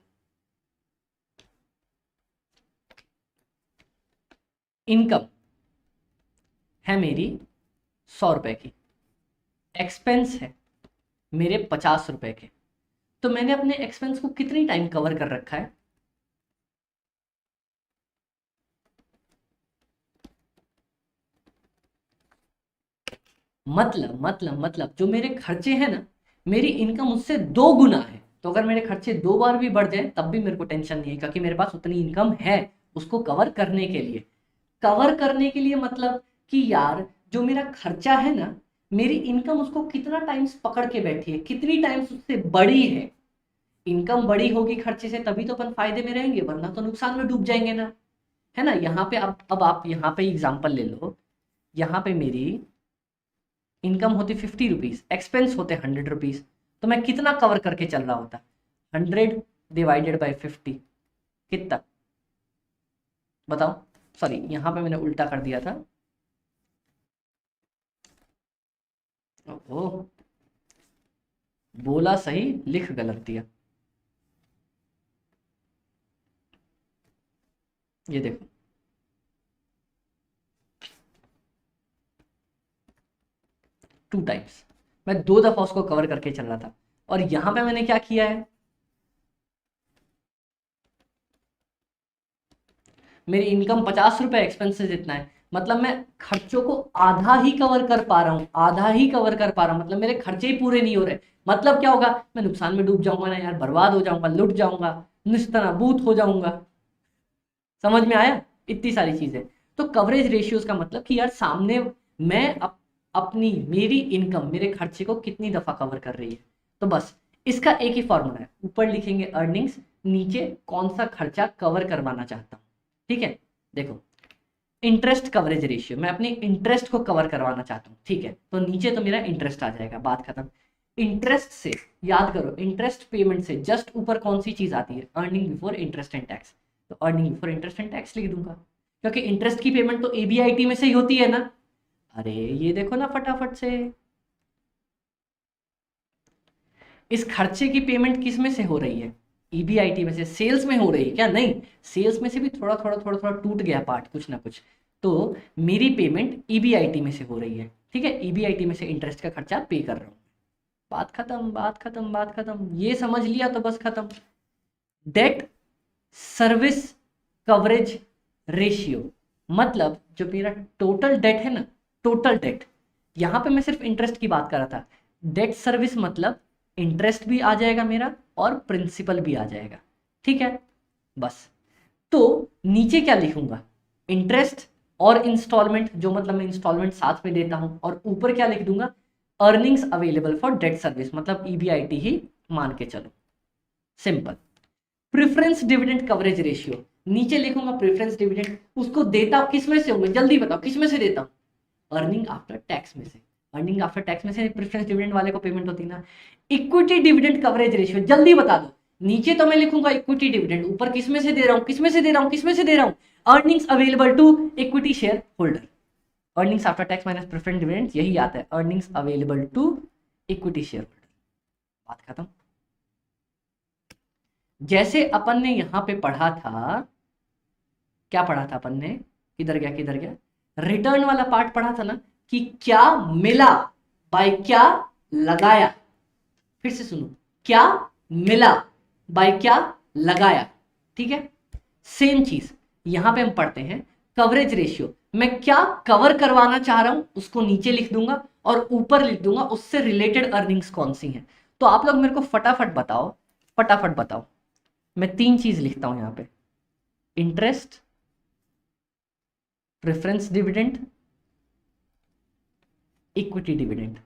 इनकम है मेरी 100 रुपए की, एक्सपेंस है मेरे 50 रुपए के, तो मैंने अपने एक्सपेंस को कितनी टाइम कवर कर रखा है? मतलब जो मेरे खर्चे हैं ना, मेरी इनकम उससे 2 गुना है। तो अगर मेरे खर्चे 2 बार भी बढ़ जाए तब भी मेरे को टेंशन नहीं है, क्योंकि मेरे पास उतनी इनकम है उसको कवर करने के लिए। कवर करने के लिए मतलब कि यार जो मेरा खर्चा है ना, मेरी इनकम उसको कितना टाइम्स पकड़ के बैठी है, कितनी टाइम्स उससे बड़ी है। इनकम बड़ी होगी खर्चे से तभी तो अपन फायदे में रहेंगे, वरना तो नुकसान में डूब जाएंगे ना, है ना। यहाँ पे अब आप यहाँ पे एग्जाम्पल ले लो। यहाँ पे मेरी इनकम होती 50 रुपीज, एक्सपेंस होते 100 रुपीज, तो मैं कितना कवर करके चल रहा होता? 100 / 50 कितना बताओ? सॉरी यहाँ पे मैंने उल्टा कर दिया था। ओह बोला सही लिख गलत दिया। ये देखो 2 टाइम्स, मैं 2 दफा उसको कवर करके चल रहा था। और यहां पे मैंने क्या किया है, मेरी इनकम 50 रुपए, एक्सपेंसेस इतना है, मतलब मैं खर्चों को आधा ही कवर कर पा रहा हूँ, आधा ही कवर कर पा रहा हूँ, मतलब मेरे खर्चे ही पूरे नहीं हो रहे। मतलब क्या होगा, मैं नुकसान में डूब जाऊंगा ना यार, बर्बाद हो जाऊंगा, लुट जाऊंगा, निस्तनाबूत हो जाऊंगा। समझ में आया? इतनी सारी चीजें। तो कवरेज रेशियोज का मतलब कि यार सामने मैं अपनी मेरी इनकम मेरे खर्चे को कितनी दफा कवर कर रही है। तो बस इसका एक ही फॉर्मूला है, ऊपर लिखेंगे अर्निंग्स, नीचे कौन सा खर्चा कवर करवाना चाहता हूँ। ठीक है, देखो इंटरेस्ट कवरेज रेशियो, मैं अपनी इंटरेस्ट को कवर करवाना चाहता हूँ, ठीक है, तो नीचे तो मेरा इंटरेस्ट आ जाएगा, बात खत्म। इंटरेस्ट से याद करो, इंटरेस्ट पेमेंट से जस्ट ऊपर कौन सी चीज आती है? Earning before interest and tax. तो earning before interest and tax लिख दूंगा, क्योंकि इंटरेस्ट की पेमेंट तो एबीआईटी में से ही होती है ना। अरे ये देखो ना फटाफट से, इस खर्चे की पेमेंट किस में से हो रही है? ईबीआईटी में से। सेल्स में हो रही है क्या? नहीं, सेल्स में से भी थोड़ा थोड़ा थोड़ा थोड़ा टूट गया पार्ट, कुछ ना कुछ। तो मेरी पेमेंट ईबीआईटी में से हो रही है, ठीक है, ईबीआईटी में से इंटरेस्ट का खर्चा पे कर रहा हूँ। बात खत्म, बात खत्म, बात खत्म। ये समझ लिया तो बस खत्म। डेट सर्विस कवरेज रेशियो मतलब जो मेरा टोटल डेट है ना, टोटल डेट, यहाँ पे मैं सिर्फ इंटरेस्ट की बात कर रहा था। डेट सर्विस मतलब इंटरेस्ट भी आ जाएगा मेरा और प्रिंसिपल भी आ जाएगा, ठीक है। बस, तो नीचे क्या लिखूंगा, इंटरेस्ट और इंस्टॉलमेंट, जो मतलब मैं इंस्टॉलमेंट साथ में देता हूं, और ऊपर क्या लिख दूंगा, earnings available for debt service, मतलब ईबीआईटी ही मान के चलो, simple. Preference dividend coverage ratio, नीचे लिखूंगा प्रेफरेंस डिविडेंड, उसको देता हूं किस में से, होंगे जल्दी बताओ किस में से देता हूं, अर्निंग आफ्टर टैक्स में से। अर्निंग आफ्टर टैक्स में से प्रेफरेंस डिविडेंड वाले को पेमेंट होती ना। इक्विटी डिविडेंड कवरेज रेशियो, जल्दी बता दो, नीचे तो मैं लिखूंगा इक्विटी डिविडेंड, ऊपर किस में से दे रहा हूं, किस में से दे रहा हूं, किस में से दे रहा हूं, earnings available to equity share holder. Earnings after tax minus preference dividend, यही आता है, earnings available to equity share holder. बात खत्म। जैसे अपन ने यहां पे पढ़ा था, क्या पढ़ा था अपन ने, किधर गया किधर गया, रिटर्न वाला पार्ट पढ़ा था ना, कि क्या मिला बाय क्या लगाया। फिर से सुनो, क्या मिला बाय क्या लगाया, ठीक है। सेम चीज यहां पे हम पढ़ते हैं, कवरेज रेशियो, मैं क्या कवर करवाना चाह रहा हूं उसको नीचे लिख दूंगा, और ऊपर लिख दूंगा उससे रिलेटेड अर्निंग्स कौन सी हैं। तो आप लोग मेरे को फटाफट बताओ, फटाफट बताओ। मैं 3 चीज लिखता हूं यहां पे, interest, preference dividend, equity dividend.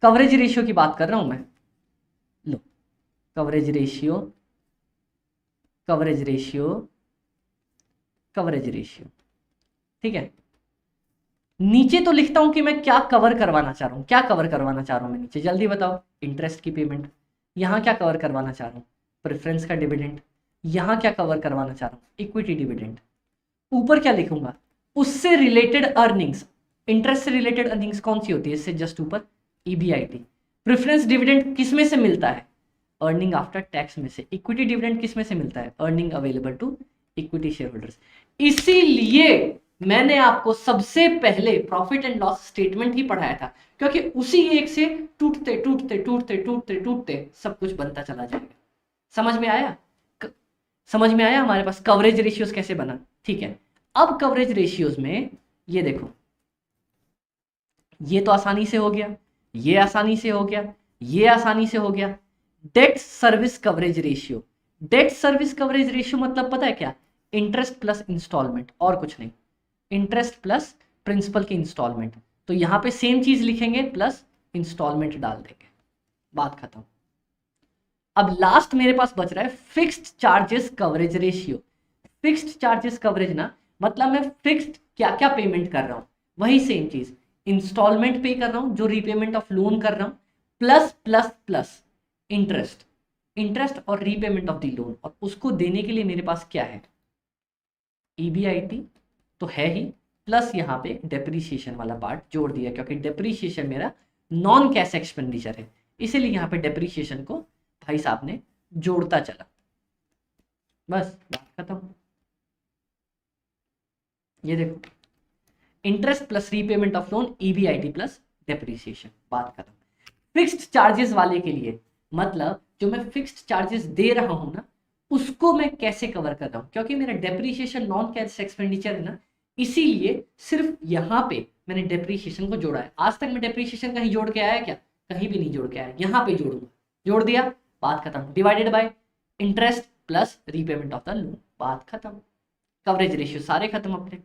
Coverage ratio की बात कर रहा हूं मैं, लो, coverage ratio, coverage ratio, coverage ratio, ठीक है। नीचे तो लिखता हूं कि मैं क्या कवर करवाना चाह रहा हूं, क्या कवर करवाना चाह रहा हूं मैं नीचे, जल्दी बताओ, इंटरेस्ट की पेमेंट। यहां क्या कवर करवाना चाह रहा हूं, प्रेफरेंस का डिविडेंड। यहां क्या कवर करवाना चाह रहा हूं, इक्विटी डिविडेंड। ऊपर क्या लिखूंगा, उससे रिलेटेड अर्निंग्स, इंटरेस्ट से रिलेटेड अर्निंग्स कौन सी होती है, इससे जस्ट ऊपर ईबीआईटी। प्रेफरेंस डिविडेंड किस में से मिलता है, अर्निंग आफ्टर टैक्स में से। इक्विटी डिविडेंड किस में से मिलता है, earning available to equity share holders. इसीलिए मैंने आपको सबसे पहले प्रॉफिट एंड लॉस स्टेटमेंट ही पढ़ाया था, क्योंकि उसी एक से टूटते टूटते टूटते टूटते टूटते सब कुछ बनता चला जाएगा। समझ में आया, समझ में आया हमारे पास कवरेज रेशियोज कैसे बना, ठीक है। अब कवरेज रेशियोज में ये देखो, ये तो आसानी से हो गया, ये आसानी से हो गया, ये आसानी से हो गया। Debt service coverage ratio, debt service coverage ratio मतलब पता है क्या, इंटरेस्ट प्लस इंस्टॉलमेंट, और कुछ नहीं, इंटरेस्ट प्लस प्रिंसिपल की इंस्टॉलमेंट। तो यहां पे सेम चीज लिखेंगे, प्लस इंस्टॉलमेंट डाल देंगे, बात खत्म। अब लास्ट मेरे पास बच रहा है fixed charges coverage ratio. Fixed charges coverage ना, मतलब मैं फिक्स्ड क्या क्या पेमेंट कर रहा हूं, वही सेम चीज, इंस्टॉलमेंट पे कर रहा हूं जो रीपेमेंट ऑफ लोन कर रहा हूं, plus plus plus interest, interest और रीपेमेंट ऑफ द लोन, और उसको देने के लिए मेरे पास क्या है, ईबीआईटी तो है ही, प्लस यहाँ पे डेप्रीशिएशन वाला पार्ट जोड़ दिया, क्योंकि डेप्रीशिएशन मेरा नॉन कैश एक्सपेंडिचर है, इसीलिए यहाँ पे डेप्रीशिएशन को भाई साहब ने जोड़ता चला, बस बात खत्म। ये देखो, interest plus repayment of loan, EBIT plus depreciation, बात खत्म। फिक्स्ड चार्जेस वाले के लिए, मतलब जो मैं फिक्स्ड चार्जेस दे रहा हूं ना, उसको मैं कैसे कवर कर रहा हूं, क्योंकि मेरा डेप्रीशिएशन नॉन कैश एक्सपेंडिचर है ना, इसीलिए सिर्फ यहां पे मैंने डेप्रीशिएशन को जोड़ा है। आज तक मैं डेप्रीशिएशन कहीं जोड़ के आया क्या, कहीं भी नहीं जोड़ के आया, यहां पे जोड़ूंगा, जोड़ दिया, बात खत्म। Divided by interest plus repayment of the loan, बात खत्म। कवरेज रेशियो सारे खत्म अपने।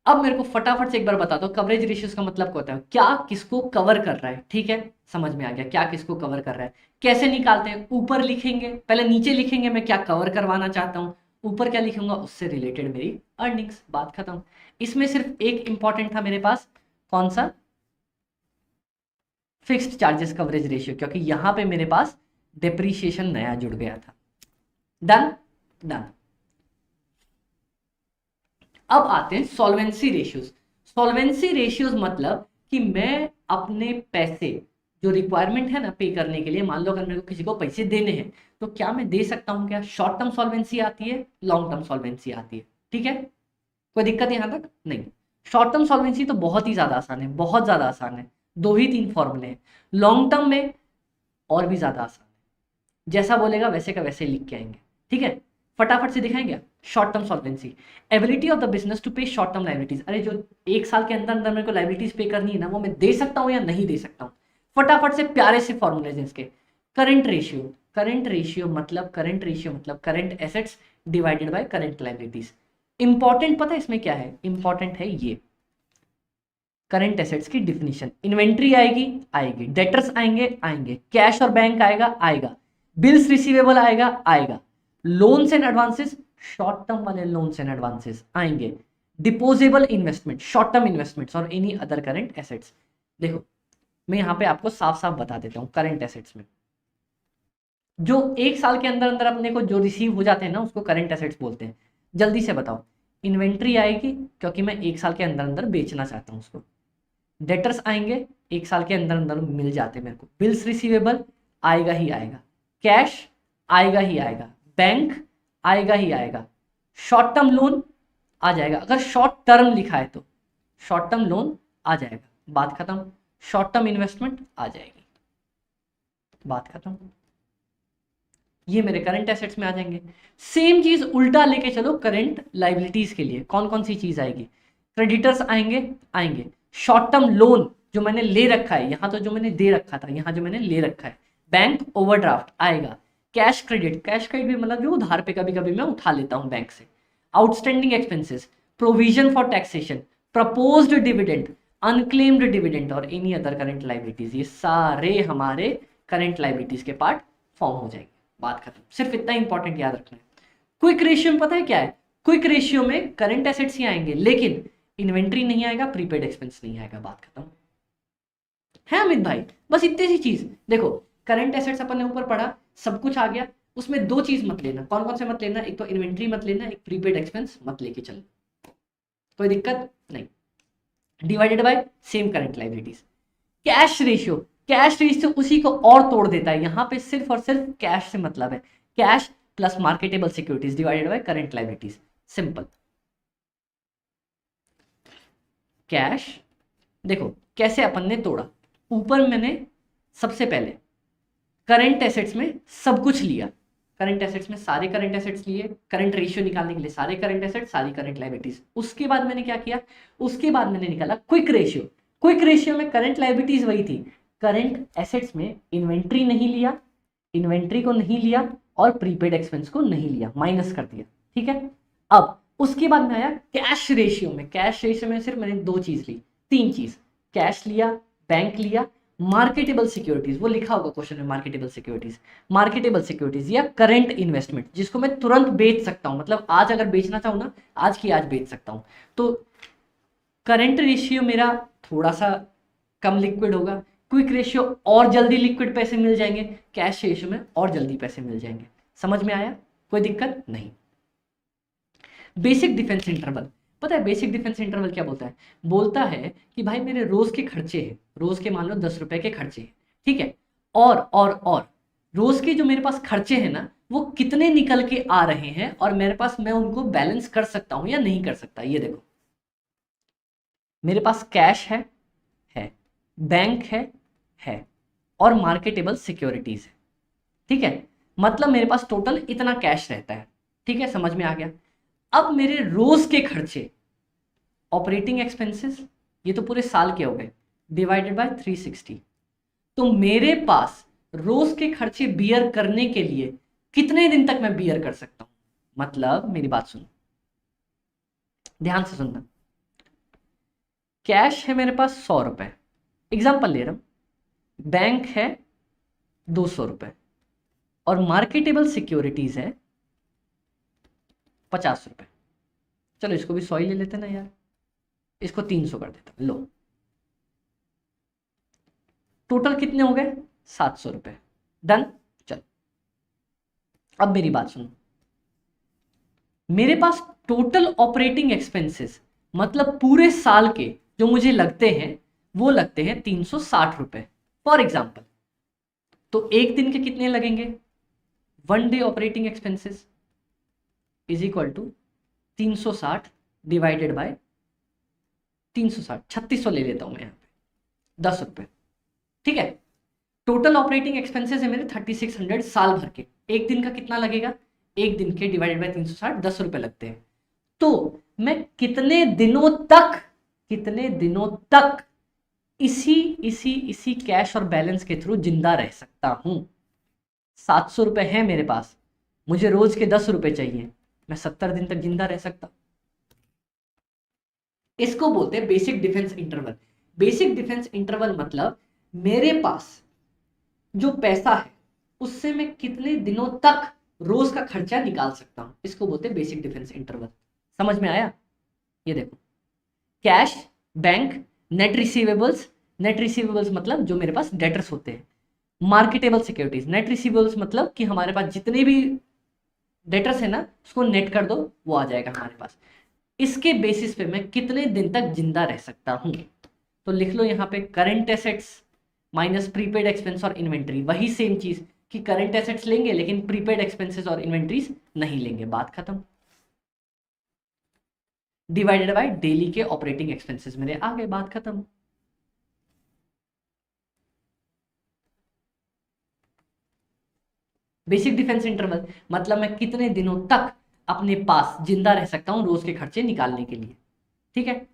अब मेरे को फटाफट से एक बार बता दो, कवरेज रेशियोज का मतलब क्या होता है, क्या किसको कवर कर रहा है, ठीक है, समझ में आ गया, क्या किसको कवर कर रहा है। कैसे निकालते हैं, ऊपर लिखेंगे, पहले नीचे लिखेंगे मैं क्या कवर करवाना चाहता हूं, ऊपर क्या लिखूंगा, उससे रिलेटेड मेरी अर्निंग्स, बात खत्म। इसमें सिर्फ एक इंपॉर्टेंट था मेरे पास, कौन सा, फिक्स्ड चार्जेस कवरेज रेशियो, क्योंकि यहां पे मेरे पास डेप्रीशिएशन नया जुड़ गया था। Done, done. अब आते हैं सॉल्वेंसी रेशियोज। सॉल्वेंसी रेशियोज मतलब कि मैं अपने पैसे, जो रिक्वायरमेंट है ना पे करने के लिए, मान लो अगर मेरे को किसी को पैसे देने हैं, तो क्या मैं दे सकता हूं, क्या शॉर्ट टर्म सॉल्वेंसी आती है, लॉन्ग टर्म सॉल्वेंसी आती है, ठीक है, कोई दिक्कत यहां तक नहीं। शॉर्ट टर्म सॉल्वेंसी तो बहुत ही ज्यादा आसान है, बहुत ज्यादा आसान है, 2 ही 3 फॉर्मूले हैं। लॉन्ग टर्म में और भी ज्यादा आसान है, जैसा बोलेगा वैसे का वैसे लिख के आएंगे, ठीक है। फटाफट से दिखाएं क्या? Short term solvency, ability of the business to pay short term liabilities. अरे जो एक साल के अंदर अंदर मेरे को लाइबिलिटीज पे करनी है ना, वो मैं दे सकता हूँ या नहीं दे सकता हूँ। फटाफट से प्यारे से फॉर्मूलेज इसके। करंट रेशियो, करंट रेशियो मतलब current assets divided by current liabilities. Important पता है इसमें क्या है? इंपॉर्टेंट है ये करंट एसेट्स की डिफिनीशन। इन्वेंट्री आएगी, डेटर्स आएंगे, कैश और बैंक आएगा, बिल्स रिसीवेबल आएगा, loans and advances, short term वाले लोन्स एंड एडवांसेस आएंगे, डिपोजेबल इन्वेस्टमेंट, शॉर्ट टर्म इन्वेस्टमेंट्स और एनी अदर करंट एसेट्स। देखो मैं यहां पे आपको साफ साफ बता देता हूं, करंट एसेट्स में जो एक साल के अंदर अंदर अपने को जो रिसीव हो जाते हैं ना, उसको करंट एसेट्स बोलते हैं। जल्दी से बताओ। इन्वेंट्री आएगी क्योंकि मैं एक साल के अंदर अंदर बेचना चाहता हूं उसको। डेटर्स आएंगे, एक साल के अंदर अंदर मिल जाते मेरे को। बिल्स रिसीवेबल आएगा ही आएगा, कैश आएगा ही आएगा, बैंक आएगा ही आएगा, शॉर्ट टर्म लोन आ जाएगा। अगर शॉर्ट टर्म लिखा है तो शॉर्ट टर्म लोन आ जाएगा, बात खत्म। शॉर्ट टर्म इन्वेस्टमेंट आ जाएगी, बात खत्म। ये मेरे करंट एसेट्स में आ जाएंगे। सेम चीज उल्टा लेके चलो करंट लाइबिलिटीज के लिए। कौन कौन सी चीज आएगी? क्रेडिटर्स आएंगे, शॉर्ट टर्म लोन जो मैंने ले रखा है, यहां तो जो मैंने दे रखा था, यहां जो मैंने ले रखा है, बैंक ओवरड्राफ्ट आएगा, कैश क्रेडिट भी मतलब जो उधार पे कभी कभी मैं उठा लेता हूं बैंक से, outstanding expenses, provision for taxation, proposed dividend, unclaimed dividend और एनी अदर करंट लाइबिलिटीज, ये सारे हमारे करंट लाइबिलिटीज के पार्ट फॉर्म हो जाएंगे, बात खत्म। सिर्फ इतना इंपॉर्टेंट याद रखना है। क्विक रेशियो में पता है क्या है? क्विक रेशियो में करंट एसेट्स ही आएंगे, लेकिन इन्वेंट्री नहीं आएगा, प्रीपेड एक्सपेंस नहीं आएगा, बात खत्म है अमित भाई। बस इतनी सी चीज देखो, करंट एसेट्स अपन ने ऊपर पढ़ा, सब कुछ आ गया। उसमें दो चीज मत लेना। कौन कौन से मत लेना? एक तो इन्वेंट्री मत लेना, एक प्रीपेड एक्सपेंस मत लेके चलना, कोई दिक्कत नहीं। Divided by same current liabilities. Cash ratio उसी को और तोड़ देता है। यहां पे सिर्फ और सिर्फ कैश से मतलब है, cash plus marketable securities divided by current liabilities, simple. Cash देखो कैसे अपन ने तोड़ा। ऊपर मैंने सबसे पहले करंट एसेट्स में सब कुछ लिया, करंट एसेट्स में सारे करंट एसेट्स लिए, करंट रेशियो निकालने के लिए सारे करंट एसेट्स, सारी करंट लाइबिलिटीज। उसके बाद मैंने क्या किया? उसके बाद मैंने निकाला क्विक रेशियो। क्विक रेशियो में करंट लाइबिलिटीज वही थी, करंट एसेट्स में इन्वेंट्री नहीं लिया, इन्वेंट्री को नहीं लिया और प्रीपेड एक्सपेंस को नहीं लिया, माइनस कर दिया, ठीक है। अब उसके बाद में आया कैश रेशियो में। कैश रेशियो में सिर्फ मैंने दो चीज ली, तीन चीज, कैश लिया, बैंक लिया, मार्केटेबल सिक्योरिटीज, वो लिखा होगा क्वेश्चन में, मार्केटेबल सिक्योरिटीज या करंट इन्वेस्टमेंट, जिसको मैं तुरंत बेच सकता हूं, मतलब आज अगर बेचना चाहूं ना, आज की आज बेच सकता हूं। तो करंट रेशियो मेरा थोड़ा सा कम लिक्विड होगा, क्विक रेशियो और जल्दी लिक्विड पैसे मिल जाएंगे, कैश रेशियो में और जल्दी पैसे मिल जाएंगे। समझ में आया? कोई दिक्कत नहीं। बेसिक डिफेंस इंटरवल, पता है बेसिक डिफेंस इंटरवल क्या बोलता है? बोलता है कि भाई मेरे रोज के खर्चे हैं, रोज के मान लो 10 रुपए के खर्चे हैं, ठीक है, और रोज के जो मेरे पास खर्चे हैं ना, वो कितने निकल के आ रहे हैं और मेरे पास मैं उनको बैलेंस कर सकता हूं या नहीं कर सकता। ये देखो मेरे पास कैश है, बैंक है और मार्केटेबल सिक्योरिटीज है, ठीक है, मतलब मेरे पास टोटल इतना कैश रहता है, ठीक है, समझ में आ गया। अब मेरे रोज के खर्चे, ऑपरेटिंग एक्सपेंसेस, ये तो पूरे साल के हो गए, डिवाइडेड बाय 360, तो मेरे पास रोज के खर्चे बियर करने के लिए कितने दिन तक मैं बियर कर सकता हूं? मतलब मेरी बात सुनो, ध्यान से सुनना। कैश है मेरे पास 100 रुपए, एग्जाम्पल ले रहा हूं, बैंक है 200 रुपए और मार्केटेबल सिक्योरिटीज है 50 रुपए। चलो इसको भी 100 ही ले लेते ना यार, इसको 300 कर देता, लो टोटल कितने हो गए? 700 रुपए, डन। चल अब मेरी बात सुनो, मेरे पास टोटल ऑपरेटिंग एक्सपेंसेस मतलब पूरे साल के जो मुझे लगते हैं, वो लगते हैं 360 रुपए फॉर एग्जाम्पल। तो एक दिन के कितने लगेंगे? 1 day operating expenses is equal to 360 divided by 360, 3600 ले लेता हूं मैं यहाँ पे, 10 रुपए, ठीक है। टोटल ऑपरेटिंग एक्सपेंसेस है मेरे 3600 साल भर के, एक दिन का कितना लगेगा? एक दिन के डिवाइडेड बाय 360 10 रुपए लगते हैं। तो मैं कितने दिनों तक इसी कैश और बैलेंस के थ्रू जिंदा रह सकता हूं। 700 रुपए है मेरे पास, मुझे रोज के 10 रुपए चाहिए, मैं 70 दिन तक जिंदा रह सकता। इसको बोलते हैं basic defence interval. Basic defence interval मतलब मेरे पास जो पैसा है उससे मैं कितने दिनों तक रोज का खर्चा निकाल सकता हूं, इसको बोलते हैं बेसिक डिफेंस इंटरवल। समझ में आया? ये देखो, cash, bank, net receivables. Net receivables मतलब जो मेरे पास डेटर्स होते हैं। Marketable securities. नेट रिसीवेबल्स मतलब कि हमारे पास जितने भी डेटर्स है ना, उसको नेट कर दो, वो आ जाएगा हमारे पास। इसके बेसिस पे मैं कितने दिन तक जिंदा रह सकता हूं। तो लिख लो यहाँ पे current assets minus prepaid expense और इन्वेंट्री। वही सेम चीज कि करंट एसेट्स लेंगे लेकिन प्रीपेड एक्सपेंसेस और इन्वेंट्रीज नहीं लेंगे, बात खत्म। डिवाइडेड बाय डेली के ऑपरेटिंग एक्सपेंसेस मेरे आ गए, बात खत्म। बेसिक डिफेंस इंटरवल मतलब मैं कितने दिनों तक अपने पास जिंदा रह सकता हूं रोज के खर्चे निकालने के लिए। ठीक है।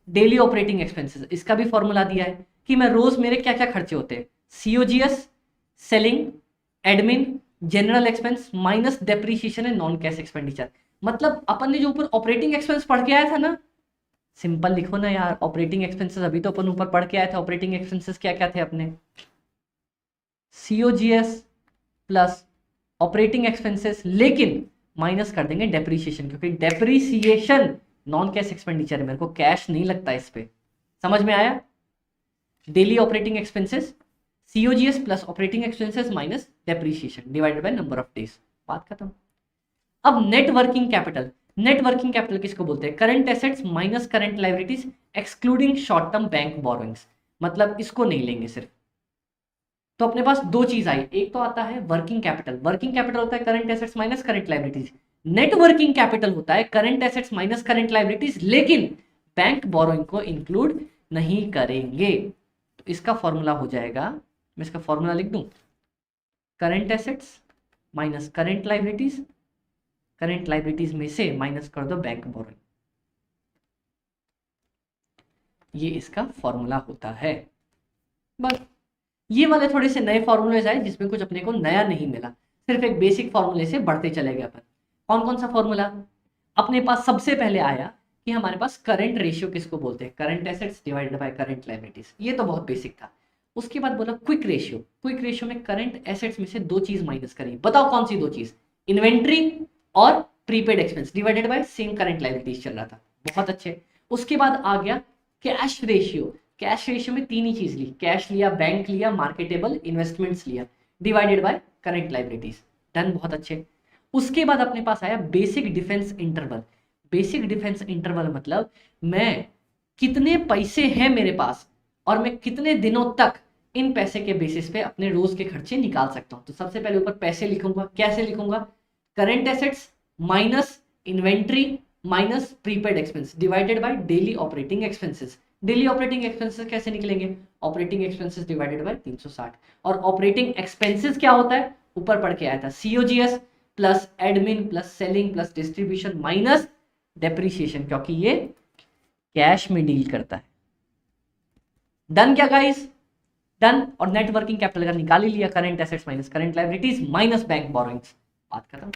डेली ऑपरेटिंग एक्सपेंसेस, इसका भी फॉर्मूला दिया है कि मैं रोज मेरे क्या क्या खर्चे होते हैं। COGS, selling, admin, general expense minus depreciation and non cash expenditure. मतलब अपन ने जो ऊपर ऑपरेटिंग एक्सपेंस पढ़ के आया था ना, सिंपल लिखो ना यार, ऑपरेटिंग एक्सपेंसेस अभी तो अपन ऊपर पढ़ के आया था। ऑपरेटिंग एक्सपेंसेस क्या क्या थे अपने? सीओजीएस प्लस ऑपरेटिंग एक्सपेंसेस, लेकिन माइनस कर देंगे डेप्रीशिएशन, क्योंकि डेप्रीशिएशन नॉन कैश एक्सपेंडिचर है, मेरे को कैश नहीं लगता इस पे। समझ में आया? Daily operating expenses COGS plus operating expenses minus depreciation divided by number of days, बात खत्म। अब net working capital. Net working capital किसको बोलते हैं? Current assets minus current liabilities excluding short term bank borrowings. मतलब इसको नहीं लेंगे सिर्फ। तो अपने पास दो चीज आई, एक तो आता है वर्किंग कैपिटल। वर्किंग कैपिटल होता है current assets minus current liabilities. Net working capital होता है current assets minus current liabilities, लेकिन बैंक बोरोइंग को इंक्लूड नहीं करेंगे। तो इसका फॉर्मूला हो जाएगा, मैं इसका फॉर्मूला लिख दूं, current assets minus current liabilities, current liabilities में से माइनस कर दो बैंक बोरोइंग। ये इसका फॉर्मूला होता है। बस ये वाले थोड़े से नए फॉर्मूलेज आए जिसमें कुछ अपने को नया नहीं मिला, सिर्फ एक बेसिक फॉर्मूले से बढ़ते चले गए अपन। कौन कौन सा फॉर्मूला अपने पास? सबसे पहले आया कि हमारे पास करंट रेशियो किसको बोलते हैं? Current assets divided by current liabilities. ये तो बहुत बेसिक था। उसके बाद बोला क्विक रेशियो। क्विक रेशियो में करंट एसेट्स में से दो चीज माइनस करी, बताओ कौन सी दो चीज? इन्वेंट्री और prepaid expense divided bye same current liabilities चल रहा था, बहुत अच्छे। उसके बाद आ गया कैश रेशियो। कैश रेशियो में तीन ही चीज ली, कैश लिया, बैंक लिया, मार्केटेबल इन्वेस्टमेंट्स लिया, divided by current liabilities. Done, बहुत अच्छे। उसके बाद अपने पास आया basic defence interval. Basic defence interval मतलब मैं कितने पैसे हैं मेरे पास और मैं कितने दिनों तक इन पैसे के बेसिस पे अपने रोज के खर्चे निकाल सकता हूं। तो सबसे पहले ऊपर पैसे लिखूंगा, कैसे लिखूंगा? Current assets minus inventory minus prepaid expense divided by daily operating expenses. Daily operating expenses कैसे निकलेंगे? Operating expenses divided by 360। और ऑपरेटिंग एक्सपेंसेस क्या होता है? ऊपर पढ़ के आया था, COGS plus admin plus selling plus distribution minus depreciation, क्योंकि ये कैश में डील करता है। डन क्या गाइस? डन। और नेट वर्किंग कैपिटल का निकाल ही लिया, current assets minus current liabilities minus bank borrowings, बात खत्म।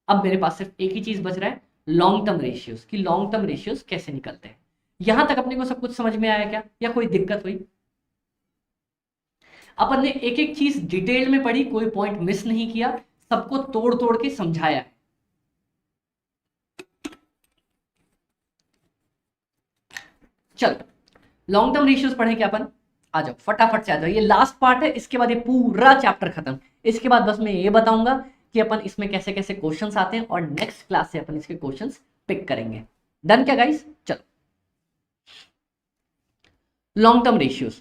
अब मेरे पास सिर्फ एक ही चीज बच रहा है, लॉन्ग टर्म रेशियोज। की लॉन्ग टर्म रेशियोज कैसे निकलते हैं? यहां तक अपने को सब कुछ समझ में आया क्या, या कोई दिक्कत हुई? अपन ने एक एक चीज डिटेल में पढ़ी, कोई पॉइंट मिस नहीं किया, सबको तोड़ तोड़ के समझाया है। चलो लॉन्ग टर्म रेशियोज पढ़े क्या अपन? आ जाओ फटाफट से आ जाओ, ये लास्ट पार्ट है, इसके बाद ये पूरा चैप्टर खत्म। इसके बाद बस मैं ये बताऊंगा कि अपन इसमें कैसे कैसे क्वेश्चंस आते हैं और नेक्स्ट क्लास से अपन इसके क्वेश्चंस पिक करेंगे। डन क्या गाइस? चलो long term ratios.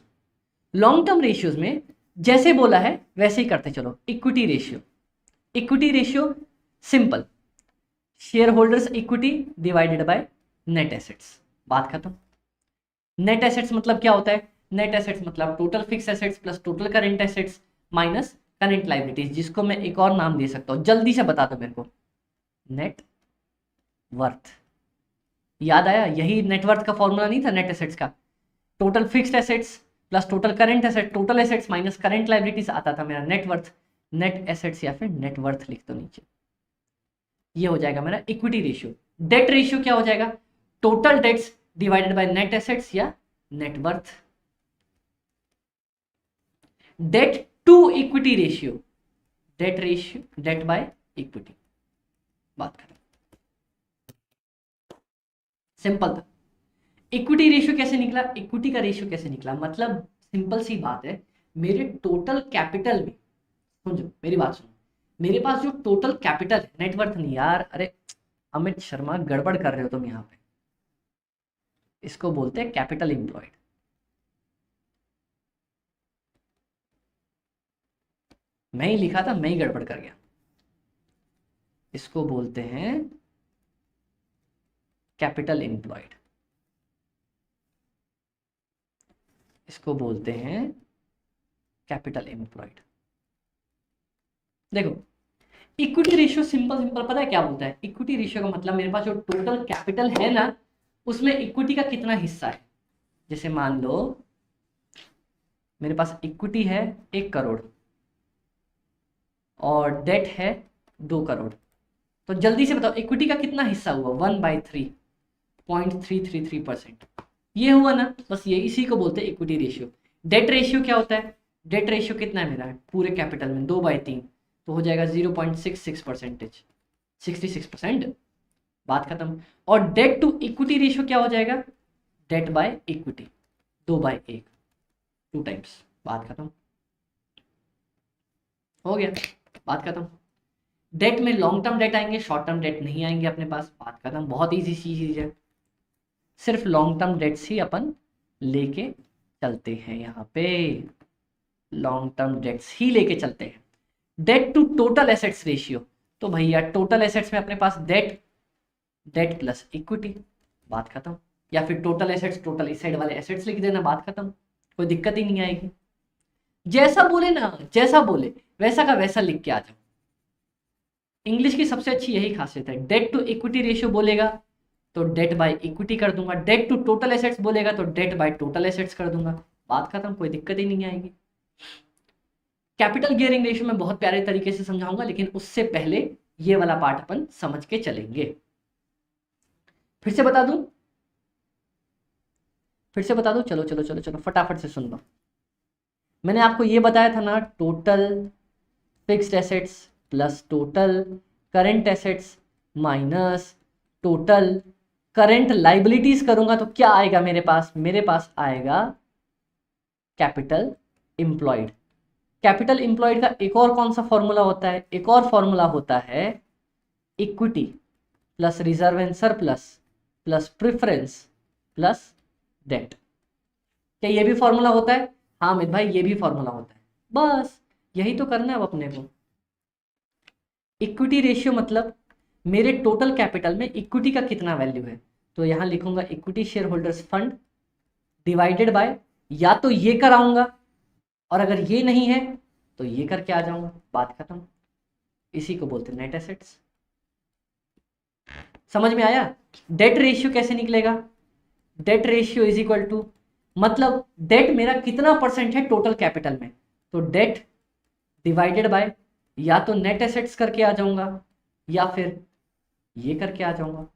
Long term ratios में जैसे बोला है वैसे ही करते चलो। Equity ratio. Equity ratio simple, share holders equity divided by net assets, बात खत्म। नेट एसेट्स मतलब क्या होता है? नेट एसेट्स मतलब total fix assets plus total current assets minus current liabilities, जिसको मैं एक और नाम दे सकता हूं, जल्दी से बता दो मेरे को। Net worth. याद आया, यही नेटवर्थ का फॉर्मूला नहीं था नेट एसेट्स का? Total fixed assets plus total current asset, total assets minus current liabilities आता था मेरा नेटवर्थ। नेट एसेट्स या फिर नेटवर्थ लिख दो नीचे। ये हो जाएगा मेरा इक्विटी रेशियो। डेट रेशियो क्या हो जाएगा? Total debts divided by net assets या networth. Debt to equity ratio, debt ratio debt by equity. बात करें, सिंपल था। इक्विटी रेशियो कैसे निकला? इक्विटी का रेशियो कैसे निकला मतलब सिंपल सी बात है, मेरे टोटल कैपिटल में, समझो मेरी बात सुनो, मेरे पास जो टोटल कैपिटल है, नेटवर्थ नहीं यार, अरे अमित शर्मा गड़बड़ कर रहे हो तुम यहाँ पे। इसको बोलते हैं कैपिटल एम्प्लॉयड। मैं ही लिखा था, मैं ही गड़बड़ कर गया। इसको बोलते हैं कैपिटल एम्प्लॉयड, इसको बोलते हैं कैपिटल एम्प्लॉयड। देखो इक्विटी रेशियो सिंपल सिंपल पता है क्या बोलता है? इक्विटी रेशियो का मतलब मेरे पास जो टोटल कैपिटल है ना, उसमें इक्विटी का कितना हिस्सा है। जैसे मान लो मेरे पास इक्विटी है 1 करोड़ और डेट है 2 करोड़, तो जल्दी से बताओ इक्विटी का कितना हिस्सा हुआ? 1/3.333%। ये हुआ ना, बस ये इसी को बोलते हैं इक्विटी रेशियो। डेट रेशियो क्या होता है? डेट रेशियो कितना है मेरा पूरे कैपिटल में? 2/3, तो हो जाएगा 0.66%, 66%। बात खत्म। और डेट टू इक्विटी रेशियो क्या हो जाएगा? Debt by equity, 2/1, 2 times. बात खत्म, हो गया, बात खत्म। डेट में लॉन्ग टर्म डेट आएंगे, शॉर्ट टर्म डेट नहीं आएंगे अपने पास। बात खत्म, बहुत इजी चीज है। सिर्फ लॉन्ग टर्म डेट्स ही अपन लेके चलते हैं यहाँ पे, लॉन्ग टर्म डेट्स ही लेके चलते हैं। Debt to total assets ratio, तो भैया टोटल एसेट्स में अपने पास डेट, डेट प्लस इक्विटी। बात खत्म। या फिर टोटल एसेट्स, टोटल इस साइड वाले एसेट्स लिख देना, बात खत्म, कोई दिक्कत ही नहीं आएगी। जैसा बोले ना, जैसा बोले वैसा का वैसा लिख के आ जाओ। इंग्लिश की सबसे अच्छी यही खासियत है, डेट टू इक्विटी रेशियो बोलेगा तो डेट बाय इक्विटी कर दूंगा, डेट टू टोटल एसेट्स बोलेगा तो डेट बाय टोटल एसेट्स कर दूंगा, बात खत्म, कोई दिक्कत ही नहीं आएगी। कैपिटल गियरिंग रेशियो में बहुत प्यारे तरीके से समझाऊंगा, लेकिन उससे पहले ये वाला पार्ट अपन समझ के चलेंगे। फिर से बता दूं, फिर से बता दूं, चलो चलो चलो चलो फटाफट से सुन लो। मैंने आपको ये बताया था ना, total fixed assets plus total current assets minus total current liabilities करूंगा तो क्या आएगा मेरे पास? मेरे पास आएगा कैपिटल एम्प्लॉयड। कैपिटल एम्प्लॉयड का एक और कौन सा फॉर्मूला होता है? एक और फॉर्मूला होता है equity plus reserve and surplus plus preference plus debt. क्या ये भी फॉर्मूला होता है? हाँ अमित भाई ये भी फॉर्मूला होता है। बस यही तो करना है अब अपने को। इक्विटी रेशियो मतलब मेरे टोटल कैपिटल में इक्विटी का कितना वैल्यू है, तो यहां लिखूंगा equity share holders fund divided by, या तो ये कराऊंगा और अगर ये नहीं है तो ये करके आ जाऊंगा, बात खत्म। इसी को बोलते हैं नेट एसेट्स। समझ में आया? डेट रेशियो कैसे निकलेगा? Debt ratio is equal to, मतलब डेट मेरा कितना परसेंट है टोटल कैपिटल में, तो डेट डिवाइडेड बाय, या तो नेट एसेट्स करके आ जाऊंगा या फिर ये करके आ जाऊंगा,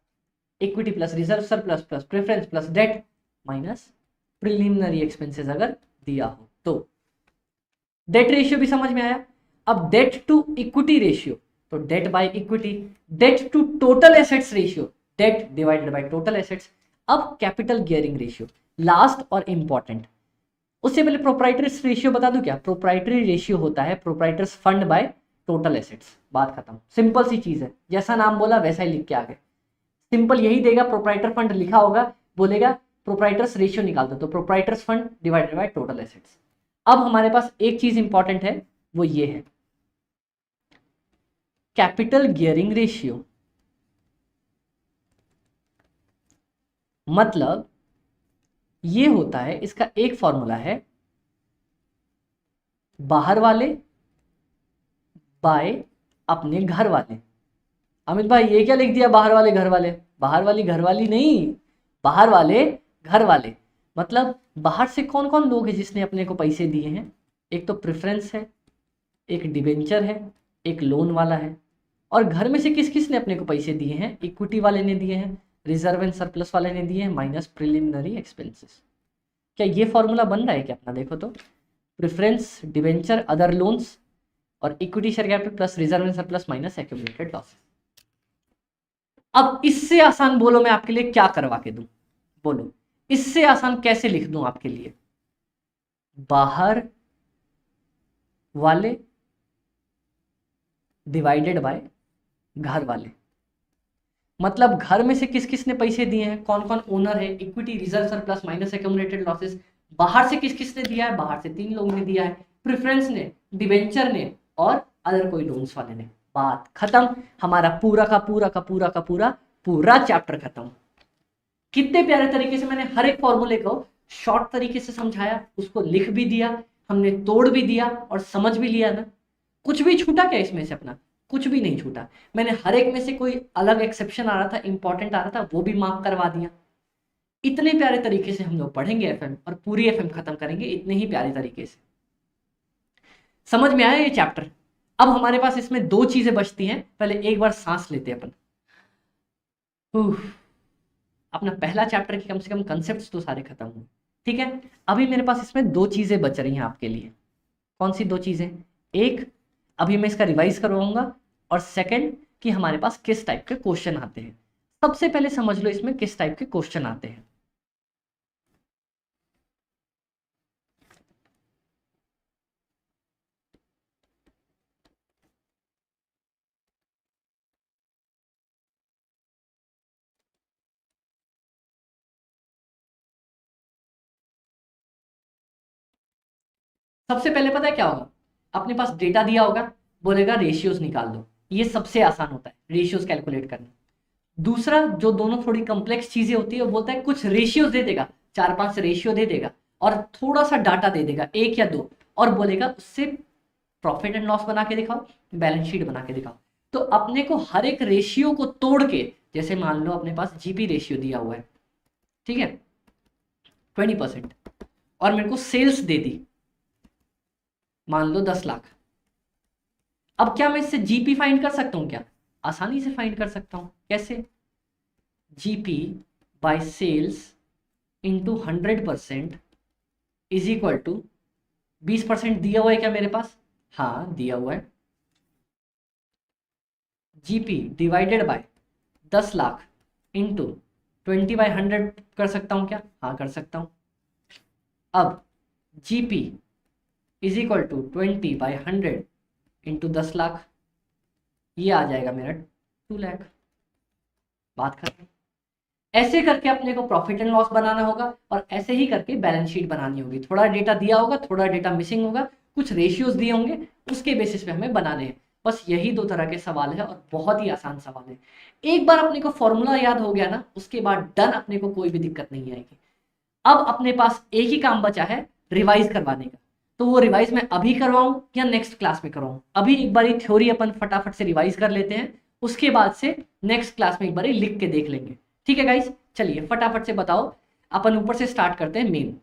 equity plus reserve surplus plus preference plus debt minus preliminary expenses अगर दिया हो तो। डेट रेशियो भी समझ में आया। अब डेट टू इक्विटी रेशियो, तो debt by equity. Debt to total assets ratio, debt divided by total assets. अब कैपिटल गियरिंग रेशियो लास्ट और इंपॉर्टेंट। उससे पहले प्रोप्राइटर्स रेशियो बता दूं क्या? प्रोप्राइटरी रेशियो होता है proprietors fund bye total assets, बात खत्म। सिंपल सी चीज है, जैसा नाम बोला वैसा ही लिख के आ गए। सिंपल यही देगा, प्रोप्राइटर फंड लिखा होगा, बोलेगा प्रोप्राइटर्स रेशियो निकाल दो, तो proprietors fund divided by total assets. अब हमारे पास एक चीज इंपॉर्टेंट है, वो ये है कैपिटल गियरिंग रेशियो। मतलब ये होता है, इसका एक फॉर्मूला है, बाहर वाले बाय अपने घर वाले। अमित भाई ये क्या लिख दिया, बाहर वाले घर वाले? बाहर वाली घर वाली नहीं, बाहर वाले घर वाले। मतलब बाहर से कौन कौन लोग हैं जिसने अपने को पैसे दिए हैं? एक तो प्रेफरेंस है, एक डिबेंचर है, एक लोन वाला है। और घर में से किस किस ने अपने को पैसे दिए हैं? इक्विटी वाले ने दिए हैं, रिजर्व एंड सरप्लस वाले ने दिए हैं, माइनस प्रिलिमिनरी एक्सपेंसेस। क्या ये फॉर्मूला बन रहा है क्या अपना? देखो तो, प्रेफरेंस, डिबेंचर, अदर लोन्स और equity share capital plus reserve and surplus minus accumulated losses. अब इससे आसान बोलो मैं आपके लिए क्या करवा के दूं? बोलो इससे आसान कैसे लिख दूं आपके लिए? बाहर वाले डिवाइडेड बाय घर वाले। मतलब घर में से किस किस ने पैसे दिए हैं, कौन कौन ओनर है, equity, reserve, surplus minus accumulated losses. बाहर से किस किस ने दिया है? बाहर से 3 लोगों ने दिया है, प्रेफरेंस ने, डिबेंचर ने और अदर कोई लोन्स वाले ने। बात खत्म। हमारा पूरा का पूरा का पूरा का पूरा पूरा चैप्टर खत्म। कितने प्यारे तरीके से मैंने हर एक फॉर्मूले को शॉर्ट तरीके से समझाया, उसको लिख भी दिया, हमने तोड़ भी दिया और समझ भी लिया ना। कुछ भी छूटा क्या इसमें से अपना? कुछ भी नहीं छूटा। मैंने हर एक में से कोई अलग एक्सेप्शन आ रहा था, इंपॉर्टेंट आ रहा था, वो भी मार्क करवा दिया। इतने प्यारे तरीके से हम लोग पढ़ेंगे एफएम और पूरी एफएम खत्म करेंगे इतने ही प्यारे तरीके से। समझ में आया ये चैप्टर? अब हमारे पास इसमें 2 चीजें बचती हैं। पहले एक बार सांस लेते हैं अपन। अपना पहला चैप्टर के कम से कम कंसेप्ट्स तो सारे खत्म हुए, ठीक है। अभी मेरे पास इसमें 2 चीजें बच रही हैं आपके लिए। कौन सी 2 चीजें? एक, अभी मैं इसका रिवाइज करवाऊंगा, और सेकंड कि हमारे पास किस टाइप के क्वेश्चन आते हैं। सबसे पहले समझ लो इसमें किस टाइप के क्वेश्चन आते हैं। सबसे पहले पता है क्या होगा? अपने पास डेटा दिया होगा, बोलेगा रेशियोज निकाल दो। ये सबसे आसान होता है रेशियोज कैलकुलेट करना। दूसरा, जो दोनों थोड़ी कॉम्प्लेक्स चीजें होती है, वो बोलता है कुछ रेशियोज दे देगा, 4-5 रेशियो दे देगा और थोड़ा सा डाटा दे देगा, 1 या 2, और बोलेगा उससे प्रॉफिट एंड लॉस बना के दिखाओ, बैलेंस शीट बना के दिखाओ। तो अपने को हर एक रेशियो को तोड़ के, जैसे मान लो अपने पास जीपी रेशियो दिया हुआ है, ठीक है, 20%, और मेरे को सेल्स दे दी मान लो 10 लाख। अब क्या मैं इससे जीपी फाइंड कर सकता हूं क्या? आसानी से फाइंड कर सकता हूं। कैसे? GP by sales into 100% is equal to 20% दिया हुआ है क्या मेरे पास? हाँ दिया हुआ है। GP divided by 10 lakh into 20/100 कर सकता हूं क्या? हाँ कर सकता हूं। अब GP is equal to 20/100 into 10 lakh, ये आ जाएगा मेरा 2 लाख। बात खत्म। ऐसे करके अपने को प्रॉफिट एंड लॉस बनाना होगा और ऐसे ही करके बैलेंस शीट बनानी होगी। थोड़ा डेटा दिया होगा, थोड़ा डेटा मिसिंग होगा, कुछ रेशियोज दिए होंगे, उसके बेसिस पे हमें बनाने हैं। बस यही 2 तरह के सवाल है और बहुत ही आसान सवाल है। एक बार अपने को फॉर्मूला याद हो गया ना, उसके बाद डन, अपने को कोई भी दिक्कत नहीं आएगी। अब अपने पास एक ही काम बचा है, रिवाइज करवाने का। तो वो रिवाइज मैं अभी करवाऊं या नेक्स्ट क्लास में करवाऊं? अभी एक बार थ्योरी अपन फटाफट से रिवाइज कर लेते हैं, उसके बाद से नेक्स्ट क्लास में एक बार लिख के देख लेंगे, ठीक है गाइस? चलिए फटाफट से बताओ, अपन ऊपर से स्टार्ट करते हैं मेन।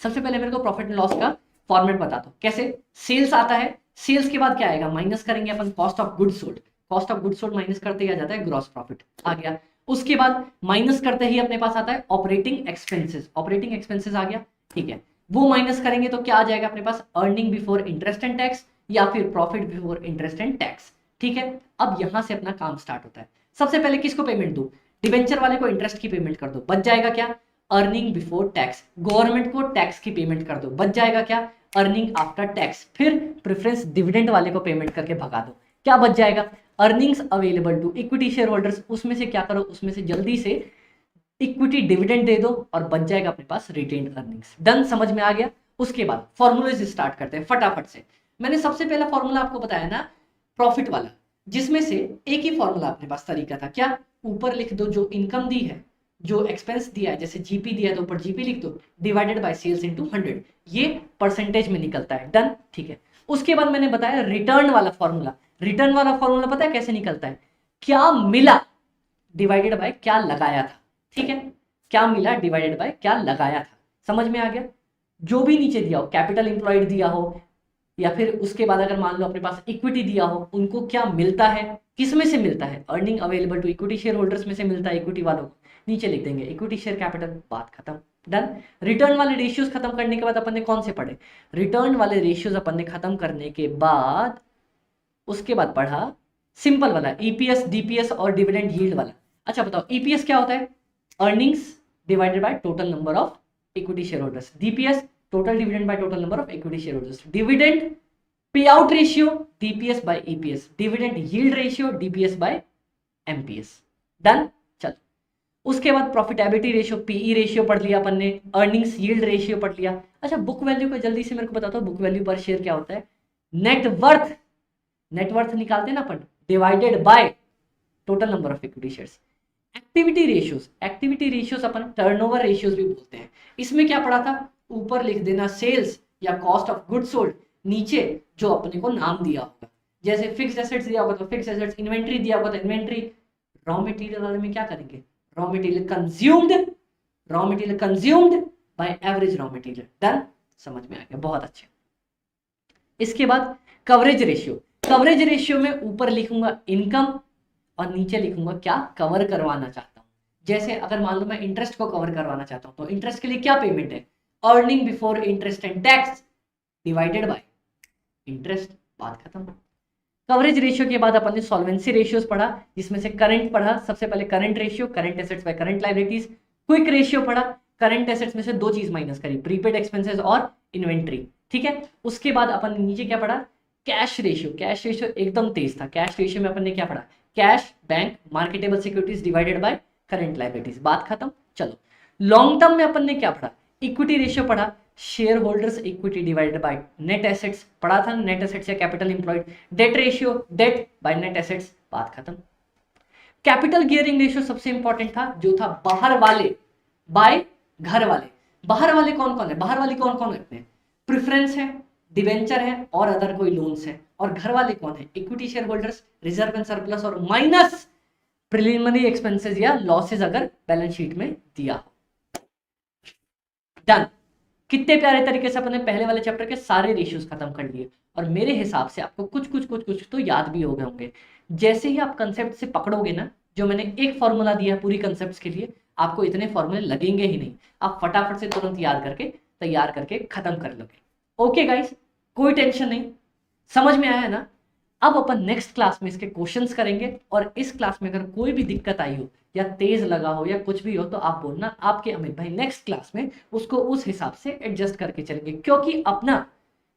सबसे पहले मेरे को प्रॉफिट एंड लॉस का फॉर्मेट बता दो। कैसे? सेल्स आता है, सेल्स के बाद क्या आएगा? माइनस करेंगे अपन cost of goods sold. Cost of goods sold minus करते ही आ जाता है ग्रॉस प्रॉफिट, आ गया। उसके बाद माइनस करते ही अपने पास आता है ऑपरेटिंग एक्सपेंसेस। ऑपरेटिंग एक्सपेंसेस आ गया, ठीक है। वो माइनस करेंगे तो क्या आ जाएगा अपने पास? Earning before interest and tax या फिर profit before interest and tax, ठीक है। अब यहां से अपना काम स्टार्ट होता है। सबसे पहले किसको पेमेंट दो? डिवेंचर वाले को इंटरेस्ट की पेमेंट कर दो, बच जाएगा क्या? Earning before tax. गवर्नमेंट को टैक्स की पेमेंट कर दो, बच जाएगा क्या? Earning after tax. फिर प्रेफरेंस डिविडेंड वाले को पेमेंट करके भगा दो, क्या बच जाएगा? Earnings available to equity share holders. उसमें से क्या करो? उसमें से जल्दी से इक्विटी डिविडेंड दे दो और बच जाएगा अपने पास रिटेन्ड अर्निंग्स। डन, समझ में आ गया? उसके बाद फॉर्मूले से स्टार्ट करते हैं फटाफट से। मैंने सबसे पहला फॉर्मूला आपको बताया ना, प्रॉफिट वाला, जिसमें से एक ही फॉर्मूला अपने पास तरीका था। क्या? ऊपर लिख दो जो इनकम दी है, जो एक्सपेंस दिया है, जैसे जीपी दिया है तो ऊपर जीपी लिख दो, डिवाइडेड बाय सेल्स इनटू 100, ये परसेंटेज में निकलता है। डन, ठीक है। उसके बाद मैंने बताया रिटर्न वाला फॉर्मूला। रिटर्न वाला फॉर्मूला पता है कैसे निकलता है? क्या मिला डिवाइडेड बाय क्या लगाया था, ठीक है? क्या मिला डिवाइडेड बाय क्या लगाया था, समझ में आ गया? जो भी नीचे दिया हो, कैपिटल इंप्लॉयड दिया हो या फिर उसके बाद अगर मान लो अपने पास इक्विटी दिया हो, उनको क्या मिलता है, किस में से मिलता है? Earning available to equity share holders में से मिलता है इक्विटी वालों को, नीचे लिख देंगे इक्विटी शेयर कैपिटल, बात खत्म, डन। रिटर्न वाले रेशियोज खत्म करने के बाद अपन ने कौन से पढ़े? रिटर्न वाले रेशियोज अपन ने खत्म करने के बाद उसके बाद पढ़ा सिंपल वाला ईपीएस, डीपीएस और डिविडेंड यील्ड वाला। अच्छा बताओ ईपीएस क्या होता है? Earnings divided by total number of equity share holders. DPS total dividend by total number of equity share holders. Dividend pay out ratio DPS by EPS. Dividend yield ratio DPS by MPS, done. चल उसके बाद प्रॉफिटेबिलिटी रेशियो, पीई रेशियो पढ़ लिया अपन ने, अर्निंग्स यील्ड रेशियो पढ़ लिया। अच्छा बुक वैल्यू को जल्दी से मेरे को बताता हूँ, बुक वैल्यू पर शेयर क्या होता है? नेटवर्थ, नेटवर्थ निकालते हैं ना अपन, divided by total number of equity shares. Activity ratios, activity ratios अपन टर्नओवर रेशियोज भी बोलते हैं। इसमें क्या पढ़ा था? ऊपर लिख देना सेल्स या कॉस्ट ऑफ गुड्स सोल्ड, नीचे जो अपने को नाम दिया होगा, जैसे फिक्स्ड एसेट्स दिया होगा तो फिक्स्ड एसेट्स, इन्वेंट्री दिया होगा तो इन्वेंट्री। रॉ मटेरियल वाले में क्या करेंगे? Raw material consumed, raw material consumed by average raw material, done. समझ में आ गया, बहुत अच्छे। इसके बाद कवरेज रेशियो, कवरेज रेशियो में ऊपर लिखूंगा इनकम और नीचे लिखूंगा क्या कवर करवाना चाहता हूं। जैसे अगर मान लो मैं इंटरेस्ट को कवर करवाना चाहता हूं तो इंटरेस्ट के लिए क्या पेमेंट है? Earning before interest and tax divided by interest, बात खत्म। कवरेज रेशियो के बाद अपन ने सॉल्वेंसी रेशियोज पढ़ा, जिसमें से करंट पढ़ा सबसे पहले, current ratio, current assets by current liabilities. Quick ratio पढ़ा, करंट एसेट्स में से दो चीज माइनस करी, प्रीपेड एक्सपेंसेस और इन्वेंट्री, ठीक है। उसके बाद अपन ने नीचे क्या पढ़ा? कैश रेशियो, कैश रेशियो एकदम तेज था। कैश रेशियो में अपन ने क्या पढ़ा? Cash, bank, marketable securities divided by current liabilities, बात खत्म। चलो लॉन्ग टर्म में अपन ने क्या पढ़ा? इक्विटी रेशियो पढ़ा, share holders equity divided by net assets पढ़ा था, नेट एसेट्स या capital employed. Debt ratio, debt by net assets, बात खत्म। कैपिटल गियरिंग रेशियो सबसे इंपॉर्टेंट था, जो था बाहर वाले बाय घर वाले। बाहर वाले कौन कौन है? बाहर वाले कौन कौन है? प्रेफरेंस है, डिवेंचर है और अदर कोई लोन्स है। और घर वाले कौन है? Equity share holders, reserve and surplus और माइनस प्रिलिमिनरी एक्सपेंसेस या लॉसेस अगर बैलेंस शीट में दिया हो, डन। कितने प्यारे तरीके से अपने पहले वाले चैप्टर के सारे रेशियोज खत्म कर लिए। और मेरे हिसाब से आपको कुछ तो याद भी हो गए होंगे। जैसे ही आप कंसेप्ट से पकड़ोगे ना, जो मैंने एक फॉर्मूला दिया पूरी कंसेप्ट के लिए, आपको इतने फॉर्मूले लगेंगे ही नहीं, आप फटाफट से तुरंत याद करके तैयार करके खत्म कर लोगे। ओके गाइस, कोई टेंशन नहीं, समझ में आया ना? अब अपन नेक्स्ट क्लास में इसके क्वेश्चंस करेंगे, और इस क्लास में अगर कोई भी दिक्कत आई हो या तेज लगा हो या कुछ भी हो तो आप बोलना, आपके अमित भाई नेक्स्ट क्लास में उसको उस हिसाब से एडजस्ट करके चलेंगे। क्योंकि अपना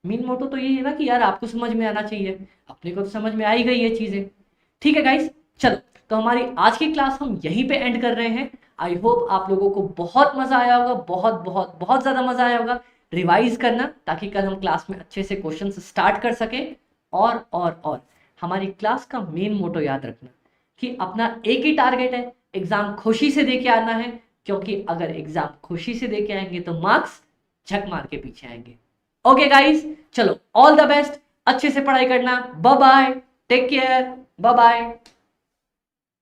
मेन मोटो तो यही है ना कि यार आपको समझ में आना चाहिए, अपने को तो समझ में आई गई ये चीजें, ठीक है गाइस। चलो तो हमारी आज की क्लास हम यहीं पे एंड कर रहे हैं। आई होप आप लोगों को बहुत मजा आया होगा, बहुत बहुत बहुत ज्यादा मजा आया होगा। रिवाइज करना ताकि कल हम क्लास में अच्छे से क्वेश्चन स्टार्ट कर सके। और हमारी क्लास का मेन मोटो याद रखना कि अपना एक ही टारगेट है, एग्जाम खुशी से देके आना है। क्योंकि अगर एग्जाम खुशी से देके आएंगे तो मार्क्स झक मार के पीछे आएंगे। ओके गाइस, चलो ऑल द बेस्ट, अच्छे से पढ़ाई करना, bye bye, take care, bye bye.